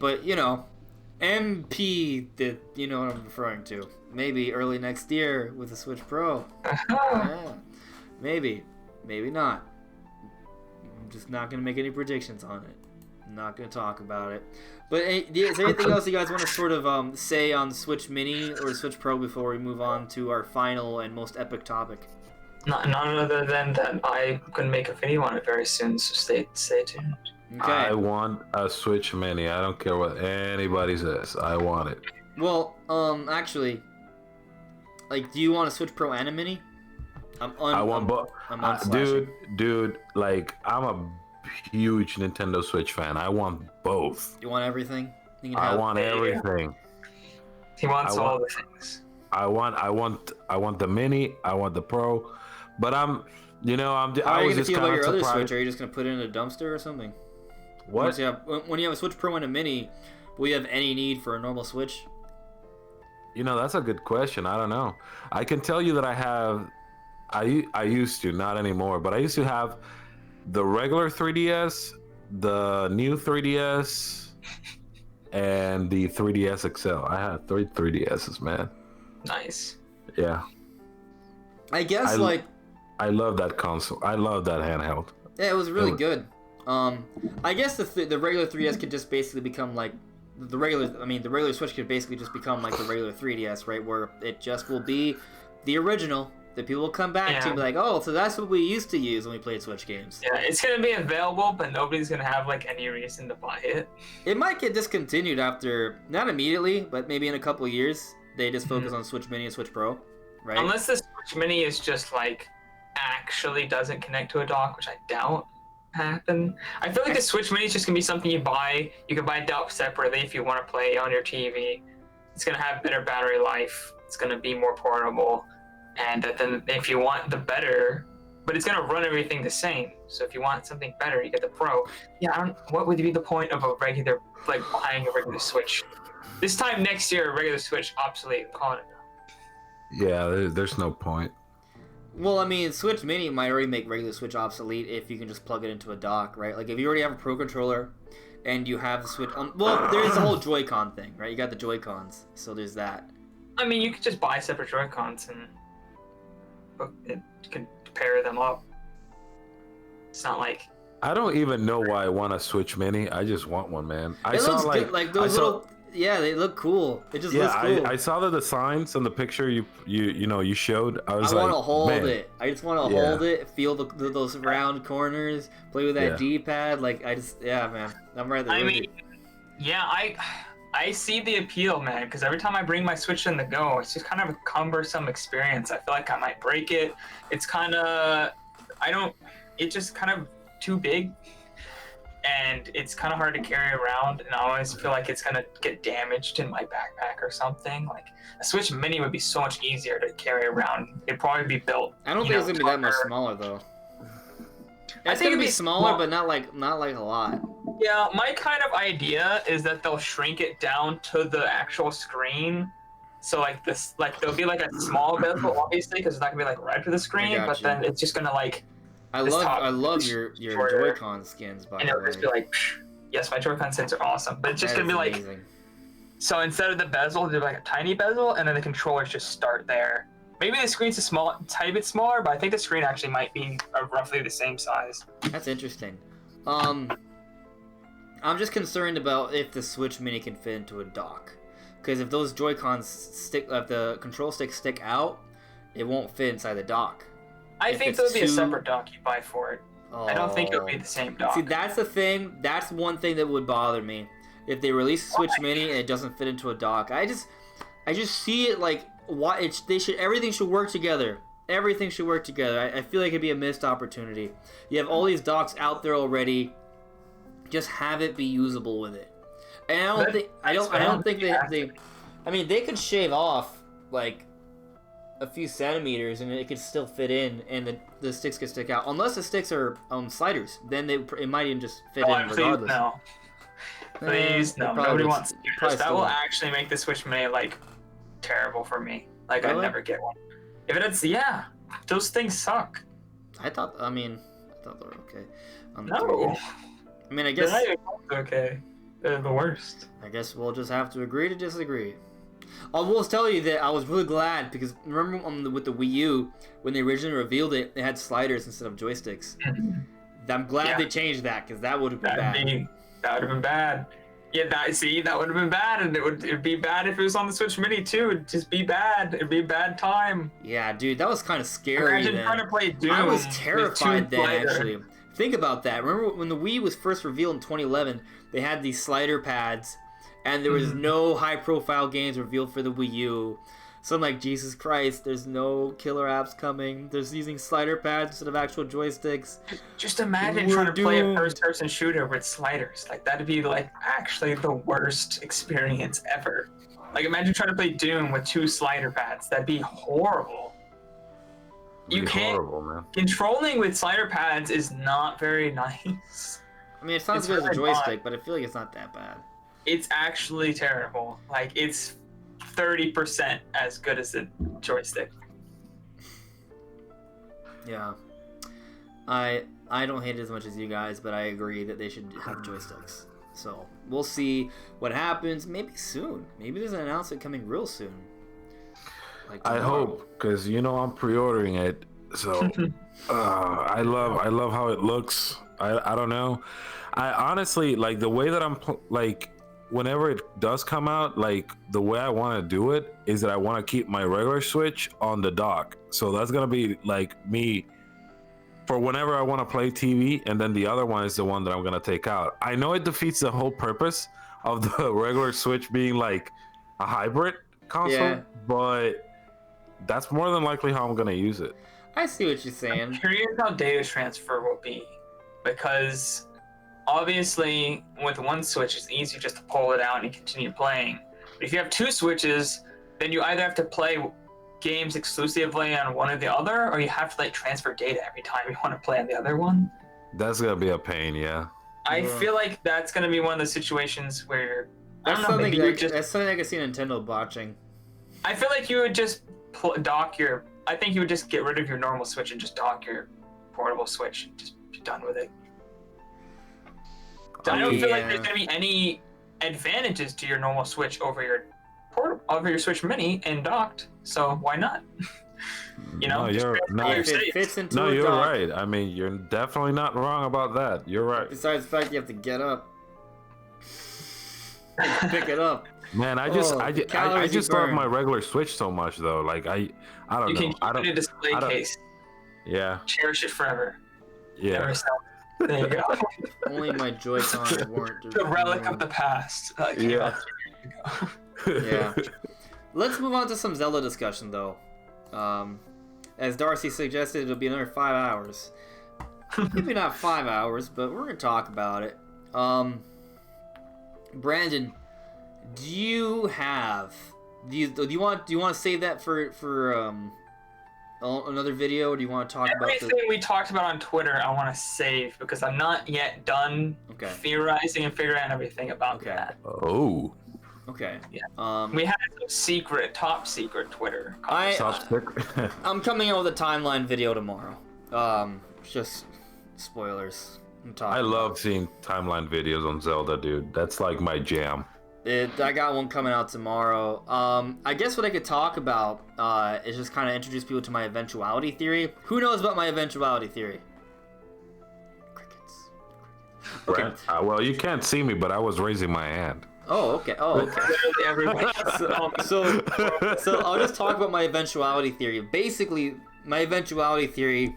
A: but you know, MP, that you know what I'm referring to. Maybe early next year with the Switch Pro. Yeah, maybe not. I'm just not gonna make any predictions on it. I'm not gonna talk about it. But is there anything else you guys want to sort of say on Switch Mini or Switch Pro before we move on to our final and most epic topic?
B: None other than that I'm gonna make a video on it very soon, so stay tuned.
A: Okay.
C: I want a Switch Mini. I don't care what anybody says. I want it.
A: Well, actually, like, do you want a Switch Pro and a Mini?
C: I want both. Dude, like, I'm a huge Nintendo Switch fan. I want both.
A: You want everything?
C: I want everything.
B: He wants all the things.
C: I want the Mini. I want the Pro. But I was just kind of surprised.
A: How are you gonna feel about your other Switch? Are you just gonna put it in a dumpster or something?
C: What?
A: When you have a Switch Pro and a Mini, will you have any need for a normal Switch?
C: You know, that's a good question. I don't know. I can tell you that I used to, not anymore, but I used to have the regular 3DS, the new 3DS, and the 3DS XL. I had 3DSs, man.
B: Nice.
C: Yeah.
A: I guess,
C: I love that console. I love that handheld.
A: Yeah, it was really good. I guess the regular 3DS could just basically become like the regular Switch could basically just become like the regular 3DS, right? Where it just will be the original that people will come back to and be like, oh, so that's what we used to use when we played Switch games.
B: Yeah, it's going to be available, but nobody's going to have like any reason to buy it.
A: It might get discontinued after, not immediately, but maybe in a couple of years. They just focus on Switch Mini and Switch Pro, right?
B: Unless the Switch Mini is just like actually doesn't connect to a dock, which I doubt happen. I feel like the Switch Mini is just gonna be something you buy. You can buy it out separately if you want to play on your TV. It's gonna have better battery life. It's gonna be more portable, and then if you want the better, but it's gonna run everything the same. So if you want something better, you get the Pro. Yeah, what would be the point of a regular, like buying a regular Switch? This time next year, a regular Switch obsolete. I'm calling it.
C: Yeah, there's no point.
A: Well, I mean, Switch Mini might already make regular Switch obsolete if you can just plug it into a dock, right? Like, if you already have a Pro Controller and you have the Switch... well, there's the whole Joy-Con thing, right? You got the Joy-Cons, so there's that.
B: I mean, you could just buy separate Joy-Cons and you can pair them up. It's not like...
C: I don't even know why I want a Switch Mini. I just want one, man.
A: It looks good. Like, those little... Yeah, they look cool. It just looks cool.
C: I saw the designs and the picture you showed. I
A: want to hold it. I just want to hold it, feel those round corners, play with that D-pad. Like man, I'm right there. I mean,
B: I see the appeal, man. Because every time I bring my Switch in the go, it's just kind of a cumbersome experience. I feel like I might break it. It's kind of, it's just kind of too big. And it's kind of hard to carry around, and I always feel like it's gonna get damaged in my backpack or something. Like a Switch Mini would be so much easier to carry around. It'd probably be built.
A: I don't think it's gonna be that much smaller though. It's gonna be smaller, but not like a lot.
B: Yeah, my kind of idea is that they'll shrink it down to the actual screen. So like this, like there'll be like a small bezel, obviously, because it's not gonna be like right to the screen. But then it's just gonna like.
A: I love your Joy-Con skins, by the way.
B: And it'll just be like, yes, my Joy-Con skins are awesome. But it's just going to be like, so instead of the bezel, do like a tiny bezel, and then the controllers just start there. Maybe the screen's a tiny bit smaller, but I think the screen actually might be roughly the same size.
A: That's interesting. I I'm just concerned about if the Switch Mini can fit into a dock. Because if those Joy-Cons stick, if the control sticks stick out, it won't fit inside the dock.
B: I think there'll be a separate dock you buy for it.
A: Oh.
B: I don't think it'll be the same dock.
A: See, that's the thing. That's one thing that would bother me. If they release a Switch Mini and it doesn't fit into a dock, I just see it like everything should work together. Everything should work together. I feel like it'd be a missed opportunity. You have all these docks out there already. Just have it be usable with it. And I don't think they I mean, they could shave off like a few centimeters and it could still fit in, and the sticks could stick out. Unless the sticks are sliders, then it might even just fit in regardless.
B: Please no. Nobody wants to do this. That will actually make the Switch Mini like terrible for me. Like really? I'd never get one. If it's those things suck.
A: I thought they were okay.
B: No.
A: I mean, I guess
B: they're not okay. They're the worst.
A: I guess we'll just have to agree to disagree. I will tell you that I was really glad because remember with the Wii U when they originally revealed it, they had sliders instead of joysticks. I'm glad they changed that because that would have been bad.
B: That would have been bad. Yeah, that would have been bad, and it'd be bad if it was on the Switch Mini too. It'd just be bad. It'd be a bad time.
A: Yeah, dude, that was kind of scary.
B: Imagine trying to play Doom.
A: I was terrified then, actually. Think about that. Remember when the Wii was first revealed in 2011? They had these slider pads, and there was no high-profile games revealed for the Wii U. So I'm like, Jesus Christ, there's no killer apps coming. There's using slider pads instead of actual joysticks.
B: Just imagine trying to play a first-person shooter with sliders. Like, that'd be, like, actually the worst experience ever. Like, imagine trying to play Doom with 2 slider pads. That'd be horrible. You can't... Horrible, man. Controlling with slider pads is not very nice.
A: I mean, it sounds good as a joystick, but I feel like it's not that bad.
B: It's actually terrible. Like, it's 30% as good as a joystick.
A: Yeah. I don't hate it as much as you guys, but I agree that they should have joysticks. So, we'll see what happens. Maybe soon. Maybe there's an announcement coming real soon. Like
C: I hope, because I'm pre-ordering it. So, I love how it looks. I don't know. I honestly, like, the way that I'm, whenever it does come out, like, the way I want to do it is that I want to keep my regular Switch on the dock. So that's going to be, like, me for whenever I want to play TV, and then the other one is the one that I'm going to take out. I know it defeats the whole purpose of the regular Switch being, like, a hybrid console, but that's more than likely how I'm going to use it.
A: I see what you're saying.
B: I'm curious how data transfer will be, because obviously with one Switch it's easy just to pull it out and continue playing. But if you have 2 Switches, then you either have to play games exclusively on one or the other, or you have to transfer data every time you want to play on the other one.
C: That's gonna be a pain, yeah.
B: I feel like that's gonna be one of the situations where
A: that's something I can see Nintendo botching. I
B: feel like you would just dock your. I think you would just get rid of your normal Switch and just dock your portable Switch and just be done with it. I don't feel like there's gonna be any advantages to your normal Switch over your Switch Mini and docked. So why not?
C: You're right. I mean, you're definitely not wrong about that. You're right.
A: Besides the fact you have to get up, pick it up.
C: Man, I just love my regular Switch so much though. Like I don't know.
B: You can keep it in a display case.
C: Yeah.
B: Cherish it forever.
C: Yeah.
B: There you go.
A: Only my Joy-Cons weren't.
B: The relic of the past.
C: Yeah.
A: Yeah. Let's move on to some Zelda discussion though. As Darcy suggested, it'll be another 5 hours. Maybe not 5 hours, but we're gonna talk about it. Brandon, do you want to save that for another video, or do you want to talk about
B: everything we talked about on Twitter? I want to save because I'm not yet done theorizing and figuring out everything about that.
C: Oh.
A: Okay.
B: Yeah. We had a top secret Twitter.
A: I'm coming out with a timeline video tomorrow. Just spoilers.
C: I love seeing timeline videos on Zelda, dude. That's like my jam.
A: I got one coming out tomorrow. I guess what I could talk about is just kind of introduce people to my eventuality theory. Who knows about my eventuality theory? Crickets. Okay.
C: Right? Well, you can't see me, but I was raising my hand.
A: Oh, okay. Oh, okay.
B: Everybody.
A: So I'll just talk about my eventuality theory. Basically, my eventuality theory,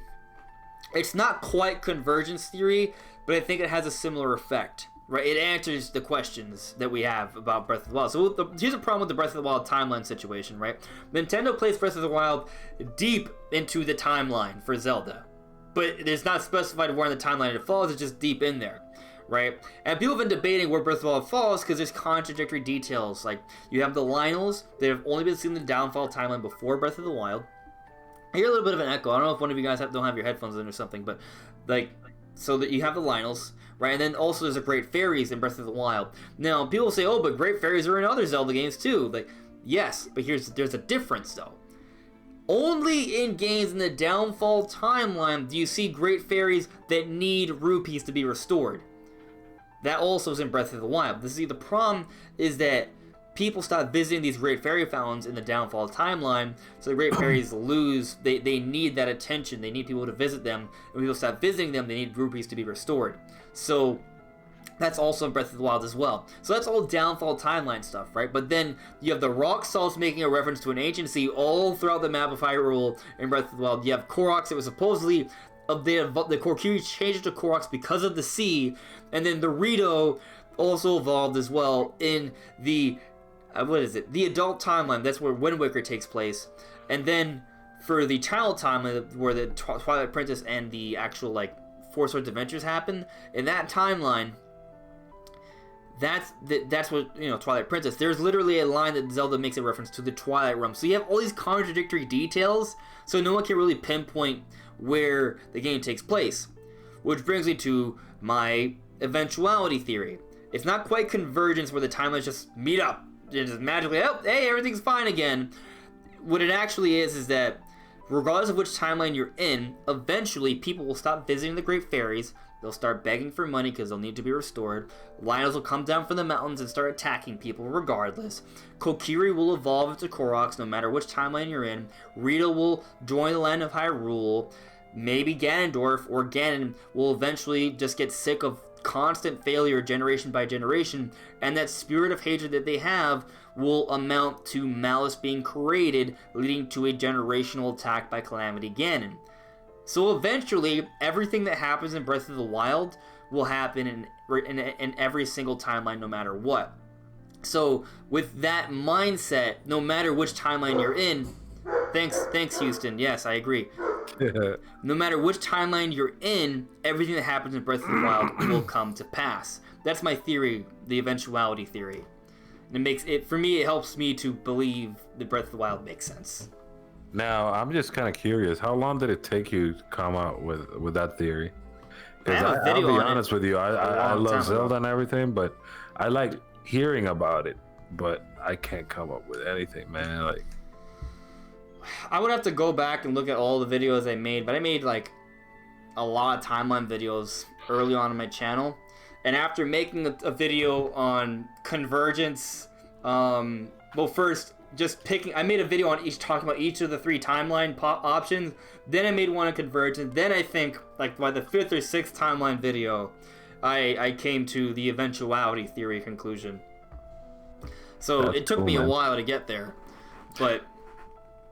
A: it's not quite convergence theory, but I think it has a similar effect. Right? It answers the questions that we have about Breath of the Wild. So here's a problem with the Breath of the Wild timeline situation, right? Nintendo plays Breath of the Wild deep into the timeline for Zelda. But it's not specified where in the timeline it falls, it's just deep in there. Right? And people have been debating where Breath of the Wild falls because there's contradictory details. Like, you have the Lynels that have only been seen in the downfall timeline before Breath of the Wild. I hear a little bit of an echo. I don't know if one of you guys don't have your headphones in or something, but, like, so that you have the Lynels, right? And then also there's a Great Fairies in Breath of the Wild. Now, people say, oh, but Great Fairies are in other Zelda games too. Like, yes, but there's a difference, though. Only in games in the downfall timeline do you see Great Fairies that need rupees to be restored. That also is in Breath of the Wild. The problem is that people stop visiting these Great Fairy fountains in the downfall timeline, so the Great Fairies lose. They need that attention. They need people to visit them. And when people stop visiting them, they need rupees to be restored. So that's also in Breath of the Wild as well. So that's all downfall timeline stuff, right? But then you have the rock salts making a reference to an ancient sea all throughout the map of Hyrule in Breath of the Wild. You have Koroks that was supposedly the Korkiri changed it to Koroks because of the sea, and then the Rito also evolved as well in the the adult timeline. That's where Wind Waker takes place. And then for the child timeline, where the Twilight Princess and the actual like Four Swords Adventures happen, in that timeline, that's what, you know, Twilight Princess. There's literally a line that Zelda makes a reference to the Twilight Realm. So you have all these contradictory details, so no one can really pinpoint where the game takes place. Which brings me to my eventuality theory. It's not quite convergence where the timelines just meet up. It's just magically, oh, hey, everything's fine again. What it actually is that regardless of which timeline you're in, eventually people will stop visiting the Great Fairies. They'll start begging for money because they'll need to be restored. Lynels will come down from the mountains and start attacking people regardless. Kokiri will evolve into Koroks no matter which timeline you're in. Rito will join the land of Hyrule. Maybe Ganondorf or Ganon will eventually just get sick of constant failure generation by generation, and that spirit of hatred that they have will amount to malice being created, leading to a generational attack by Calamity Ganon. So eventually, everything that happens in Breath of the Wild will happen in every single timeline, no matter what. So with that mindset, no matter which timeline you're in, thanks Houston, yes, I agree. No matter which timeline you're in, everything that happens in Breath of the Wild will come to pass. That's my theory, the eventuality theory. And it makes it, for me, it helps me to believe the Breath of the Wild makes sense.
C: Now, I'm just kind of curious. How long did it take you to come out with that theory? Because I'll be honest with you, I love Zelda and everything, but I like hearing about it, but I can't come up with anything, man. Like,
A: I would have to go back and look at all the videos I made, but I made like a lot of timeline videos early on my channel. And after making a video on convergence, well, first I made a video on talking about each of the three timeline options. Then I made one on convergence. Then I think like by the fifth or sixth timeline video, I came to the eventuality theory conclusion. So it took me a while to get there, but.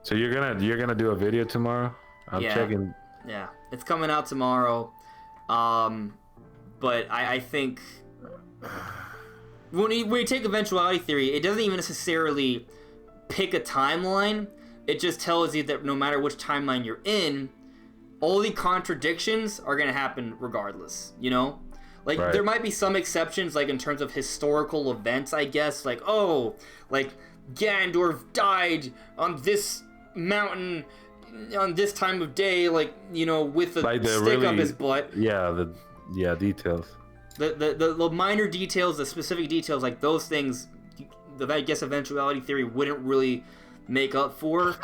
C: So you're gonna do a video tomorrow? I'm checking.
A: Yeah, it's coming out tomorrow. But I think when you take eventuality theory, it doesn't even necessarily pick a timeline. It just tells you that no matter which timeline you're in, all the contradictions are gonna happen regardless. You know, like there might be some exceptions, like in terms of historical events, I guess. Like like Ganondorf died on this mountain on this time of day, like, you know, with a stick up his butt.
C: Details.
A: The minor details, the specific details, like those things, I guess eventuality theory wouldn't really make up for,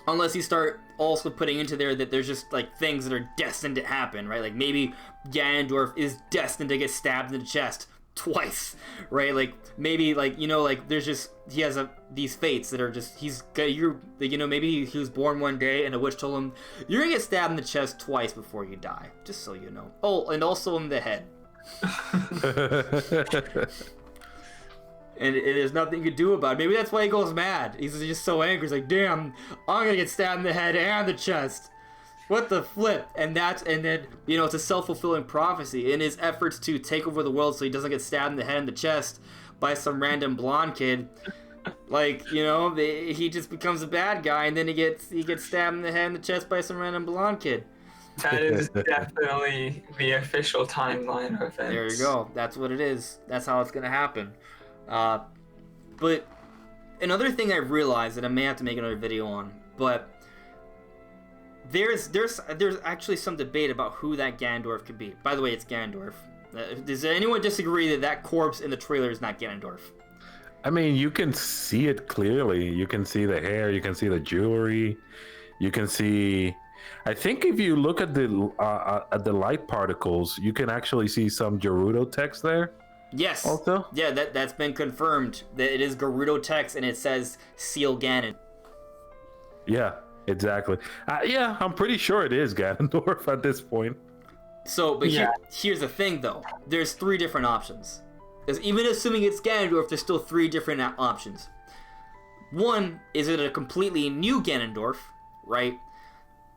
A: unless you start also putting into there that there's just like things that are destined to happen, right? Like maybe Ganondorf is destined to get stabbed in the chest twice, right? Like maybe, like, you know, like there's just, he has these fates that are just, maybe he was born one day and a witch told him, you're gonna get stabbed in the chest twice before you die, just so you know. Oh, and also in the head. And there's nothing you can do about it. Maybe that's why he goes mad. He's just so angry. He's like, damn, I'm gonna get stabbed in the head and the chest. What the flip? And then, you know, it's a self-fulfilling prophecy. In his efforts to take over the world so he doesn't get stabbed in the head and the chest by some random blonde kid, like, you know, he just becomes a bad guy, and then he gets stabbed in the head and the chest by some random blonde kid.
B: That is definitely the official timeline of events.
A: There you go. That's what it is. That's how it's gonna happen. But another thing I realized that I may have to make another video on, but there's actually some debate about who that Ganondorf could be. By the way, it's Ganondorf. Does anyone disagree that that corpse in the trailer is not Ganondorf?
C: I mean, you can see it clearly. You can see the hair. You can see the jewelry. You can see. I think if you look at the light particles, you can actually see some Gerudo text there.
A: Yes.
C: Also.
A: Yeah, that's been confirmed. That it is Gerudo text, and it says "Seal Ganon."
C: Yeah, exactly. Yeah, I'm pretty sure it is Ganondorf at this point.
A: So, but here's the thing, though. There's 3 different options. Because even assuming it's Ganondorf, there's still 3 different options. One, is it a completely new Ganondorf, right?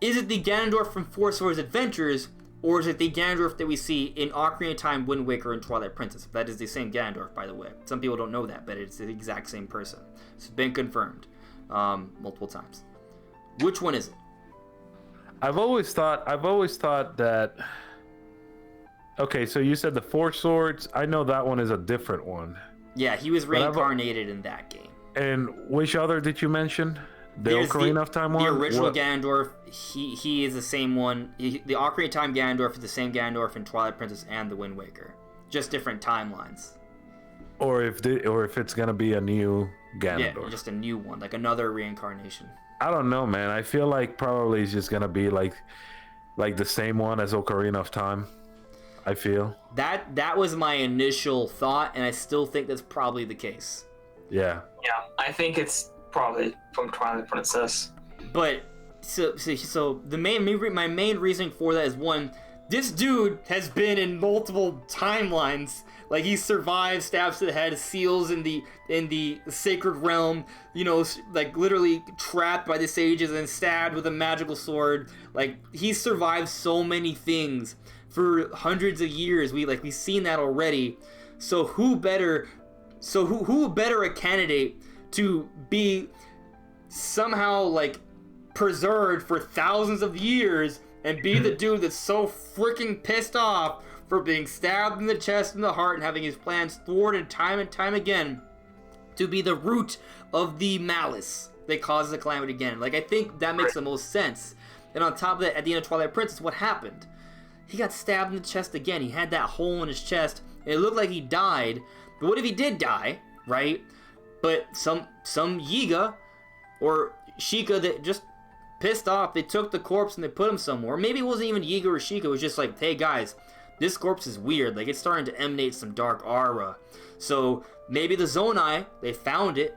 A: Is it the Ganondorf from Four Swords Adventures, or is it the Ganondorf that we see in Ocarina of Time, Wind Waker, and Twilight Princess? That is the same Ganondorf, by the way. Some people don't know that, but it's the exact same person. It's been confirmed multiple times. Which one is it?
C: I've always thought that. Okay, so you said the Four Swords. I know that one is a different one.
A: Yeah, he was reincarnated in that game.
C: And which other did you mention? The Ocarina of Time one?
A: The original Ganondorf, he is the same one. The Ocarina of Time Ganondorf is the same Ganondorf in Twilight Princess and the Wind Waker. Just different timelines.
C: Or if it's gonna be a new Ganondorf.
A: Yeah, just a new one, like another reincarnation.
C: I don't know, man. I feel like probably it's just gonna be like the same one as Ocarina of Time. I feel. That
A: was my initial thought, and I still think that's probably the case.
C: Yeah.
B: Yeah, I think it's probably from Twilight Princess.
A: But so my main reasoning for that is, one, this dude has been in multiple timelines. Like, he survived stabs to the head, seals in the sacred realm, you know, like literally trapped by the sages and stabbed with a magical sword. Like, he's survived so many things for hundreds of years. We've seen that already. So who better a candidate to be somehow like preserved for thousands of years and be the dude that's so freaking pissed off for being stabbed in the chest and the heart and having his plans thwarted time and time again, to be the root of the malice that causes the calamity again. Like, I think that makes the most sense. And on top of that, at the end of Twilight Princess, what happened? He got stabbed in the chest again. He had that hole in his chest. And it looked like he died. But what if he did die, right? But some Yiga or Sheikah that just pissed off, they took the corpse and they put him somewhere. Maybe it wasn't even Yiga or Sheikah. It was just like, hey guys, this corpse is weird. Like, it's starting to emanate some dark aura. So maybe the Zonai, they found it.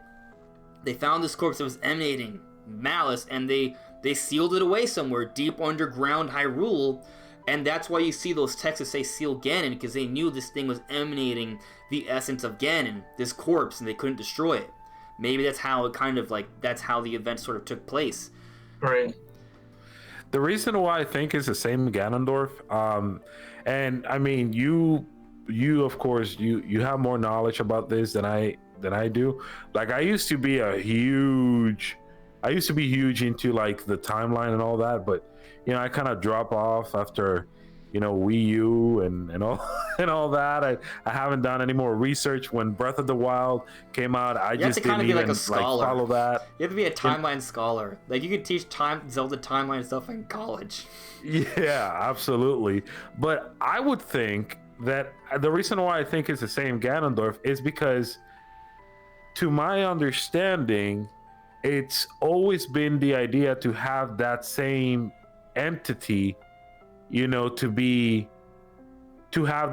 A: They found this corpse that was emanating malice, and they sealed it away somewhere deep underground Hyrule. And that's why you see those texts that say "Seal Ganon," because they knew this thing was emanating the essence of Ganon, this corpse, and they couldn't destroy it. Maybe that's how it that's how the event sort of took place.
B: Right.
C: The reason why I think it's the same Ganondorf, and I mean, you of course, you have more knowledge about this than I do. Like, I used to be huge into like the timeline and all that, but you know, I kind of drop off after, you know, Wii U and all and all that. I haven't done any more research. When Breath of the Wild came out, I just didn't even like follow that.
A: You have to be a timeline scholar. Like, you could teach Zelda timeline stuff in college.
C: Yeah, absolutely. But I would think that the reason why I think it's the same Ganondorf is because, to my understanding, it's always been the idea to have that same entity, you know, to have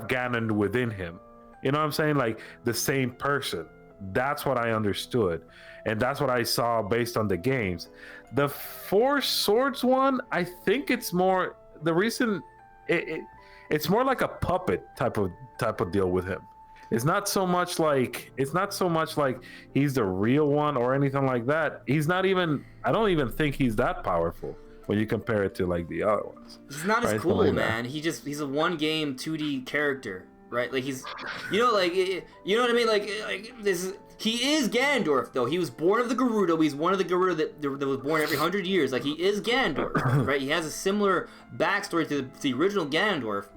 C: Ganon within him. You know what I'm saying? Like, the same person. That's what I understood, and that's what I saw based on the games. The Four Swords one, I think it's more the reason it's more like a puppet type of deal with him. It's not so much like he's the real one or anything like that. He's not even. I don't even think he's that powerful when you compare it to like the other ones.
A: He's not as cool, like man. He's a one game 2D character, right? Like he's, you know what I mean? Like this. He is Ganondorf, though. He was born of the Gerudo. He's one of the Gerudo that was born every 100 years. Like, he is Ganondorf, right? He has a similar backstory to the original Ganondorf.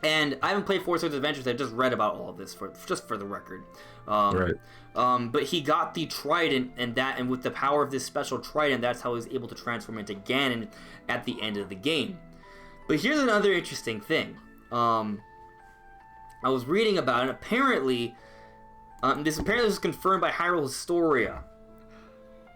A: And I haven't played Four Swords Adventures. I've just read about all of this, just for the record.
C: Right.
A: But he got the Trident, and with the power of this special Trident, that's how he was able to transform into Ganon at the end of the game. But here's another interesting thing. I was reading about it, and apparently... this was confirmed by Hyrule Historia.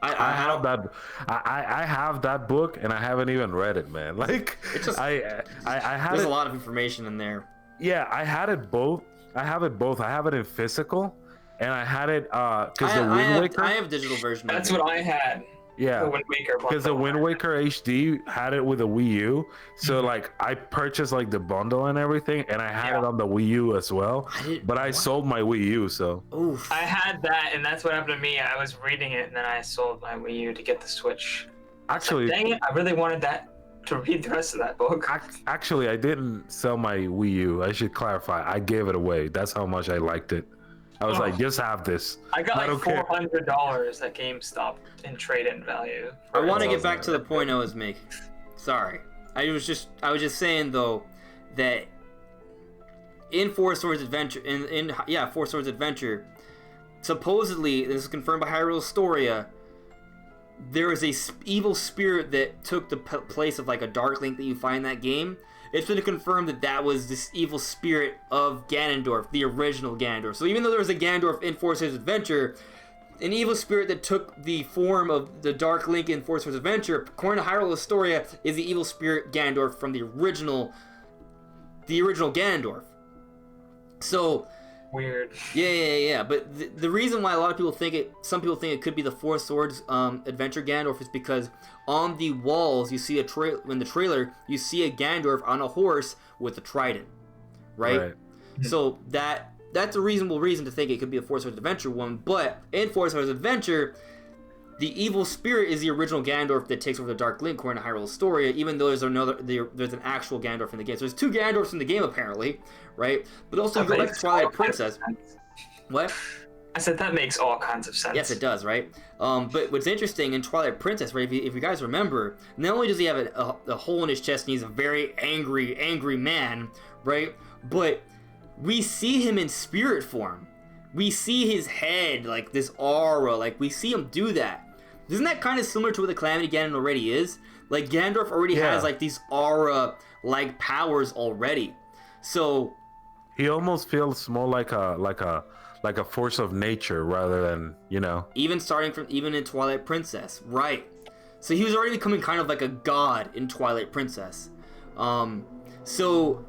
C: I have that book and I haven't even read it, man. Like I had
A: there's a lot of information in there.
C: Yeah, I had it both. I have it both. I have it in physical, and I had it because the Wind Waker.
A: I have a digital version.
B: That's what I had.
C: Yeah,
B: the Wind Waker.
C: Because the Wind Waker HD had it with a Wii U, so like I purchased like the bundle and everything, and I had it on the Wii U as well. But I sold my Wii U, so.
A: Oof.
B: I had that, and that's what happened to me. I was reading it, and then I sold my Wii U to get the Switch.
C: Actually,
B: like, dang it! I really wanted that to read the rest of that book.
C: Actually, I didn't sell my Wii U. I should clarify. I gave it away. That's how much I liked it. I was like, just have this.
B: I got like $400 at GameStop in trade-in value.
A: I want to get back to the point I was making. Sorry, I was just saying though that in Four Swords Adventure, Four Swords Adventure, supposedly this is confirmed by Hyrule Historia. There is a evil spirit that took the place of like a Dark Link that you find in that game. It's been confirmed that was this evil spirit of Ganondorf, the original Ganondorf. So even though there was a Ganondorf in Four Swords Adventure, an evil spirit that took the form of the Dark Link in Four Swords Adventure, according to Hyrule Historia, is the evil spirit Ganondorf from the original Ganondorf. So
B: weird.
A: Yeah. But the reason why some people think it could be the Four Swords Adventure Ganondorf is because on the walls you see in the trailer you see a Ganondorf on a horse with a trident, right? So that's a reasonable reason to think it could be a Four Swords Adventure one. But in Four Swords Adventure, the evil spirit is the original Ganondorf that takes over the Dark Link, according to Hyrule Historia, even though there's an actual Ganondorf in the game. So there's two Ganondorfs in the game, apparently, right? But also, go back to Twilight Princess. What?
B: I said that makes all kinds of sense.
A: Yes, it does, right? But what's interesting in Twilight Princess, right, if you guys remember, not only does he have a hole in his chest and he's a very angry man, right? But we see him in spirit form. We see his head, like this aura, like we see him do that. Isn't that kind of similar to what the Calamity Ganon already is? Like Ganondorf already has like these aura-like powers already. So
C: he almost feels more like a force of nature rather than,
A: even in Twilight Princess, right? So he was already becoming kind of like a god in Twilight Princess. So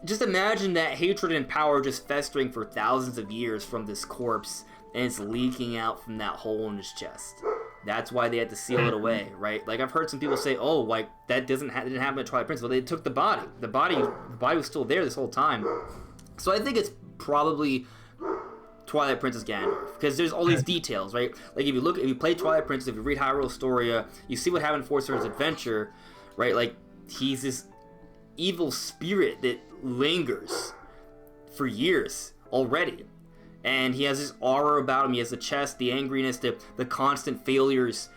A: just imagine that hatred and power just festering for thousands of years from this corpse, and it's leaking out from that hole in his chest. That's why they had to seal it away, right? Like I've heard some people say, "Oh, like that didn't happen at Twilight Princess." Well, they took the body. The body was still there this whole time. So I think it's probably Twilight Princess Ganondorf, because there's all these details, right? Like if you play Twilight Princess, if you read Hyrule Historia, you see what happened in Four Swords Adventure, right? Like he's this evil spirit that lingers for years already, and he has this aura about him. He has the chest, the angriness, the constant failures.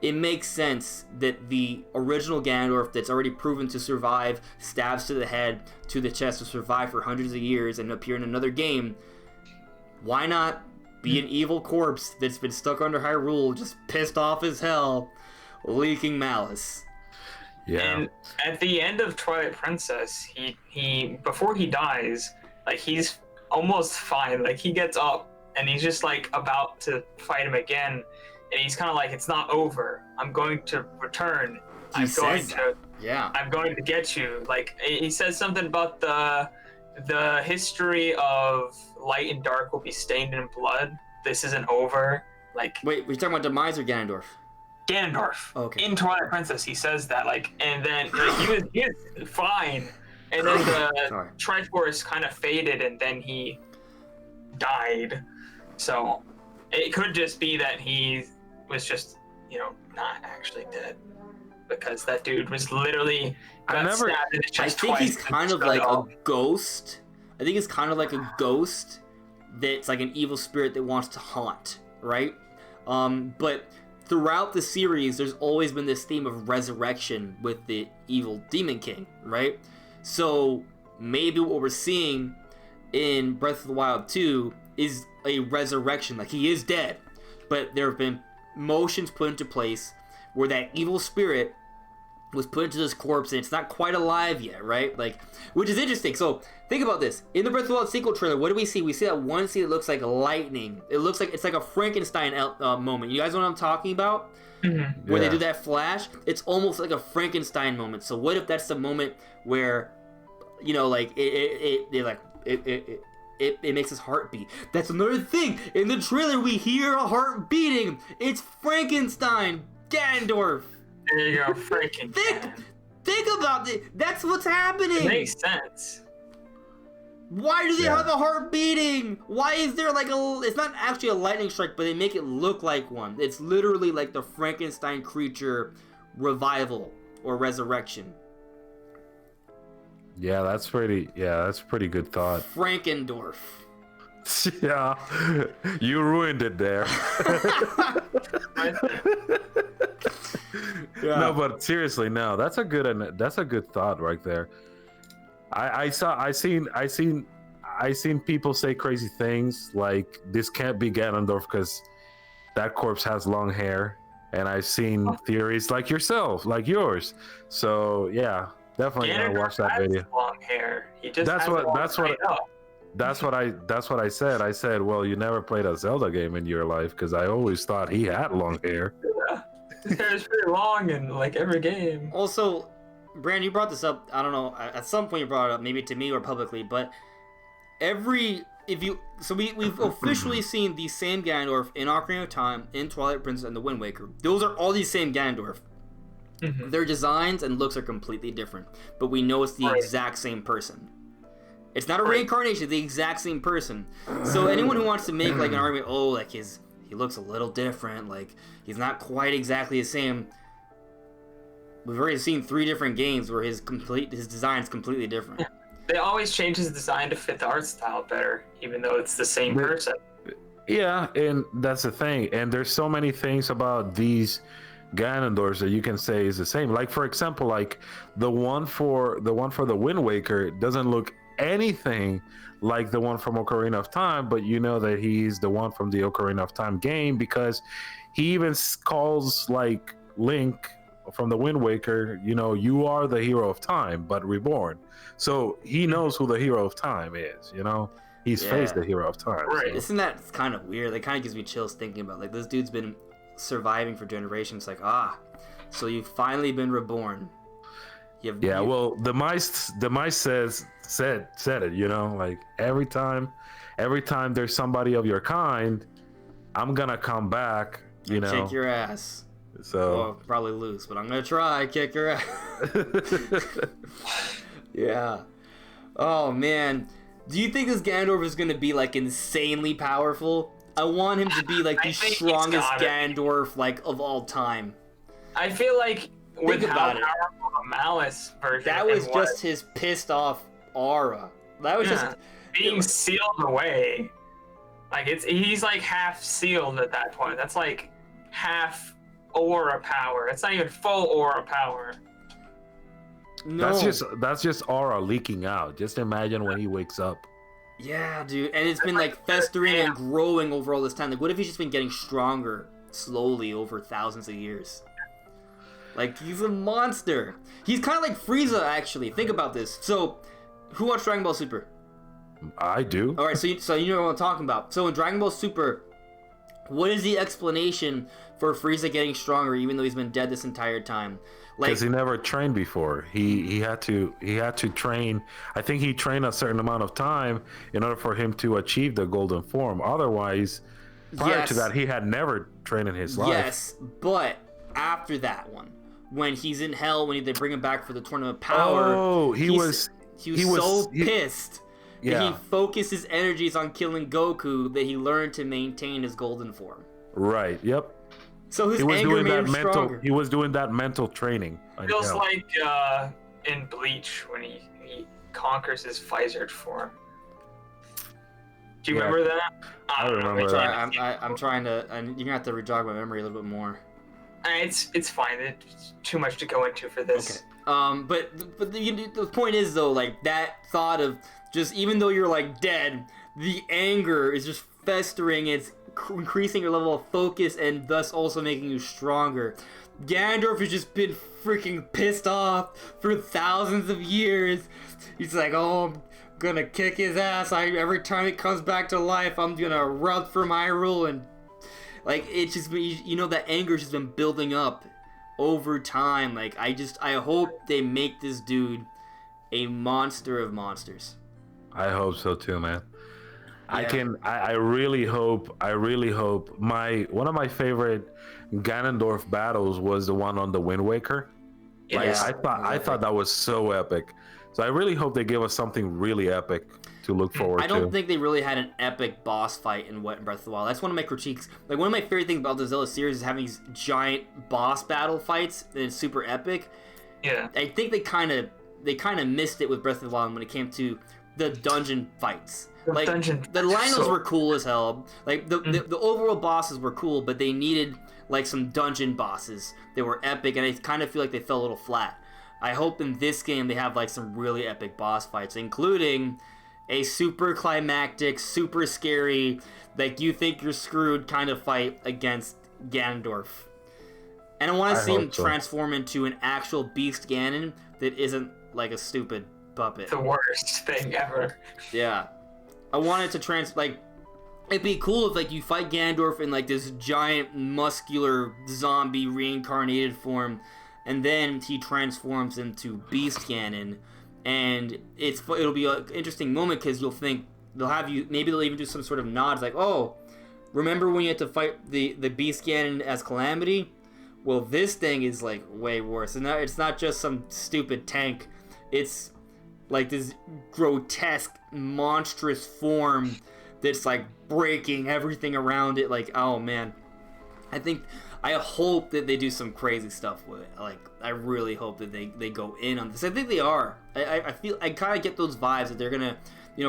A: It makes sense that the original Ganondorf that's already proven to survive stabs to the head, to the chest, to survive for hundreds of years and appear in another game. Why not be an evil corpse that's been stuck under Hyrule, just pissed off as hell, leaking malice?
C: Yeah.
B: And at the end of Twilight Princess, he before he dies, like he's almost fine. Like he gets up and he's just like about to fight him again, and he's kind of like, "It's not over. I'm going to return. I'm going to get you." Like he says something about the history of light and dark will be stained in blood. This isn't over. Like
A: wait, we're talking about Demise or Ganondorf?
B: Ganondorf.
A: Okay.
B: In Twilight Princess, he says that, like, and then like, he was fine, And then the Triforce kind of faded, and then he died. So it could just be that he was just, not actually dead. Because that dude was literally stabbed in his chest
A: I think he's kind of like a ghost. I think it's kind of like a ghost that's like an evil spirit that wants to haunt, right? But throughout the series, there's always been this theme of resurrection with the evil Demon King, right? So maybe what we're seeing in Breath of the Wild 2 is a resurrection. Like, he is dead, but there have been motions put into place where that evil spirit was put into this corpse and it's not quite alive yet, right? Like, which is interesting. So think about this. In the Breath of the Wild sequel trailer, what do we see? We see that one scene that looks like lightning. It looks like it's like a Frankenstein moment. You guys know what I'm talking about? Mm-hmm. Where they do that flash? It's almost like a Frankenstein moment. So what if that's the moment where, like it makes his heart beat? That's another thing. In the trailer, we hear a heart beating. It's Frankenstein, Ganondorf.
B: There you go, Frankenstein.
A: Think about it. That's what's happening.
B: It makes sense.
A: Why do they have a heart beating? Why is there like it's not actually a lightning strike, but they make it look like one. It's literally like the Frankenstein creature revival or resurrection.
C: Yeah, that's pretty good thought.
A: Frankendorf.
C: Yeah, you ruined it there. No, but seriously, no, that's a good thought right there. I seen people say crazy things like this can't be Ganondorf because that corpse has long hair, and I've seen theories like yours. So yeah, definitely gonna watch that video.
B: Long hair. He just
C: that's what I said. I said, well, you never played a Zelda game in your life because I always thought he had long hair.
B: Yeah. His hair is pretty long in like every game.
A: Also, Brand, you brought this up. I don't know. At some point, you brought it up, maybe to me or publicly. But we've officially seen the same Ganondorf in Ocarina of Time, in Twilight Princess, and the Wind Waker. Those are all these same Ganondorf. Mm-hmm. Their designs and looks are completely different, but we know it's the exact same person. It's not a reincarnation; it's the exact same person. So anyone who wants to make like an argument, he looks a little different, like he's not quite exactly the same. We've already seen 3 different games where his design is completely different.
B: They always change his design to fit the art style better, even though it's the same person.
C: Yeah, and that's the thing. And there's so many things about these Ganondorfs that you can say is the same. Like, for example, like the one for the Wind Waker doesn't look anything like the one from Ocarina of Time, but you know that he's the one from the Ocarina of Time game because he even calls like Link from the Wind Waker, you are the hero of time, but reborn. So he knows who the hero of time is, He's faced the hero of time.
A: Right. So. Isn't that kind of weird? That kind of gives me chills thinking about like this dude's been surviving for generations. Like, so you've finally been reborn. Well, the mice said it, like every time there's somebody of your kind, I'm gonna come back, kick your ass.
C: So
A: I'll probably lose, but I'm gonna try kick your ass. Yeah. Oh man, do you think this Ganondorf is gonna be like insanely powerful? I want him to be like the strongest Ganondorf like of all time.
B: I feel like with how powerful the Malice version
A: that was just his pissed off aura. That was just
B: being sealed away. Like he's like half sealed at that point. That's like half aura power. It's not even full aura power.
A: No.
C: That's just aura leaking out. Just imagine when he wakes up.
A: Yeah, dude. And it's been like festering and growing over all this time. Like, what if he's just been getting stronger slowly over thousands of years? Like, he's a monster. He's kind of like Frieza, actually. Think about this. So, who watched Dragon Ball Super?
C: I do.
A: All right, so you know what I'm talking about. So in Dragon Ball Super, what is the explanation for Frieza getting stronger even though he's been dead this entire time?
C: Because he never trained before. He had to train. I think he trained a certain amount of time in order for him to achieve the golden form. Otherwise, prior to that, he had never trained in his life.
A: Yes, but after that one, when he's in hell, when they bring him back for the Tournament of Power, he was so pissed that he focused his energies on killing Goku that he learned to maintain his golden form.
C: Right. Yep.
A: So his anger made him stronger.
C: He was doing that mental training.
B: Feels like in Bleach when he conquers his Pfizer form. Do you remember that?
C: I remember that.
A: I'm trying to, and you're gonna have to rejog my memory a little bit more.
B: It's fine. It's too much to go into for this.
A: Okay. But the point is though, like that thought of just even though you're like dead, the anger is just festering. It's increasing your level of focus and thus also making you stronger. Ganondorf has just been freaking pissed off for thousands of years. He's like, oh, I'm gonna kick his ass. Every time he comes back to life, I'm gonna run for Hyrule, and like it's just that anger's just been building up over time. Like I hope they make this dude a monster of monsters.
C: I hope so too, man.
A: Yeah.
C: I really hope one of my favorite Ganondorf battles was the one on the Wind Waker.
B: Yes.
C: I thought that was so epic. So I really hope they give us something really epic to look forward to.
A: I don't think they really had an epic boss fight in Breath of the Wild. That's one of my critiques. Like one of my favorite things about the Zelda series is having these giant boss battle fights and it's super epic.
B: Yeah.
A: I think they kind of missed it with Breath of the Wild when it came to the dungeon fights. The Lynels were cool as hell. Like the overall bosses were cool, but they needed like some dungeon bosses that were epic, and I kind of feel like they fell a little flat. I hope in this game they have like some really epic boss fights, including a super climactic, super scary, like you think you're screwed kind of fight against Ganondorf. And I want to see him transform into an actual beast Ganon that isn't like a stupid puppet.
B: The worst thing ever.
A: Yeah. I wanted to it'd be cool if like you fight Ganondorf in like this giant muscular zombie reincarnated form, and then he transforms into Beast Ganon, and it'll be an interesting moment because you'll think maybe they'll even do some sort of nods like, oh, remember when you had to fight the Beast Ganon as Calamity? Well, this thing is like way worse, and it's not just some stupid tank. It's like this grotesque, monstrous form that's like breaking everything around it. Like, oh man, I hope that they do some crazy stuff with it. Like, I really hope that they go in on this. I think they are. I kind of get those vibes that they're gonna,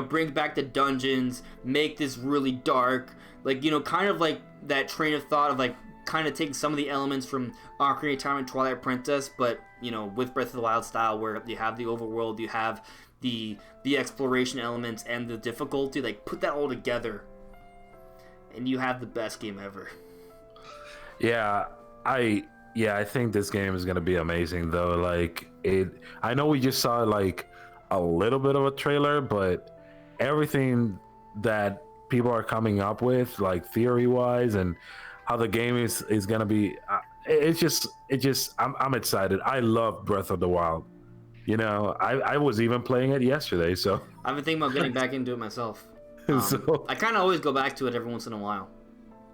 A: bring back the dungeons, make this really dark, like, kind of like that train of thought of like kind of taking some of the elements from Ocarina of Time and Twilight Princess, but with Breath of the Wild style, where you have the overworld, you have the exploration elements and the difficulty, like put that all together, and you have the best game ever.
C: Yeah, I think this game is gonna be amazing though. Like I know we just saw like a little bit of a trailer, but everything that people are coming up with, like theory wise, and how the game is gonna be. I'm excited. I love Breath of the Wild. I was even playing it yesterday, so
A: I've been thinking about getting back into it myself.
C: So
A: I kind of always go back to it every once in a while.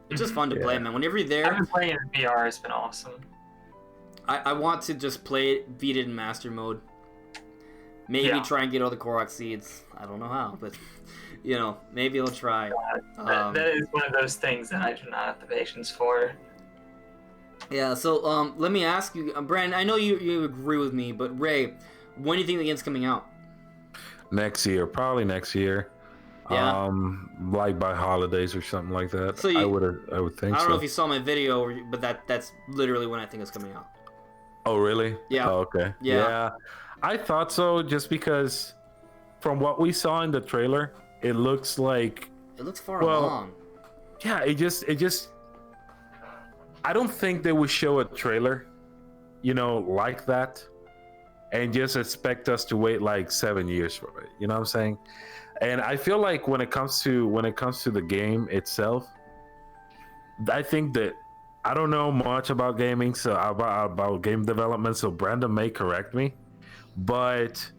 A: It's just fun to play, man. Whenever you're there,
B: I've been playing it in VR. It's been awesome.
A: I want to just play it, beat it in master mode. Maybe try and get all the Korok seeds. I don't know how, but maybe I'll try.
B: That is one of those things that I do not have the patience for.
A: Yeah, so let me ask you, Brandon, I know you agree with me, but Ray, when do you think the game's coming out?
C: Probably next year.
A: Yeah.
C: Like by holidays or something like that.
A: So
C: I would think so.
A: I don't know if you saw my video, but that's literally when I think it's coming out.
C: Oh, really?
A: Yeah.
C: Oh, okay.
A: Yeah.
C: I thought so, just because from what we saw in the trailer, it looks
A: far along.
C: Yeah, it just I don't think they would show a trailer, like that, and just expect us to wait like 7 years for it. You know what I'm saying? And I feel like when it comes to the game itself, I think that I don't know much about gaming, so about game development. So Brandon may correct me, but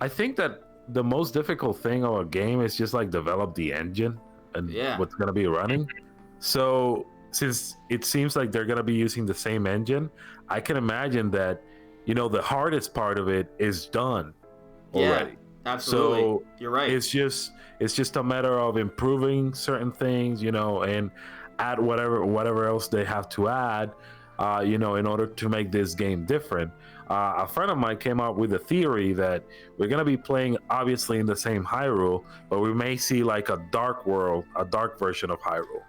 C: I think that the most difficult thing of a game is just like develop the engine and what's gonna be running. So since it seems like they're gonna be using the same engine, I can imagine that the hardest part of it is done already.
A: Absolutely.
C: So
A: you're right.
C: It's just a matter of improving certain things, and add whatever else they have to add, in order to make this game different. A friend of mine came up with a theory that we're gonna be playing obviously in the same Hyrule, but we may see like a dark world, a dark version of Hyrule,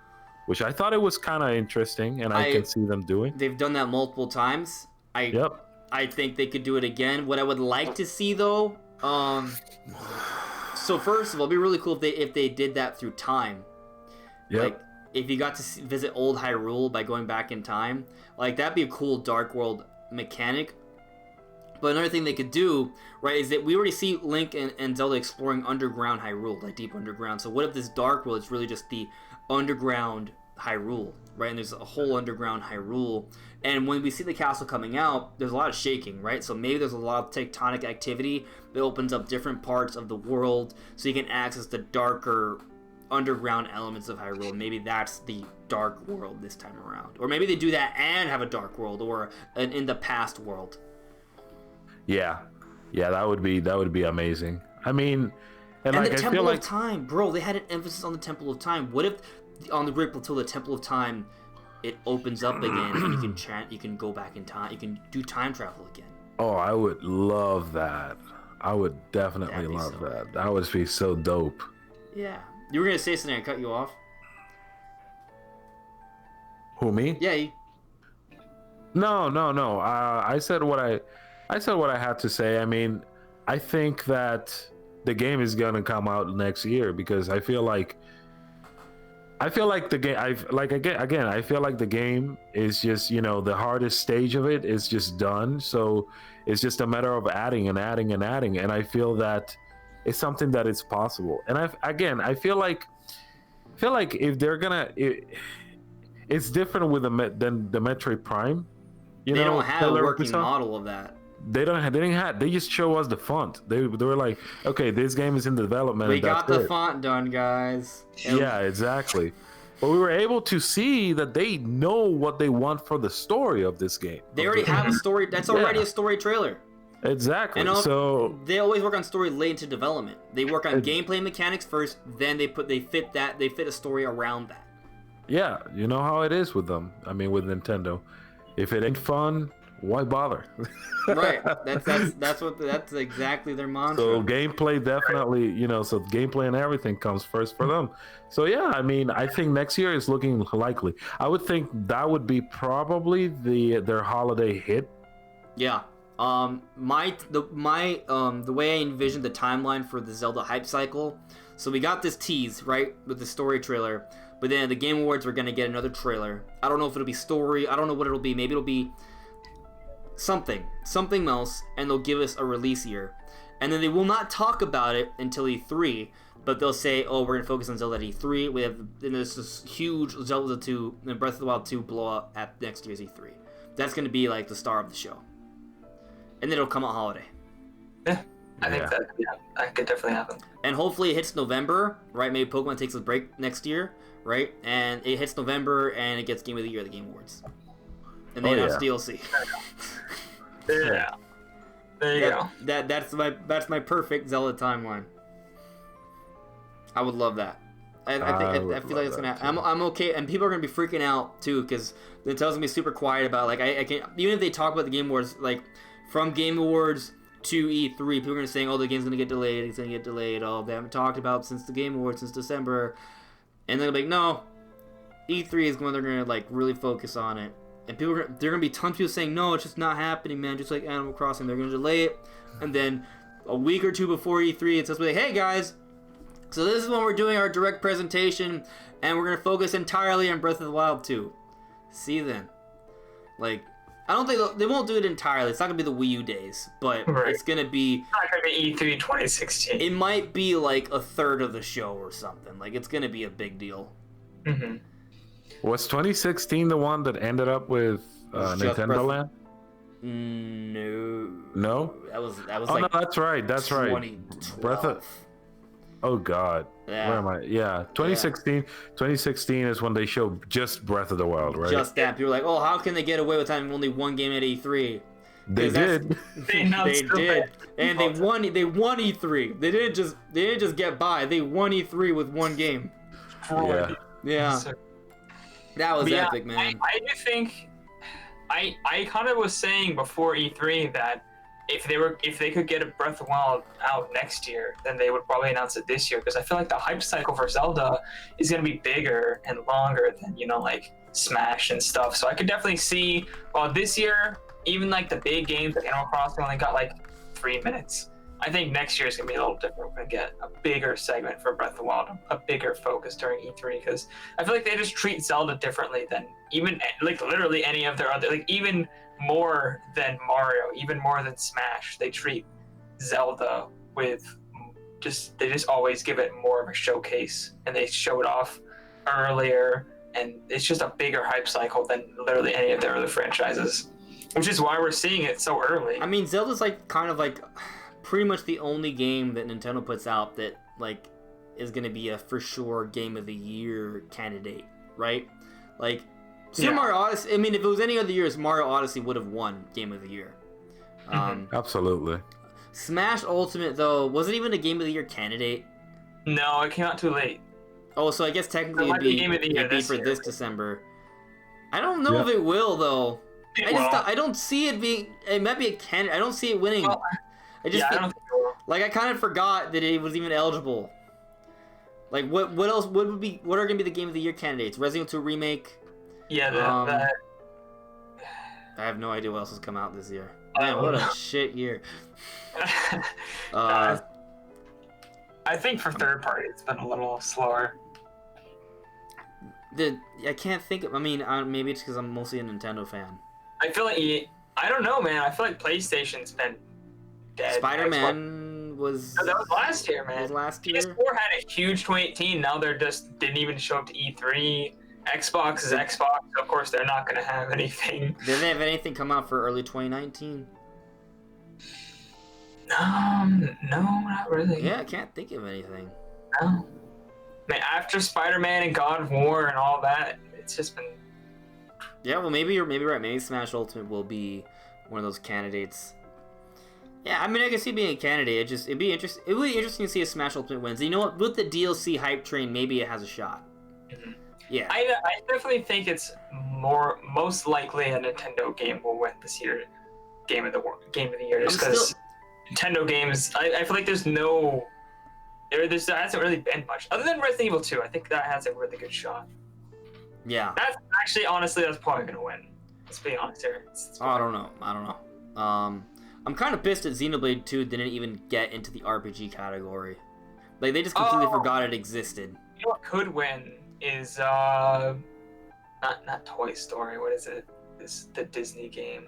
C: which I thought it was kind of interesting, and I can see them doing.
A: They've done that multiple times.
C: Yep.
A: I think they could do it again. What I would like to see though, so first of all, it'd be really cool if they did that through time.
C: Yep.
A: Like if you got to visit old Hyrule by going back in time, like that'd be a cool dark world mechanic. But another thing they could do, right, is that we already see Link and Zelda exploring underground Hyrule, like deep underground. So what if this dark world is really just the underground Hyrule, right? And there's a whole underground Hyrule. And when we see the castle coming out, there's a lot of shaking, right? So maybe there's a lot of tectonic activity that opens up different parts of the world so you can access the darker underground elements of Hyrule. Maybe that's the dark world this time around. Or maybe they do that and have a dark world or an in the past world.
C: Yeah, that would be amazing. I mean,
A: and
C: like,
A: the
C: I
A: Temple
C: feel
A: of
C: like
A: Time, bro. They had an emphasis on the Temple of Time. What if on the Great Plateau, the Temple of Time, it opens up again and you can chant, you can go back in time, you can do time travel again.
C: Oh, I would love that. I would definitely love that. That would be so dope.
A: Yeah, you were gonna say something. I cut you off.
C: Who, me?
A: Yeah.
C: No. I said what I had to say. I mean, I think that the game is gonna come out next year because I feel like the game. I feel like the game is just the hardest stage of it is just done. So it's just a matter of adding and adding and adding. And I feel that it's something that is possible. And I feel like if they're gonna, it's different with than the Metroid Prime.
A: They don't have a working model of that.
C: They just show us the font. They were like, okay, this game is in development.
A: We got the font done, guys.
C: Yeah, exactly. But we were able to see that they know what they want for the story of this game.
A: They already have a story. That's already a story trailer.
C: Exactly.
A: And
C: so
A: they always work on story late into development. They work on gameplay mechanics first, then they fit a story around that.
C: Yeah, you know how it is with them. I mean, with Nintendo, if it ain't fun, why bother?
A: Right. That's exactly their mantra.
C: So gameplay definitely, so gameplay and everything comes first for them. So yeah, I mean, I think next year is looking likely. I would think that would be probably their holiday hit.
A: Yeah. The way I envisioned the timeline for the Zelda hype cycle. So we got this tease, right, with the story trailer, but then the Game Awards we're gonna get another trailer. I don't know if it'll be story. I don't know what it'll be. Maybe it'll be something else, and they'll give us a release year, and then they will not talk about it until E3. But they'll say, "Oh, we're gonna focus on Zelda at E3. We have this huge Zelda 2 and Breath of the Wild 2 blow up at next year's E3. That's gonna be like the star of the show, and then it'll come out holiday."
B: Yeah, I think that could definitely happen.
A: And hopefully it hits November, right? Maybe Pokemon takes a break next year, right? And it hits November and it gets Game of the Year at the Game Awards, and they announce DLC.
B: Yeah, there you go.
A: That's my perfect Zelda timeline. I would love that. I feel like it's gonna happen. I'm okay, and people are gonna be freaking out too because Nintendo's gonna be super quiet about I can't, even if they talk about the Game Awards, like from Game Awards to E3, people are gonna saying, "Oh, the game's gonna get delayed. It's gonna get delayed. Oh, they haven't talked about since the Game Awards since December," and they're like, "No, E3 is when they're gonna like really focus on it." And they're gonna be tons of people saying, "No, it's just not happening, man. Just like Animal Crossing, they're gonna delay it," and then a week or two before E3, it's just like, "Hey guys, so this is when we're doing our direct presentation, and we're gonna focus entirely on Breath of the Wild 2. See you then." Like, I don't think they won't do it entirely. It's not gonna be the Wii U days, but it's gonna be.
B: It's not gonna be E3 2016.
A: It might be like a third of the show or something. Like, it's gonna be a big deal.
B: Mm-hmm.
C: Was 2016 the one that ended up with Nintendo Land?
A: No.
C: No.
A: That was.
C: Oh
A: like,
C: no, that's right.
A: 2012.
C: Breath of. Oh God.
A: Yeah.
C: Where am I? Yeah, 2016. Yeah. 2016 is when they showed just Breath of the Wild, right?
A: Just that. People were like, "Oh, how can they get away with having only one game at E3?"
C: They did.
B: They announced
A: They did,
B: it.
A: and they won. They won E3. They didn't just get by. They won E3 with one game.
C: Yeah.
A: Yeah, that was epic, man.
B: I do think I kind of was saying before E3 that if they could get a Breath of the Wild out next year, then they would probably announce it this year, because I feel like the hype cycle for Zelda is going to be bigger and longer than, you know, like Smash and stuff. So I could definitely see, well, this year, even like the big games like Animal Crossing only got like 3 minutes. I think next year is going to be a little different. We're going to get a bigger segment for Breath of the Wild, a bigger focus during E3, because I feel like they just treat Zelda differently than even like literally any of their other, like even more than Mario, even more than Smash. They treat Zelda with they just always give it more of a showcase, and they show it off earlier, and it's just a bigger hype cycle than literally any of their other franchises, which is why we're seeing it so early.
A: I mean, Zelda's like kind of like pretty much the only game that Nintendo puts out that like is going to be a for sure Game of the Year candidate, right? Like Super Mario Odyssey. I mean, if it was any other years, Mario Odyssey would have won Game of the Year.
C: Absolutely.
A: Smash Ultimate, though, was it even a Game of the Year candidate?
B: No, it came out too late.
A: Oh, so I guess technically it'd
B: Game of the Year
A: be for
B: year.
A: This December. I don't know if it will, though. I don't see it being. It might be a candidate. I don't see it winning.
B: Well,
A: I just
B: I don't think it will.
A: like I kind of forgot that it was even eligible. Like what else? What are going to be the Game of the Year candidates? Resident Evil 2 remake.
B: Yeah,
A: I have no idea what else has come out this year. Man, what a shit year.
B: I think for third party, it's been a little slower.
A: I can't think of. I mean, maybe it's because I'm mostly a Nintendo fan.
B: I feel like I don't know, man. I feel like PlayStation's been dead.
A: Spider-Man was.
B: No, that was last year, man.
A: Was last year.
B: PS4 had a huge 2018. Now they're just didn't even show up to E3. Xbox is Xbox. So of course, they're not going to have anything.
A: Did they have anything come out for early 2019?
B: No, not really.
A: Yeah, I can't think of anything.
B: No. Man, after Spider-Man and God of War and all that, it's just been.
A: Yeah, well, maybe you're right. Maybe Smash Ultimate will be one of those candidates. Yeah, I mean, I can see being a candidate. It'd be interesting. It would be interesting to see if Smash Ultimate wins. You know what? With the DLC hype train, maybe it has a shot.
B: Mm-hmm.
A: Yeah.
B: I definitely think it's most likely a Nintendo game will win this year, Game of the Year, just because Nintendo games. I feel like there hasn't really been much other than Resident Evil 2. I think that has a really good shot.
A: Yeah.
B: That's actually, honestly, that's probably gonna win. Let's be honest here.
A: I don't know. I'm kind of pissed that Xenoblade 2 didn't even get into the RPG category. Like they just completely forgot it existed.
B: You know what could win is not Toy Story. What is it? The Disney game.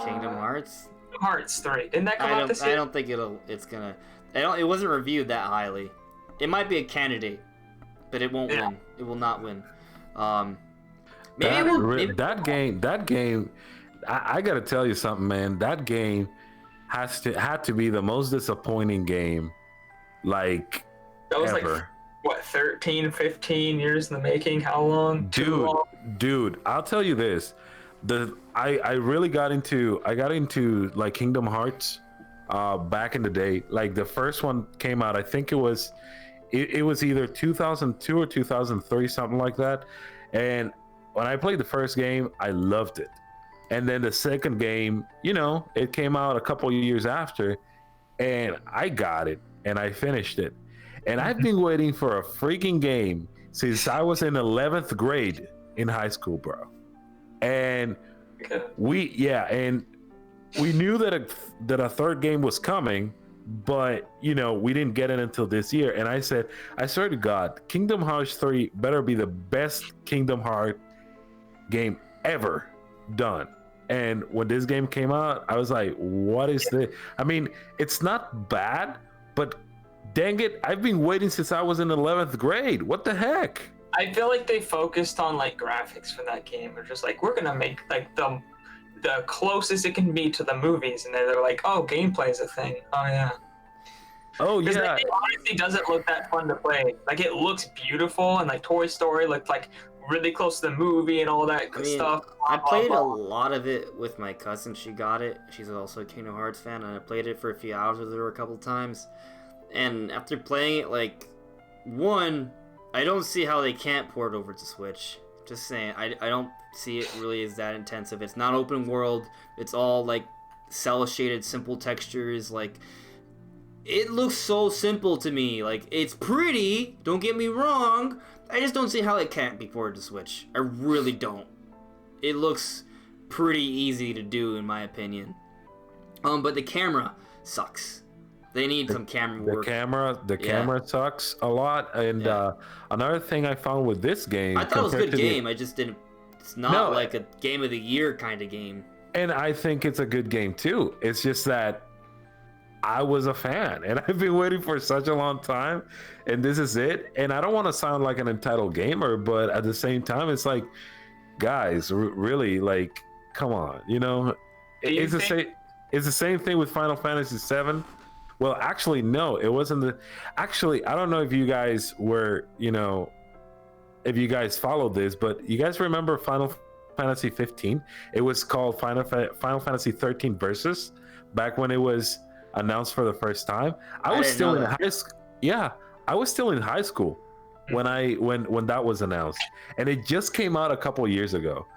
A: Kingdom Hearts.
B: Kingdom Hearts 3. Didn't that come out this year?
A: I don't think it's gonna. It wasn't reviewed that highly. It might be a candidate, but it won't win. It will not win.
C: That game. I gotta tell you something, man. That game had to be the most disappointing game, like
B: that was
C: ever.
B: Like what, 13, 15 years in the making? How long?
C: Dude, I'll tell you this. I really got into like Kingdom Hearts back in the day. Like the first one came out, I think it was either 2002 or 2003, something like that. And when I played the first game, I loved it. And then the second game, it came out a couple of years after, and I got it and I finished it. And I've been waiting for a freaking game since I was in 11th grade in high school, bro. And we knew that a third game was coming, but we didn't get it until this year. And I said, I swear to God, Kingdom Hearts 3 better be the best Kingdom Hearts game ever done. And when this game came out, I was like, what is this? I mean, it's not bad, but dang it, I've been waiting since I was in 11th grade. What the heck?
B: I feel like they focused on like graphics for that game. They're just like, we're gonna make like the closest it can be to the movies, and they're like, oh, gameplay is a thing. Oh yeah.
C: Oh yeah.
B: Like, it honestly doesn't look that fun to play. Like it looks beautiful, and like Toy Story looked like really close to the movie and all that good stuff.
A: I played a lot of it with my cousin. She got it. She's also a Kingdom Hearts fan, and I played it for a few hours with her a couple times. And after playing it, like, one, I don't see how they can't port it over to Switch. Just saying, I don't see it really as that intensive. It's not open world. It's all, like, cel-shaded, simple textures. Like, it looks so simple to me. Like, it's pretty, don't get me wrong. I just don't see how it can't be ported to Switch. I really don't. It looks pretty easy to do, in my opinion. But the camera sucks. They need some camera work.
C: The camera sucks a lot. And another thing I found with this game,
A: I thought it was a good game. I just didn't. It's not like a game of the year kind of game.
C: And I think it's a good game too. It's just that I was a fan, and I've been waiting for such a long time, and this is it. And I don't want to sound like an entitled gamer, but at the same time, it's like, guys, really, like, come on, you know? It's the same thing with Final Fantasy VII. Well, actually, no, it wasn't Actually, I don't know if you guys were, you know, if you guys followed this, but you guys remember Final Fantasy 15? It was called Final Fantasy 13 Versus, back when it was announced for the first time. I was still in high school. Yeah, I was still in high school when that was announced, and it just came out a couple years ago.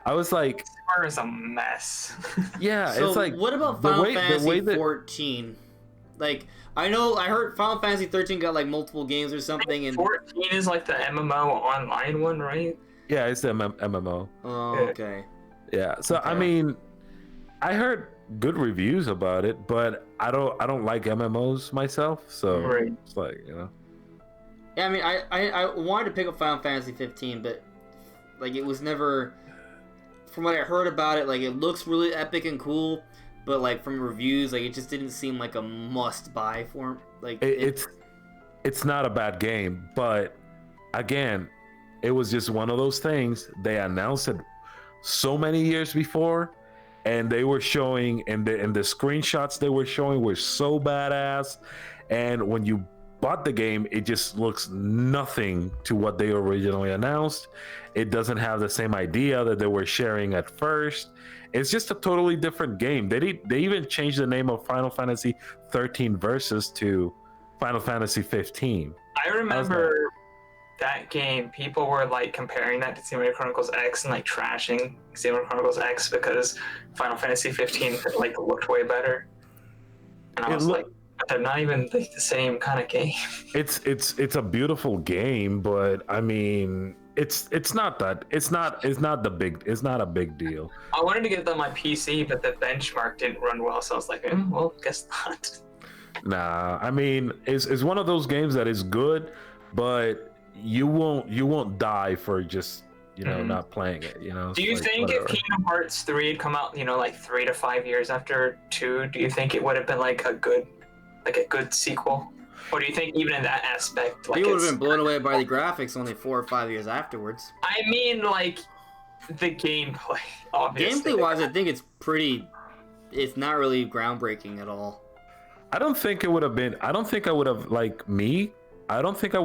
C: I was like,
B: Square is a mess.
C: Yeah,
A: so
C: it's like,
A: what about Final Fantasy 14? Like, I heard Final Fantasy 13 got like multiple games or something, and
B: 14 is like the MMO online one, right?
C: Yeah, it's the MMO.
A: Oh, okay.
C: Yeah, so okay. I mean, I heard good reviews about it, but I don't like MMOs myself, so
B: right.
C: It's like, you know.
A: Yeah, I mean, I wanted to pick up Final Fantasy 15, but like it was never. From what I heard about it, like it looks really epic and cool, but like from reviews, like it just didn't seem like a must-buy for like.
C: It's not a bad game, but again, it was just one of those things. They announced it so many years before, and they were showing, and the screenshots they were showing were so badass, and when you bought the game, it just looks nothing to what they originally announced. It doesn't have the same idea that they were sharing at first. It's just a totally different game. They even changed the name of Final Fantasy 13 Versus to Final Fantasy 15.
B: I remember that game. People were like comparing that to Xenoblade Chronicles X and like trashing Xenoblade Chronicles X because Final Fantasy 15 like looked way better. And I was like, they're not even like the same kind of game.
C: It's a beautiful game, but I mean, it's not a big deal.
B: I wanted to get it on my PC, but the benchmark didn't run well, so I was like, well, guess not.
C: Nah, I mean, it's one of those games that is good, but you won't die for just, you know, not playing it, you know.
B: Do you think whatever. If Kingdom Hearts 3 had come out, you know, like 3 to 5 years after 2, do you think it would have been like a good sequel? Or do you think even in that aspect, like,
A: you would have been blown away by the graphics only 4 or 5 years afterwards?
B: I mean, like, the gameplay, obviously.
A: Gameplay-wise, I think it's not really groundbreaking at all.
C: I don't think I would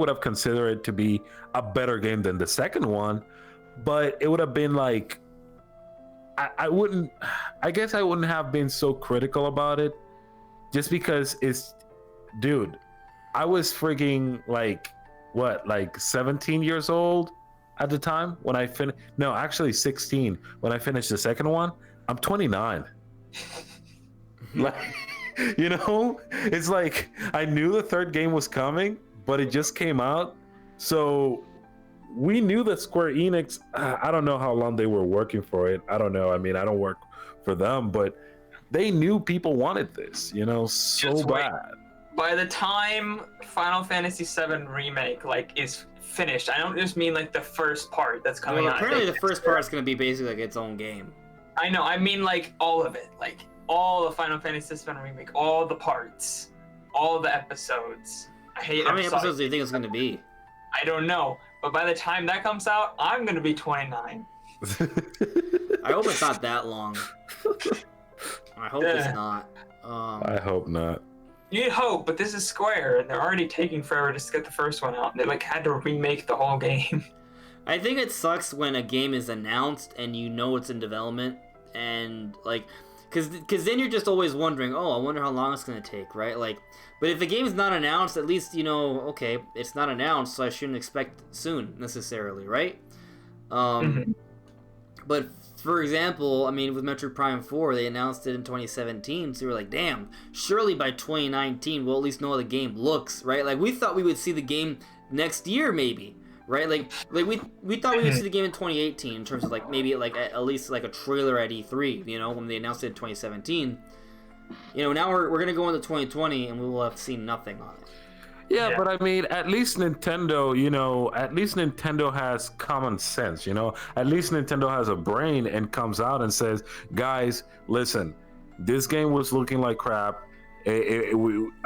C: have considered it to be a better game than the second one, but it would have been like, I guess I wouldn't have been so critical about it, just because dude, I was freaking like 17 years old at the time when I finished. No, actually 16 when I finished the second one. I'm 29. Like, you know, it's like I knew the third game was coming, but it just came out, so we knew that Square Enix. I don't know how long they were working for it. I don't know. I mean, I don't work for them, but they knew people wanted this, you know, so bad.
B: By the time Final Fantasy VII Remake is finished, I don't just mean like the first part that's coming out.
A: Apparently the first part is going to be basically like its own game.
B: I know. I mean like all of it, like all the Final Fantasy VII Remake, all the parts, all the episodes.
A: How many episodes do you think it's going to be?
B: I don't know, but by the time that comes out, I'm going to be 29.
A: I hope it's not that long. I hope it's not.
C: I hope not.
B: You'd hope, but this is Square, and they're already taking forever to get the first one out. They had to remake the whole game.
A: I think it sucks when a game is announced and you know it's in development, and like, because then you're just always wondering, oh, I wonder how long it's gonna take, right? Like, but if the game is not announced, at least you know, okay, it's not announced, so I shouldn't expect soon necessarily, right? But for example, I mean, with Metroid Prime 4, they announced it in 2017, so we were like, damn, surely by 2019 we'll at least know how the game looks, right? Like, we thought we would see the game next year, maybe. Right, like we thought we would see the game in 2018 in terms of like maybe like at least like a trailer at E3, you know, when they announced it in 2017. You know, now we're gonna go into 2020 and we will have seen nothing on it.
C: Yeah, but I mean, at least Nintendo, you know, at least Nintendo has common sense, you know. At least Nintendo has a brain and comes out and says, guys, listen, this game was looking like crap. I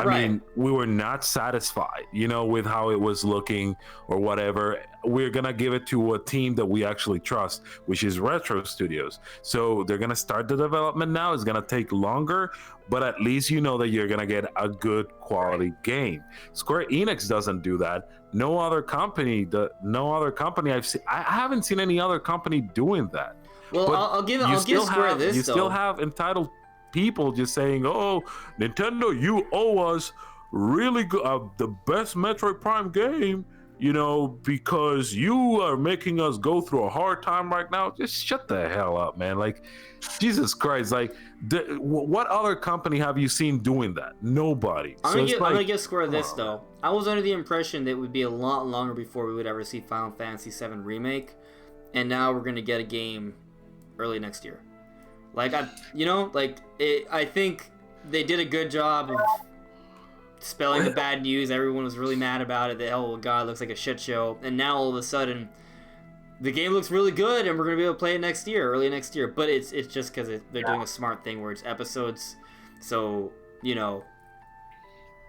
C: mean, we were not satisfied, you know, with how it was looking or whatever. We're going to give it to a team that we actually trust, which is Retro Studios. So they're going to start the development now. It's going to take longer, but at least you know that you're going to get a good quality game. Square Enix doesn't do that. No other company I've seen. I haven't seen any other company doing that.
A: Well, I'll give Square this.
C: You still have entitled people just saying, oh, Nintendo, you owe us really good, the best Metroid Prime game, you know, because you are making us go through a hard time right now. Just shut the hell up, man. Like, Jesus Christ, like, what other company have you seen doing that? Nobody.
A: I'm gonna give Square this, though. I was under the impression that it would be a lot longer before we would ever see Final Fantasy VII Remake, and now we're gonna get a game early next year. Like, I think they did a good job of spelling the bad news. Everyone was really mad about it. That, oh, God, it looks like a shit show. And now, all of a sudden, the game looks really good, and we're going to be able to play it next year, early next year. But it's just because they're doing a smart thing where it's episodes. So, you know,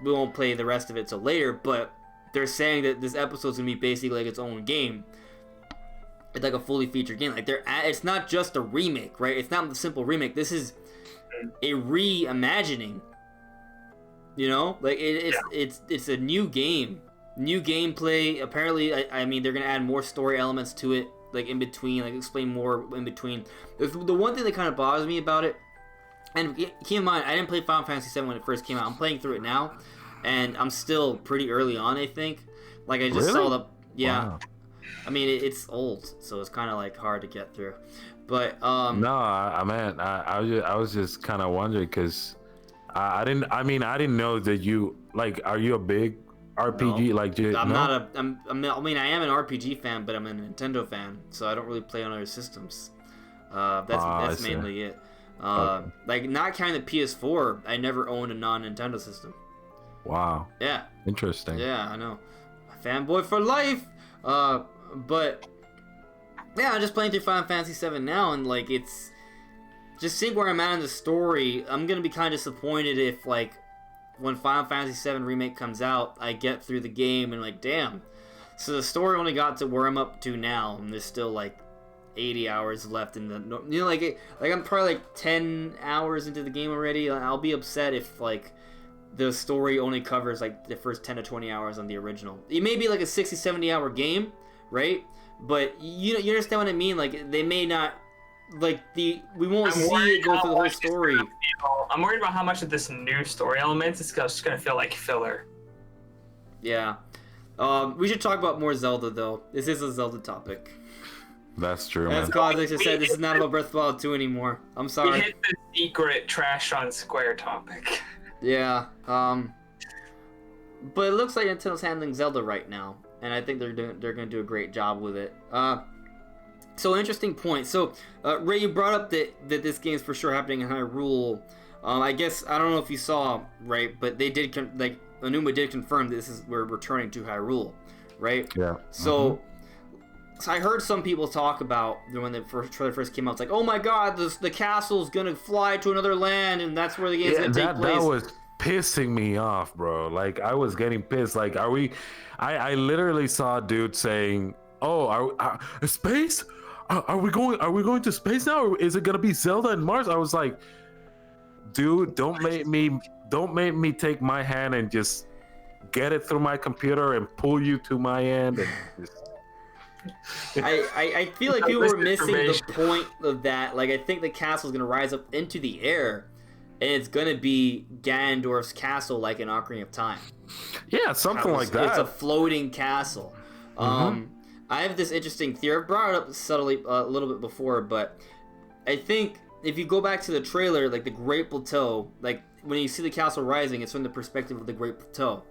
A: we won't play the rest of it till later. But they're saying that this episode's going to be basically like its own game. It's like a fully featured game. Like it's not just a remake, right? It's not a simple remake. This is a reimagining. You know, like it's a new game, new gameplay. Apparently, I mean, they're gonna add more story elements to it, like in between, like explain more in between. The one thing that kind of bothers me about it, and keep in mind, I didn't play Final Fantasy VII when it first came out. I'm playing through it now, and I'm still pretty early on. I think, like I just saw the
C: Wow.
A: I mean, it's old, so it's kind of like hard to get through. But
C: no, I was just kind of wondering because I didn't know that you like. Are you a big RPG? No, like,
A: I mean, I am an RPG fan, but I'm a Nintendo fan, so I don't really play on other systems. That's mainly it.
C: Okay.
A: Like, not counting the PS4, I never owned a non-Nintendo system.
C: Wow.
A: Yeah.
C: Interesting.
A: Yeah, I know. Fanboy for life. But yeah, I'm just playing through Final Fantasy VII now, and like it's just seeing where I'm at in the story. I'm gonna be kind of disappointed if like when Final Fantasy VII Remake comes out, I get through the game and like, damn. So the story only got to where I'm up to now, and there's still like 80 hours left in the, you know, like I'm probably like 10 hours into the game already. I'll be upset if like the story only covers like the first 10 to 20 hours on the original. It may be like a 60, 70 hour game, right? But you understand what I mean? Like they may not, like we won't see it go through the whole story.
B: I'm worried about how much of this new story elements is just gonna feel like filler.
A: Yeah. We should talk about more Zelda though. This is a Zelda topic.
C: That's true.
A: As Cosmic just said, this is not about Breath of the Wild 2 anymore. I'm sorry.
B: We hit the secret trash on Square topic.
A: Yeah. But it looks like Nintendo's handling Zelda right now, and I think they're gonna do a great job with it. So interesting point. So Ray, you brought up that this game's for sure happening in Hyrule. I guess I don't know if you saw, right, but they did Onuma did confirm that we're returning to Hyrule, right?
C: Yeah.
A: So. So I heard some people talk about when the trailer first came out. It's like, oh my God, the castle's gonna fly to another land, and that's where the game's gonna take place.
C: That was pissing me off, bro. Like I was getting pissed. Like, are we? I literally saw a dude saying, "Oh, space? Are we going to space now? Or is it gonna be Zelda and Mars?" I was like, dude, don't make me take my hand and just get it through my computer and pull you to my end and just.
A: I feel like people were missing the point of that. Like, I think the castle is gonna rise up into the air, and it's gonna be Ganondorf's castle, like in Ocarina of Time.
C: Yeah, something like that.
A: It's a floating castle. I have this interesting theory. I've brought it up subtly a little bit before, but I think if you go back to the trailer, like the Great Plateau, like when you see the castle rising, it's from the perspective of the Great Plateau.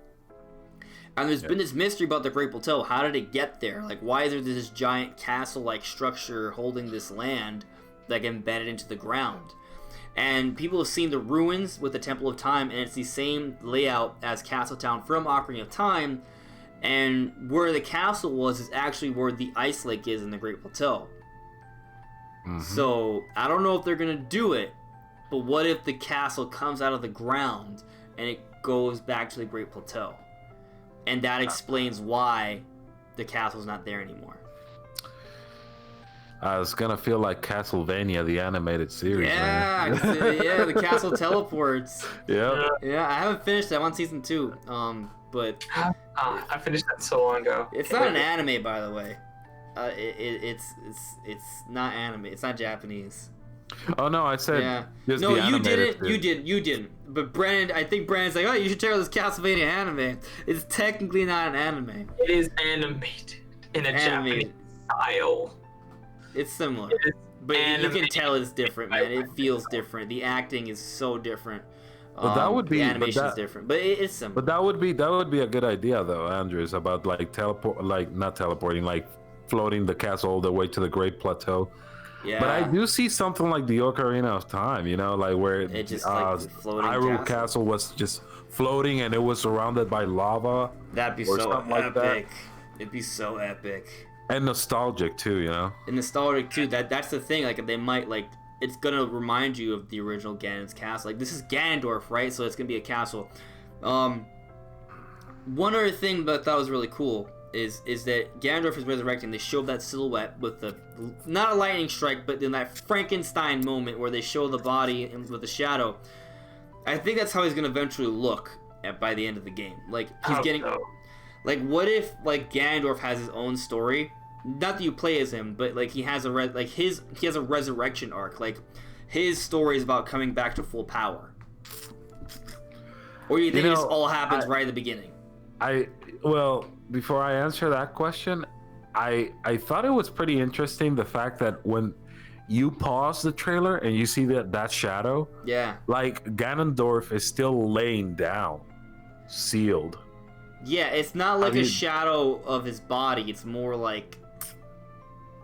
A: And there's been this mystery about the Great Plateau. How did it get there? Like, why is there this giant castle-like structure holding this land, like, embedded into the ground? And people have seen the ruins with the Temple of Time, and it's the same layout as Castletown from Ocarina of Time. And where the castle was is actually where the Ice Lake is in the Great Plateau. So, I don't know if they're going to do it, but what if the castle comes out of the ground and it goes back to the Great Plateau? And that explains why the castle's not there anymore.
C: It's gonna feel like Castlevania, the animated series.
A: Yeah,
C: man.
A: yeah, the castle teleports.
C: Yeah.
A: Yeah, I haven't finished that. I'm on season 2. But
B: I finished that so long ago.
A: it's not an anime, by the way. It's not anime. It's not Japanese.
C: Oh no, I said.
A: Yeah.
C: Just
A: No,
C: the
A: you
C: animated
A: didn't.
C: series.
A: You didn't. But Brandon, I think Brandon's like, oh, you should check out this Castlevania anime. It's technically not an anime.
B: It is animated in a Japanese style.
A: It's similar.
B: It is
A: But you can
B: animated.
A: tell it's different, man. It feels different. The acting is so different.
C: But that would be-
A: the
C: but
A: animation's
C: that-
A: different, but it's similar.
C: But that would be a good idea though, Andrews, about like not teleporting, like floating the castle all the way to the Great Plateau.
A: Yeah.
C: But I do see something like the Ocarina of Time, you know, like where
A: It just, like, floating
C: Hyrule
A: castle.
C: Castle was just floating and it was surrounded by lava.
A: That'd be
C: or
A: so
C: something like that.
A: epic. It'd be so epic.
C: And nostalgic too, you know.
A: And nostalgic too. That's the thing. Like they might like. It's gonna remind you of the original Ganon's castle. Like this is Ganondorf, right? So it's gonna be a castle. One other thing that I thought was really cool is that Ganondorf is resurrecting. They showed that silhouette with the not a lightning strike, but in that Frankenstein moment where they show the body and with the shadow. I think that's how he's gonna eventually look by the end of the game. Like he's getting. Like what if like Ganondorf has his own story? Not that you play as him, but like he has a he has a resurrection arc. Like his story is about coming back to full power. Or do you think it just all happens right at the beginning?
C: Well, before I answer that question, I thought it was pretty interesting the fact that when you pause the trailer and you see that shadow,
A: Yeah.
C: like Ganondorf is still laying down, sealed.
A: Yeah, it's not like
C: I mean-
A: a shadow of his body. It's more like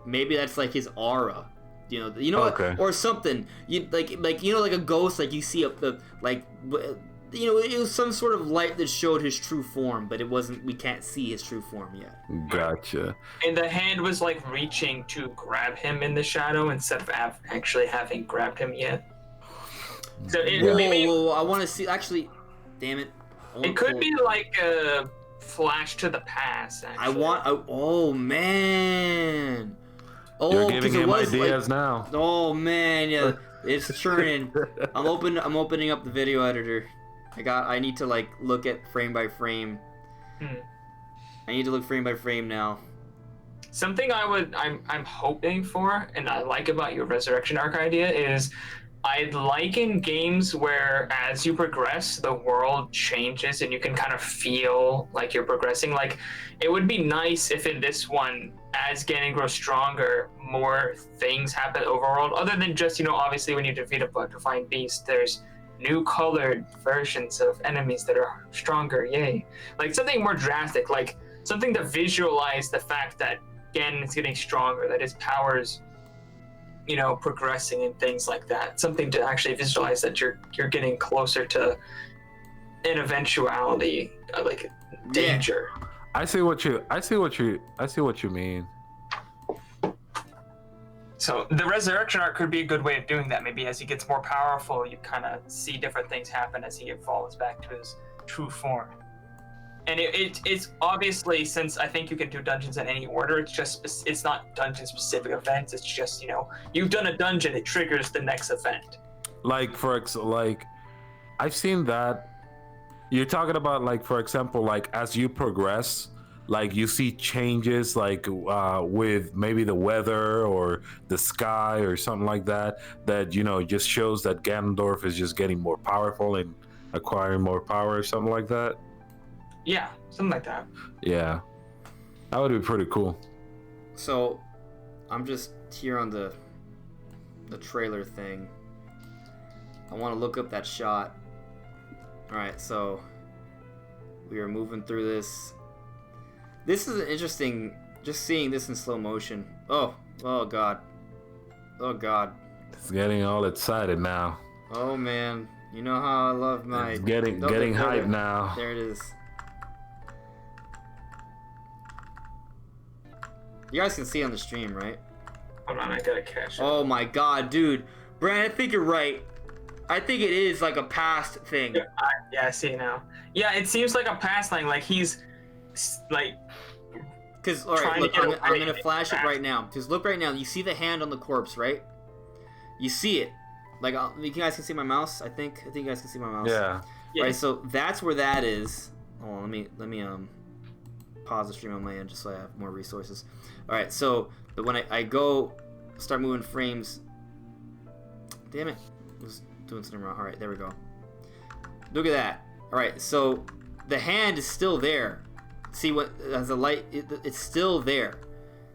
A: maybe that's like his aura. You know,
C: Okay.
A: or something. You like you know, like a ghost. Like you see you know, it was some sort of light that showed his true form, but it wasn't. We can't see his true form yet.
C: Gotcha.
B: And the hand was like reaching to grab him in the shadow instead of actually having grabbed him yet. So
A: Whoa, I want to see. Actually, damn it.
B: It could be like a flash to the past. Actually.
A: Oh man. Oh,
C: You're giving
A: 'cause it
C: him
A: was
C: ideas
A: like,
C: now.
A: oh man, yeah, it's churning. I'm opening up the video editor. I need to like look at frame by frame. I need to look frame by frame now.
B: Something I'm hoping for, and I like about your resurrection arc idea is, I'd like in games where as you progress, the world changes and you can kind of feel like you're progressing. Like, it would be nice if in this one, as Ganon grows stronger, more things happen overworld, other than just, obviously when you defeat a Butterflying Beast, there's new colored versions of enemies that are stronger, yay. Like something more drastic, like something to visualize the fact that Ganon is getting stronger, that his powers progressing and things like that. Something to actually visualize that you're getting closer to an eventuality, like danger.
C: I see what you mean.
B: So the resurrection arc could be a good way of doing that. Maybe as he gets more powerful, you kind of see different things happen as he falls back to his true form. And it's obviously, since I think you can do dungeons in any order, it's not dungeon specific events. It's just, you've done a dungeon, it triggers the next event.
C: Like I've seen that. You're talking about, like, for example, like as you progress, like you see changes like with maybe the weather or the sky or something like that, that just shows that Ganondorf is just getting more powerful and acquiring more power or something like that.
B: Yeah, something like that.
C: Yeah, that would be pretty cool.
A: So I'm just here on the trailer thing. I want to look up that shot. Alright, so we are moving through this. This is an interesting, just seeing this in slow motion. Oh god. Oh god.
C: It's getting all excited now.
A: Oh man. You know how I love my...
C: It's getting hype now.
A: There it is. You guys can see on the stream, right?
B: Hold on, I gotta catch it.
A: Oh my god, dude. Brandon, I think you're right. I think it is like a past thing.
B: Yeah, I see now. Yeah, it seems like a past thing. Like he's like...
A: Because, alright, look, I'm going to flash it right now. Because look right now, you see the hand on the corpse, right? You see it. Like, you guys can see my mouse, I think. I think you guys can see my mouse.
C: Yeah.
A: Right, so that's where that is. Hold on, let me pause the stream on my end just so I have more resources. Alright, so, but when I go start moving frames... Damn it. I was doing something wrong. Alright, there we go. Look at that. Alright, so the hand is still there. See what as the light? It's still there.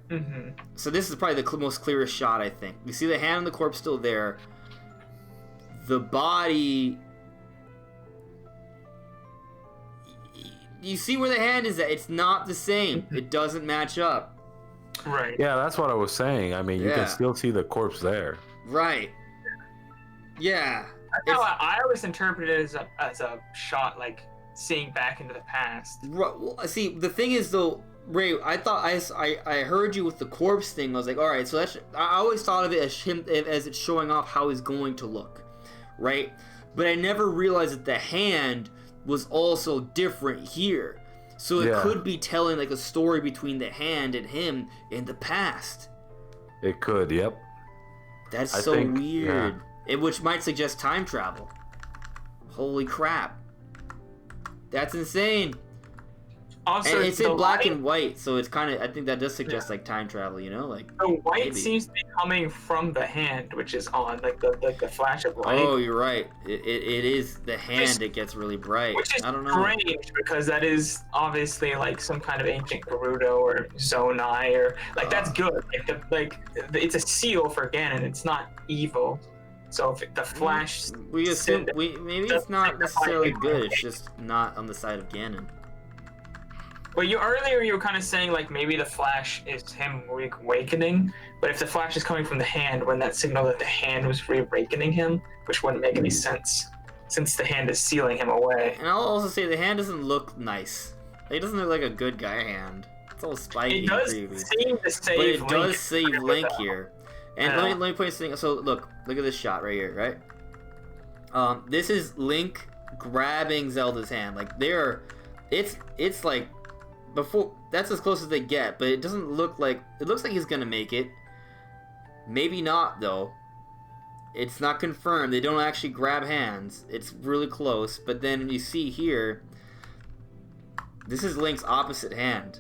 B: Mm-hmm.
A: So this is probably the most clearest shot, I think. You see the hand on the corpse still there. The body. You see where the hand is at? It's not the same. It doesn't match up.
B: Right.
C: Yeah, that's what I was saying. I mean, you can still see the corpse there.
A: Right. Yeah.
B: That's how I always interpret it as a shot, like seeing back into the past.
A: Right. Well, see, the thing is though, Ray, I thought I heard you with the corpse thing. I was like, all right, so that's I always thought of it as him as it's showing off how he's going to look, right? But I never realized that the hand was also different here, so it could be telling like a story between the hand and him in the past.
C: It could, yep.
A: That's so weird. Which might suggest time travel. Holy crap. That's insane.
B: Also,
A: and it's in black and white, so it's kind of, I think that does suggest like time travel, you know, like
B: the white seems to be coming from the hand, which is on like the flash of light.
A: Oh, you're right. It is the hand that gets really bright.
B: Which is
A: I don't know.
B: strange because that is obviously like some kind of ancient Gerudo or Zonai or like that's good. It's a seal for Ganon. It's not evil. So if the flash,
A: we assume maybe it's not necessarily good. It's just not on the side of Ganon.
B: Well, earlier you were kind of saying like maybe the flash is him reawakening, but if the flash is coming from the hand, wouldn't that signal that the hand was reawakening him, which wouldn't make any sense since the hand is sealing him away.
A: And I'll also say the hand doesn't look nice. It doesn't look like a good guy hand. It's all spiky.
B: It does
A: and creepy.
B: seem to save
A: But it
B: Link.
A: does save Link here. And let me point something. So look at this shot right here, right? This is Link grabbing Zelda's hand. Like it's like before. That's as close as they get, but it doesn't look like. It looks like he's gonna make it. Maybe not though. It's not confirmed. They don't actually grab hands. It's really close. But then you see here, this is Link's opposite hand,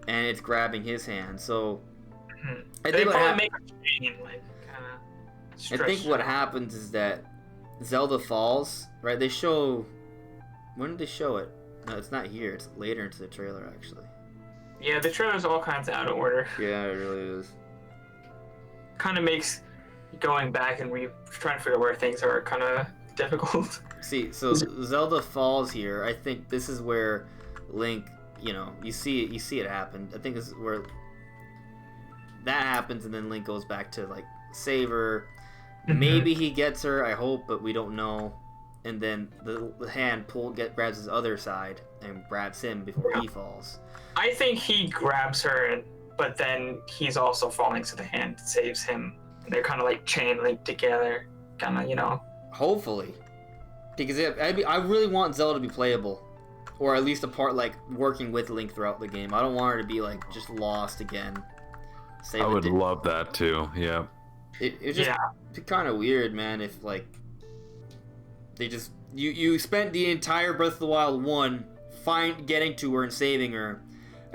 A: and it's grabbing his hand. So. I think what happens is that Zelda falls, right? They show... When did they show it? No, it's not here. It's later into the trailer, actually.
B: Yeah, the trailer's all kinds of out of order.
A: Yeah, it really is.
B: Kind of makes going back and trying to figure out where things are kind of difficult.
A: See, so Zelda falls here. I think this is where Link, you see it happen. I think this is where... that happens, and then Link goes back to like save her. Maybe he gets her, I hope, but we don't know. And then the hand grabs his other side and grabs him before he falls.
B: I think he grabs her, but then he's also falling, so the hand saves him. They're kind of like chain linked together, kind of,
A: Hopefully, because I really want Zelda to be playable, or at least a part like working with Link throughout the game. I don't want her to be like just lost again.
C: I would love that too. Yeah.
A: It's just kind of weird, man. If like they just you spent the entire Breath of the Wild 1 getting to her and saving her,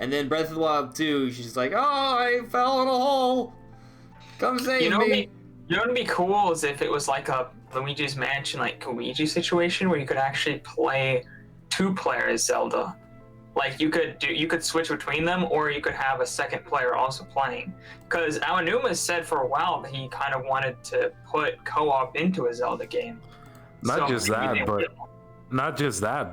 A: And then Breath of the Wild 2, she's like, oh, I fell in a hole. Come save me.
B: You know what'd be cool is if it was like a Luigi's Mansion, like Luigi situation where you could actually play 2-player as Zelda. Like you could switch between them, or you could have a second player also playing. Because Aonuma said for a while that he kind of wanted to put co-op into a Zelda game.
C: Not just that,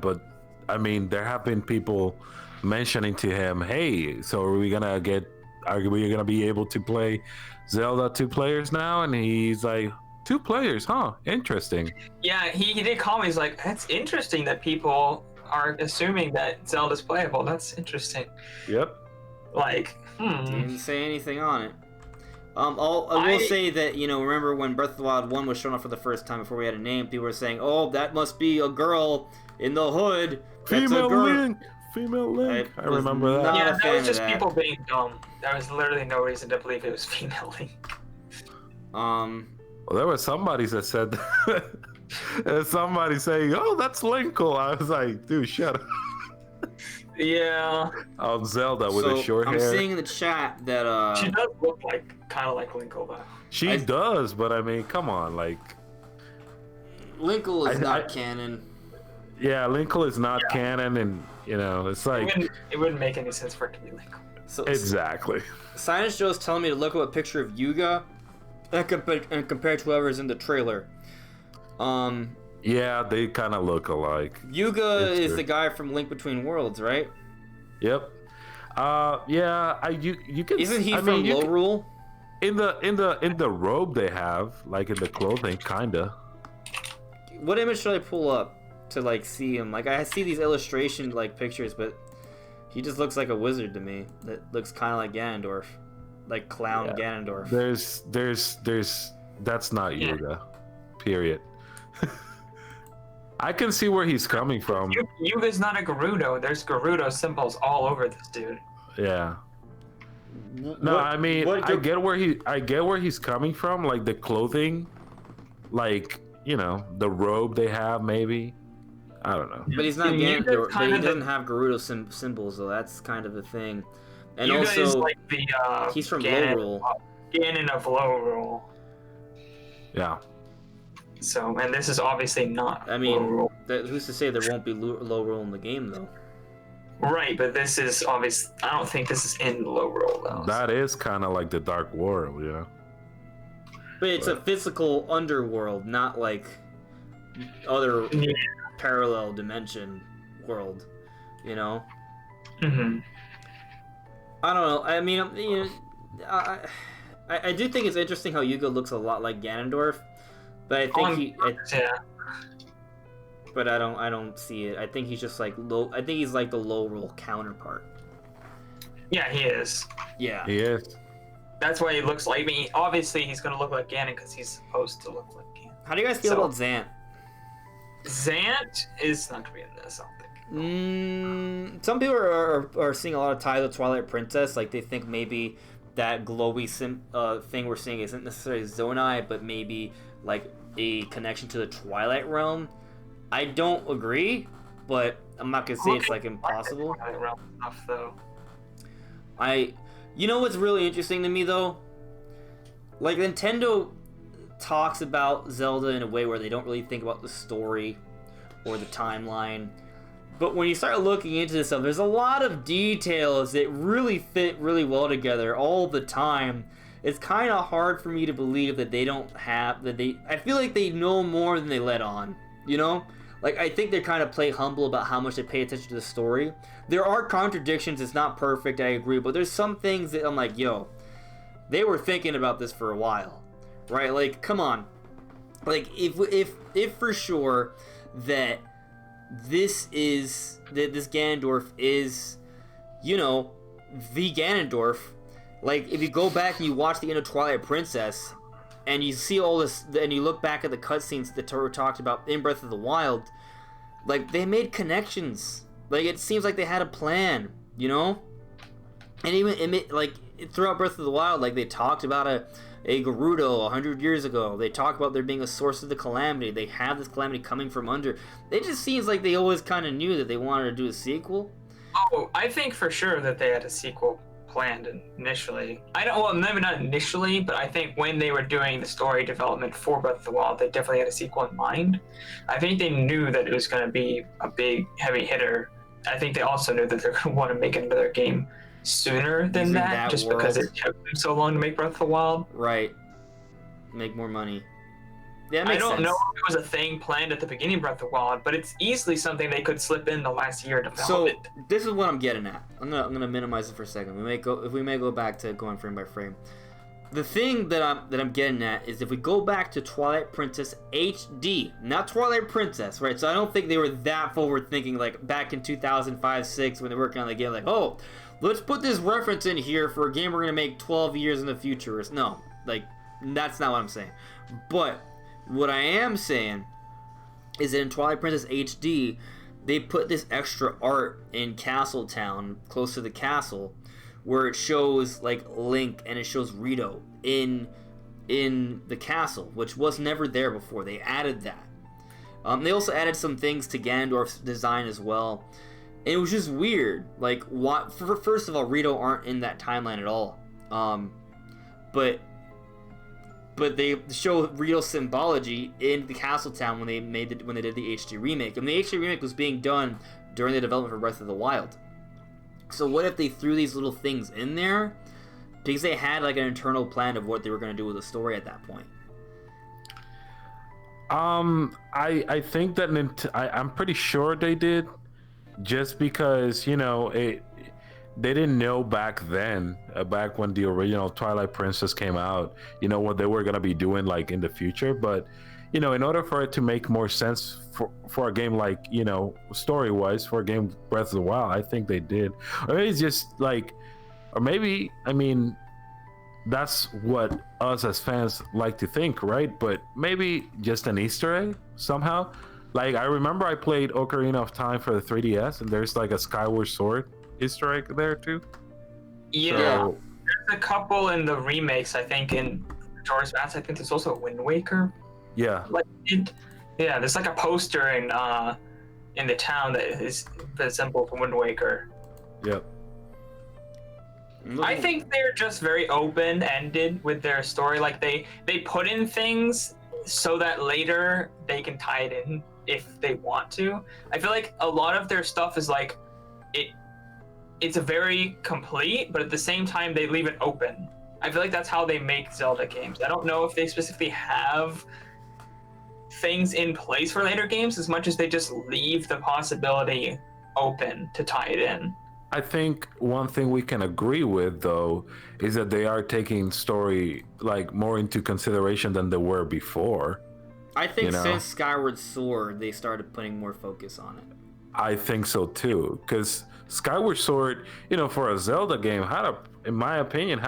C: but I mean, there have been people mentioning to him, "Hey, so are we gonna be able to play Zelda 2 players now?" And he's like, 2 players, huh? Interesting.
B: Yeah, he did call me. He's like, that's interesting that people are assuming that Zelda's playable. That's interesting.
C: Yep.
B: Like,
A: Didn't say anything on it. I will say that, remember when Breath of the Wild 1 was shown off for the first time before we had a name, people were saying, oh, that must be a girl in the hood.
C: Female Link. I remember that.
B: Yeah, that was just people being dumb. There was literally no reason to believe it was female Link.
C: Well, there was somebody that said that. Somebody saying, oh, that's Linkle. I was like, dude, shut up.
B: Yeah.
C: Oh, Zelda with a short hair.
A: I'm seeing in the chat that
B: she does look kind of like Linkle though.
C: She does, but I mean, come on, like
A: Linkle is not canon.
C: Yeah, Linkle is not canon, and it's like
B: it wouldn't make any sense for it to be Linkle.
A: So,
C: exactly.
A: Sinus Joe's telling me to look up a picture of Yuga and compare to whoever's in the trailer.
C: Yeah, they kind of look alike.
A: Yuga is the guy from Link Between Worlds, right?
C: Yep. Yeah. You can.
A: Isn't he from Lorule?
C: In the robe they have, like in the clothing, kinda.
A: What image should I pull up to see him? Like I see these illustration pictures, but he just looks like a wizard to me. That looks kind of like Ganondorf, like clown Ganondorf.
C: There's that's not Yuga. Period. I can see where he's coming from.
B: Yuga's not a Gerudo. There's Gerudo symbols all over this dude.
C: Yeah. No, I mean, I get where he's coming from. Like the clothing, the robe they have, maybe. I don't know.
A: But he's not Ganondorf. But he doesn't have Gerudo symbols, so that's kind of a thing. And
B: Yuga
A: also,
B: is like the
A: he's from Lorule.
B: Ganon of Lorule.
C: Yeah.
B: So, and this is obviously not.
A: I mean, who's to say there won't be Lorule in the game, though?
B: Right, but this is obvious. I don't think this is in Lorule, though.
C: That is kind of like the Dark World,
A: But it's a physical underworld, not like other parallel dimension world,
B: Mm-hmm.
A: I don't know. I mean, I do think it's interesting how Yuga looks a lot like Ganondorf. But I think But I don't see it. I think he's just like low. I think he's like the Lorule counterpart.
B: Yeah, he is.
A: Yeah,
C: he is.
B: That's why he looks like me. Obviously, he's gonna look like Ganon because he's supposed to look like Ganon.
A: How do you guys feel about Zant?
B: Zant is not gonna be in this, I don't think.
A: Some people are seeing a lot of ties with Twilight Princess. Like they think maybe that glowy thing we're seeing isn't necessarily Zonai, but maybe like a connection to the Twilight Realm. I don't agree, but I'm not gonna say it's impossible.
B: Twilight Realm stuff, though.
A: You know what's really interesting to me though? Like Nintendo talks about Zelda in a way where they don't really think about the story or the timeline. But when you start looking into this stuff, there's a lot of details that really fit really well together all the time. It's kind of hard for me to believe that they don't have I feel like they know more than they let on, Like I think they kind of play humble about how much they pay attention to the story. There are contradictions, it's not perfect, I agree, but there's some things that I'm like, yo, they were thinking about this for a while. Right? Like, come on. Like if for sure that this Ganondorf is, the Ganondorf. Like, if you go back and you watch the End of Twilight Princess, and you see all this, and you look back at the cutscenes that Toru talked about in Breath of the Wild, like, they made connections. Like, it seems like they had a plan, And even, throughout Breath of the Wild, like, they talked about a Gerudo 100 years ago. They talk about there being a source of the calamity. They have this calamity coming from under. It just seems like they always kind of knew that they wanted to do a sequel.
B: Oh, I think for sure that they had a sequel planned initially. Well, maybe not initially, but I think when they were doing the story development for Breath of the Wild, they definitely had a sequel in mind. I think they knew that it was going to be a big, heavy hitter. I think they also knew that they're going to want to make another game sooner than
A: Using
B: that, just because it took them so long to make Breath of the Wild.
A: Right. Make more money. Yeah,
B: I don't
A: sense.
B: know if it was a thing planned at the beginning of Breath of the Wild, but it's easily something they could slip in the last year to develop it.
A: So this is what I'm getting at. I'm gonna minimize it for a second. We may go back to going frame by frame. The thing that I'm getting at is if we go back to Twilight Princess HD, not Twilight Princess, right? So I don't think they were that forward thinking, like back in 2005-06 when they were working on the game, like, oh, let's put this reference in here for a game we're gonna make 12 years in the future. No, like that's not what I'm saying. But what I am saying is that in Twilight Princess HD, they put this extra art in Castle Town, close to the castle, where it shows like Link and it shows Rito in the castle, which was never there before. They added that. They also added some things to Ganondorf's design as well. And it was just weird. Like, first of all, Rito aren't in that timeline at all. But they show Rito's symbology in the Castle Town when they did the HD remake, and the HD remake was being done during the development for Breath of the Wild. So what if they threw these little things in there because they had like an internal plan of what they were going to do with the story at that point?
C: I think that I'm pretty sure they did, just because they didn't know back then, back when the original Twilight Princess came out, what they were gonna be doing like in the future. But in order for it to make more sense for a game like story wise for a game Breath of the Wild, I think they did. Or maybe it's just like, or maybe that's what us as fans like to think, right? But maybe just an Easter egg somehow. Like I remember I played Ocarina of Time for the 3DS, and there's like a Skyward Sword Easter egg there too.
B: Yeah, so, there's a couple in the remakes. I think in Majora's Mask, I think there's also a Wind Waker.
C: Yeah.
B: There's like a poster in the town that is the symbol for Wind Waker.
C: Yep.
B: I think they're just very open-ended with their story. Like they put in things so that later they can tie it in if they want to. I feel like a lot of their stuff is like it's a very complete, but at the same time they leave it open. I feel like that's how they make Zelda games. I don't know if they specifically have things in place for later games as much as they just leave the possibility open to tie it in.
C: I think one thing we can agree with though is that they are taking story like more into consideration than they were before.
A: I think since Skyward Sword they started putting more focus on it.
C: I think so too, because Skyward Sword, for a Zelda game, in my opinion,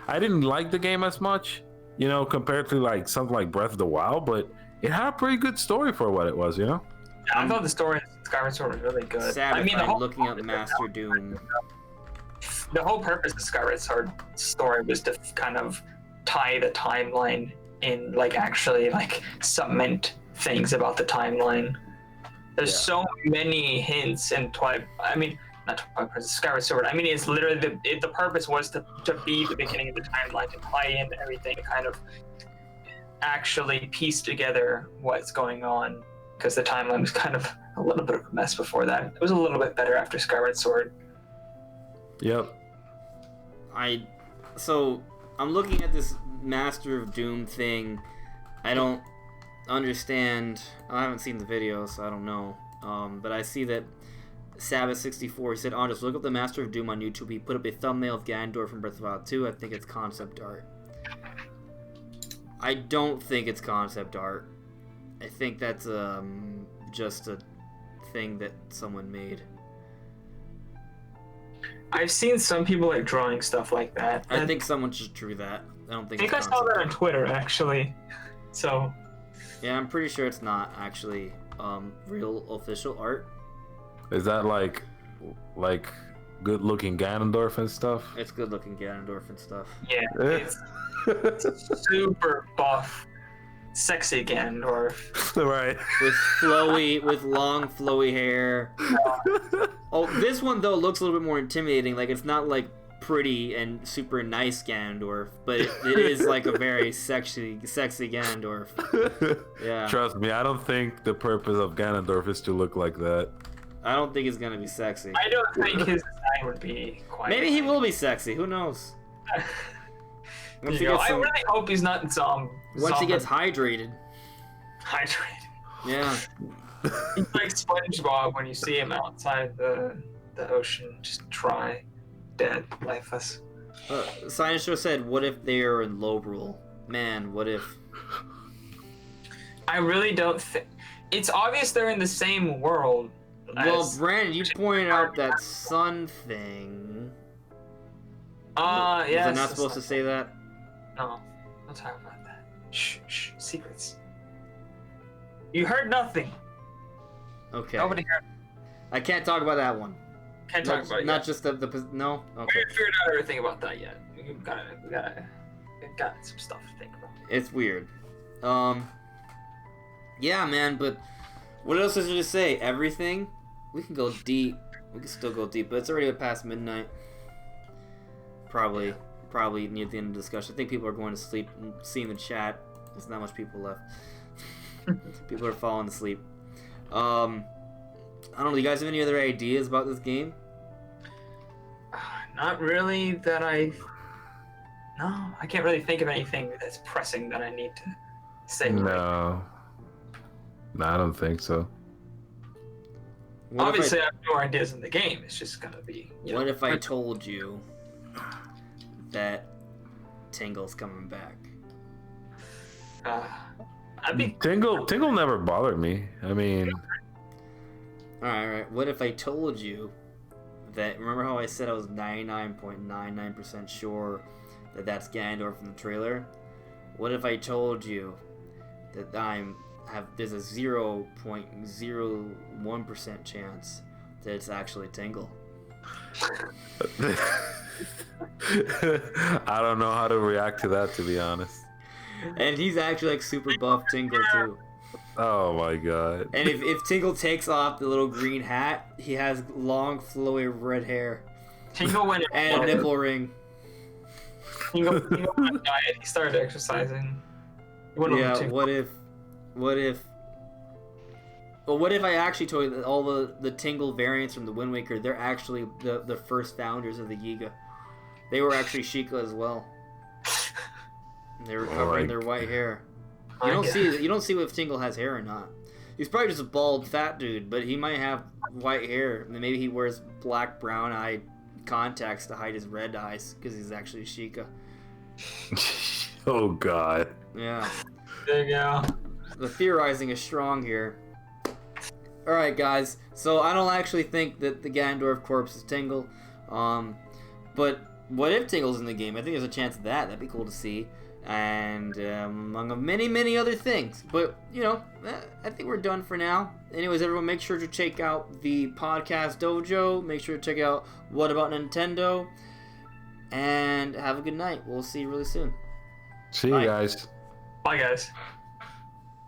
C: I didn't like the game as much, compared to like something like Breath of the Wild, but it had a pretty good story for what it was,
B: I thought the story in Skyward Sword was really good.
A: Looking up Master Doom.
B: The whole purpose of Skyward Sword story was to kind of tie the timeline in, like actually like cement things about the timeline. There's so many hints in not Twilight Princess, Skyward Sword. I mean, it's literally the purpose was to be the beginning of the timeline, to tie in everything, kind of actually piece together what's going on, because the timeline was kind of a little bit of a mess before that. It was a little bit better after Skyward Sword.
C: Yep.
A: So I'm looking at this Master of Doom thing. I don't understand. I haven't seen the video, so I don't know. But I see that Sabbath64, he said, just look up the Master of Doom on YouTube. He put up a thumbnail of Ganondorf from Breath of the Wild 2. I think it's concept art. I don't think it's concept art. I think that's just a thing that someone made.
B: I've seen some people like drawing stuff like that.
A: I think someone just drew that. I don't think.
B: I think I saw that on Twitter actually. So.
A: Yeah, I'm pretty sure it's not actually real official art.
C: Is that like good-looking Ganondorf and stuff?
A: It's good-looking Ganondorf and stuff.
B: Yeah, it's super buff. sexy Ganondorf.
C: Right.
A: With long flowy hair. Oh, this one though looks a little bit more intimidating. Like it's not like pretty and super nice Ganondorf, but it is like a very sexy Ganondorf. Yeah.
C: Trust me, I don't think the purpose of Ganondorf is to look like that.
A: I don't think he's gonna be sexy.
B: I don't think his design would be quite.
A: Maybe he will be sexy. Who knows?
B: I really hope he's not
A: once he gets hydrated.
B: Hydrated.
A: Yeah.
B: He's like SpongeBob when you see him outside the ocean, just dry, dead, lifeless.
A: Science Show said, "What if they are in Lorule? Man, what if?"
B: I really don't think. It's obvious they're in the same world.
A: Well, Brandon, you pointed out that sun thing.
B: Yes.
A: Was I not supposed to say that?
B: No, don't talk about that. Shh, secrets. You heard nothing.
A: Okay.
B: Nobody heard.
A: I can't talk about that one.
B: Can't talk about it.
A: Not
B: yet.
A: just the no. Okay.
B: We haven't figured out everything about that yet. We got some stuff to think about.
A: It's weird. Yeah, man. But what else is there to say? Everything. We can go deep. We can still go deep, but it's already past midnight. Probably near the end of the discussion. I think people are going to sleep. Seeing the chat, there's not much people left. People are falling asleep. I don't know. Do you guys have any other ideas about this game?
B: Not really that I. No, I can't really think of anything that's pressing that I need to say.
C: No, I don't think so.
B: Obviously, I have more ideas in the game. It's just gonna be.
A: What if I told you that Tingle's coming back?
B: I'd be.
C: Tingle never bothered me. I mean.
A: Alright. What if I told you that... Remember how I said I was 99.99% sure that that's Ganondorf from the trailer? What if I told you that there's a 0.01% chance that it's actually Tingle?
C: I don't know how to react to that, to be honest.
A: And he's actually like super buff Tingle too.
C: Oh my god.
A: And if Tingle takes off the little green hat, he has long flowy red hair.
B: Tingle went
A: and a nipple ring.
B: Tingle went on a diet. He started exercising.
A: Yeah. What if? Well, what if I actually told you that all the Tingle variants from the Wind Waker, they're actually the first founders of the Yiga. They were actually Sheikah as well. They were covering their white hair. You don't see if Tingle has hair or not. He's probably just a bald fat dude, but he might have white hair. And maybe he wears black, brown-eyed contacts to hide his red eyes because he's actually Sheikah.
C: Oh god.
A: Yeah.
B: There you go.
A: The theorizing is strong here. Alright, guys. So I don't actually think that the Ganondorf corpse is Tingle. But what if Tingle's in the game? I think there's a chance of that. That'd be cool to see. And among many, many other things. But, you know, I think we're done for now. Anyways, everyone, make sure to check out the Podcast Dojo. Make sure to check out What About Nintendo. And have a good night. We'll see you really soon.
C: See you guys.
B: Bye, guys.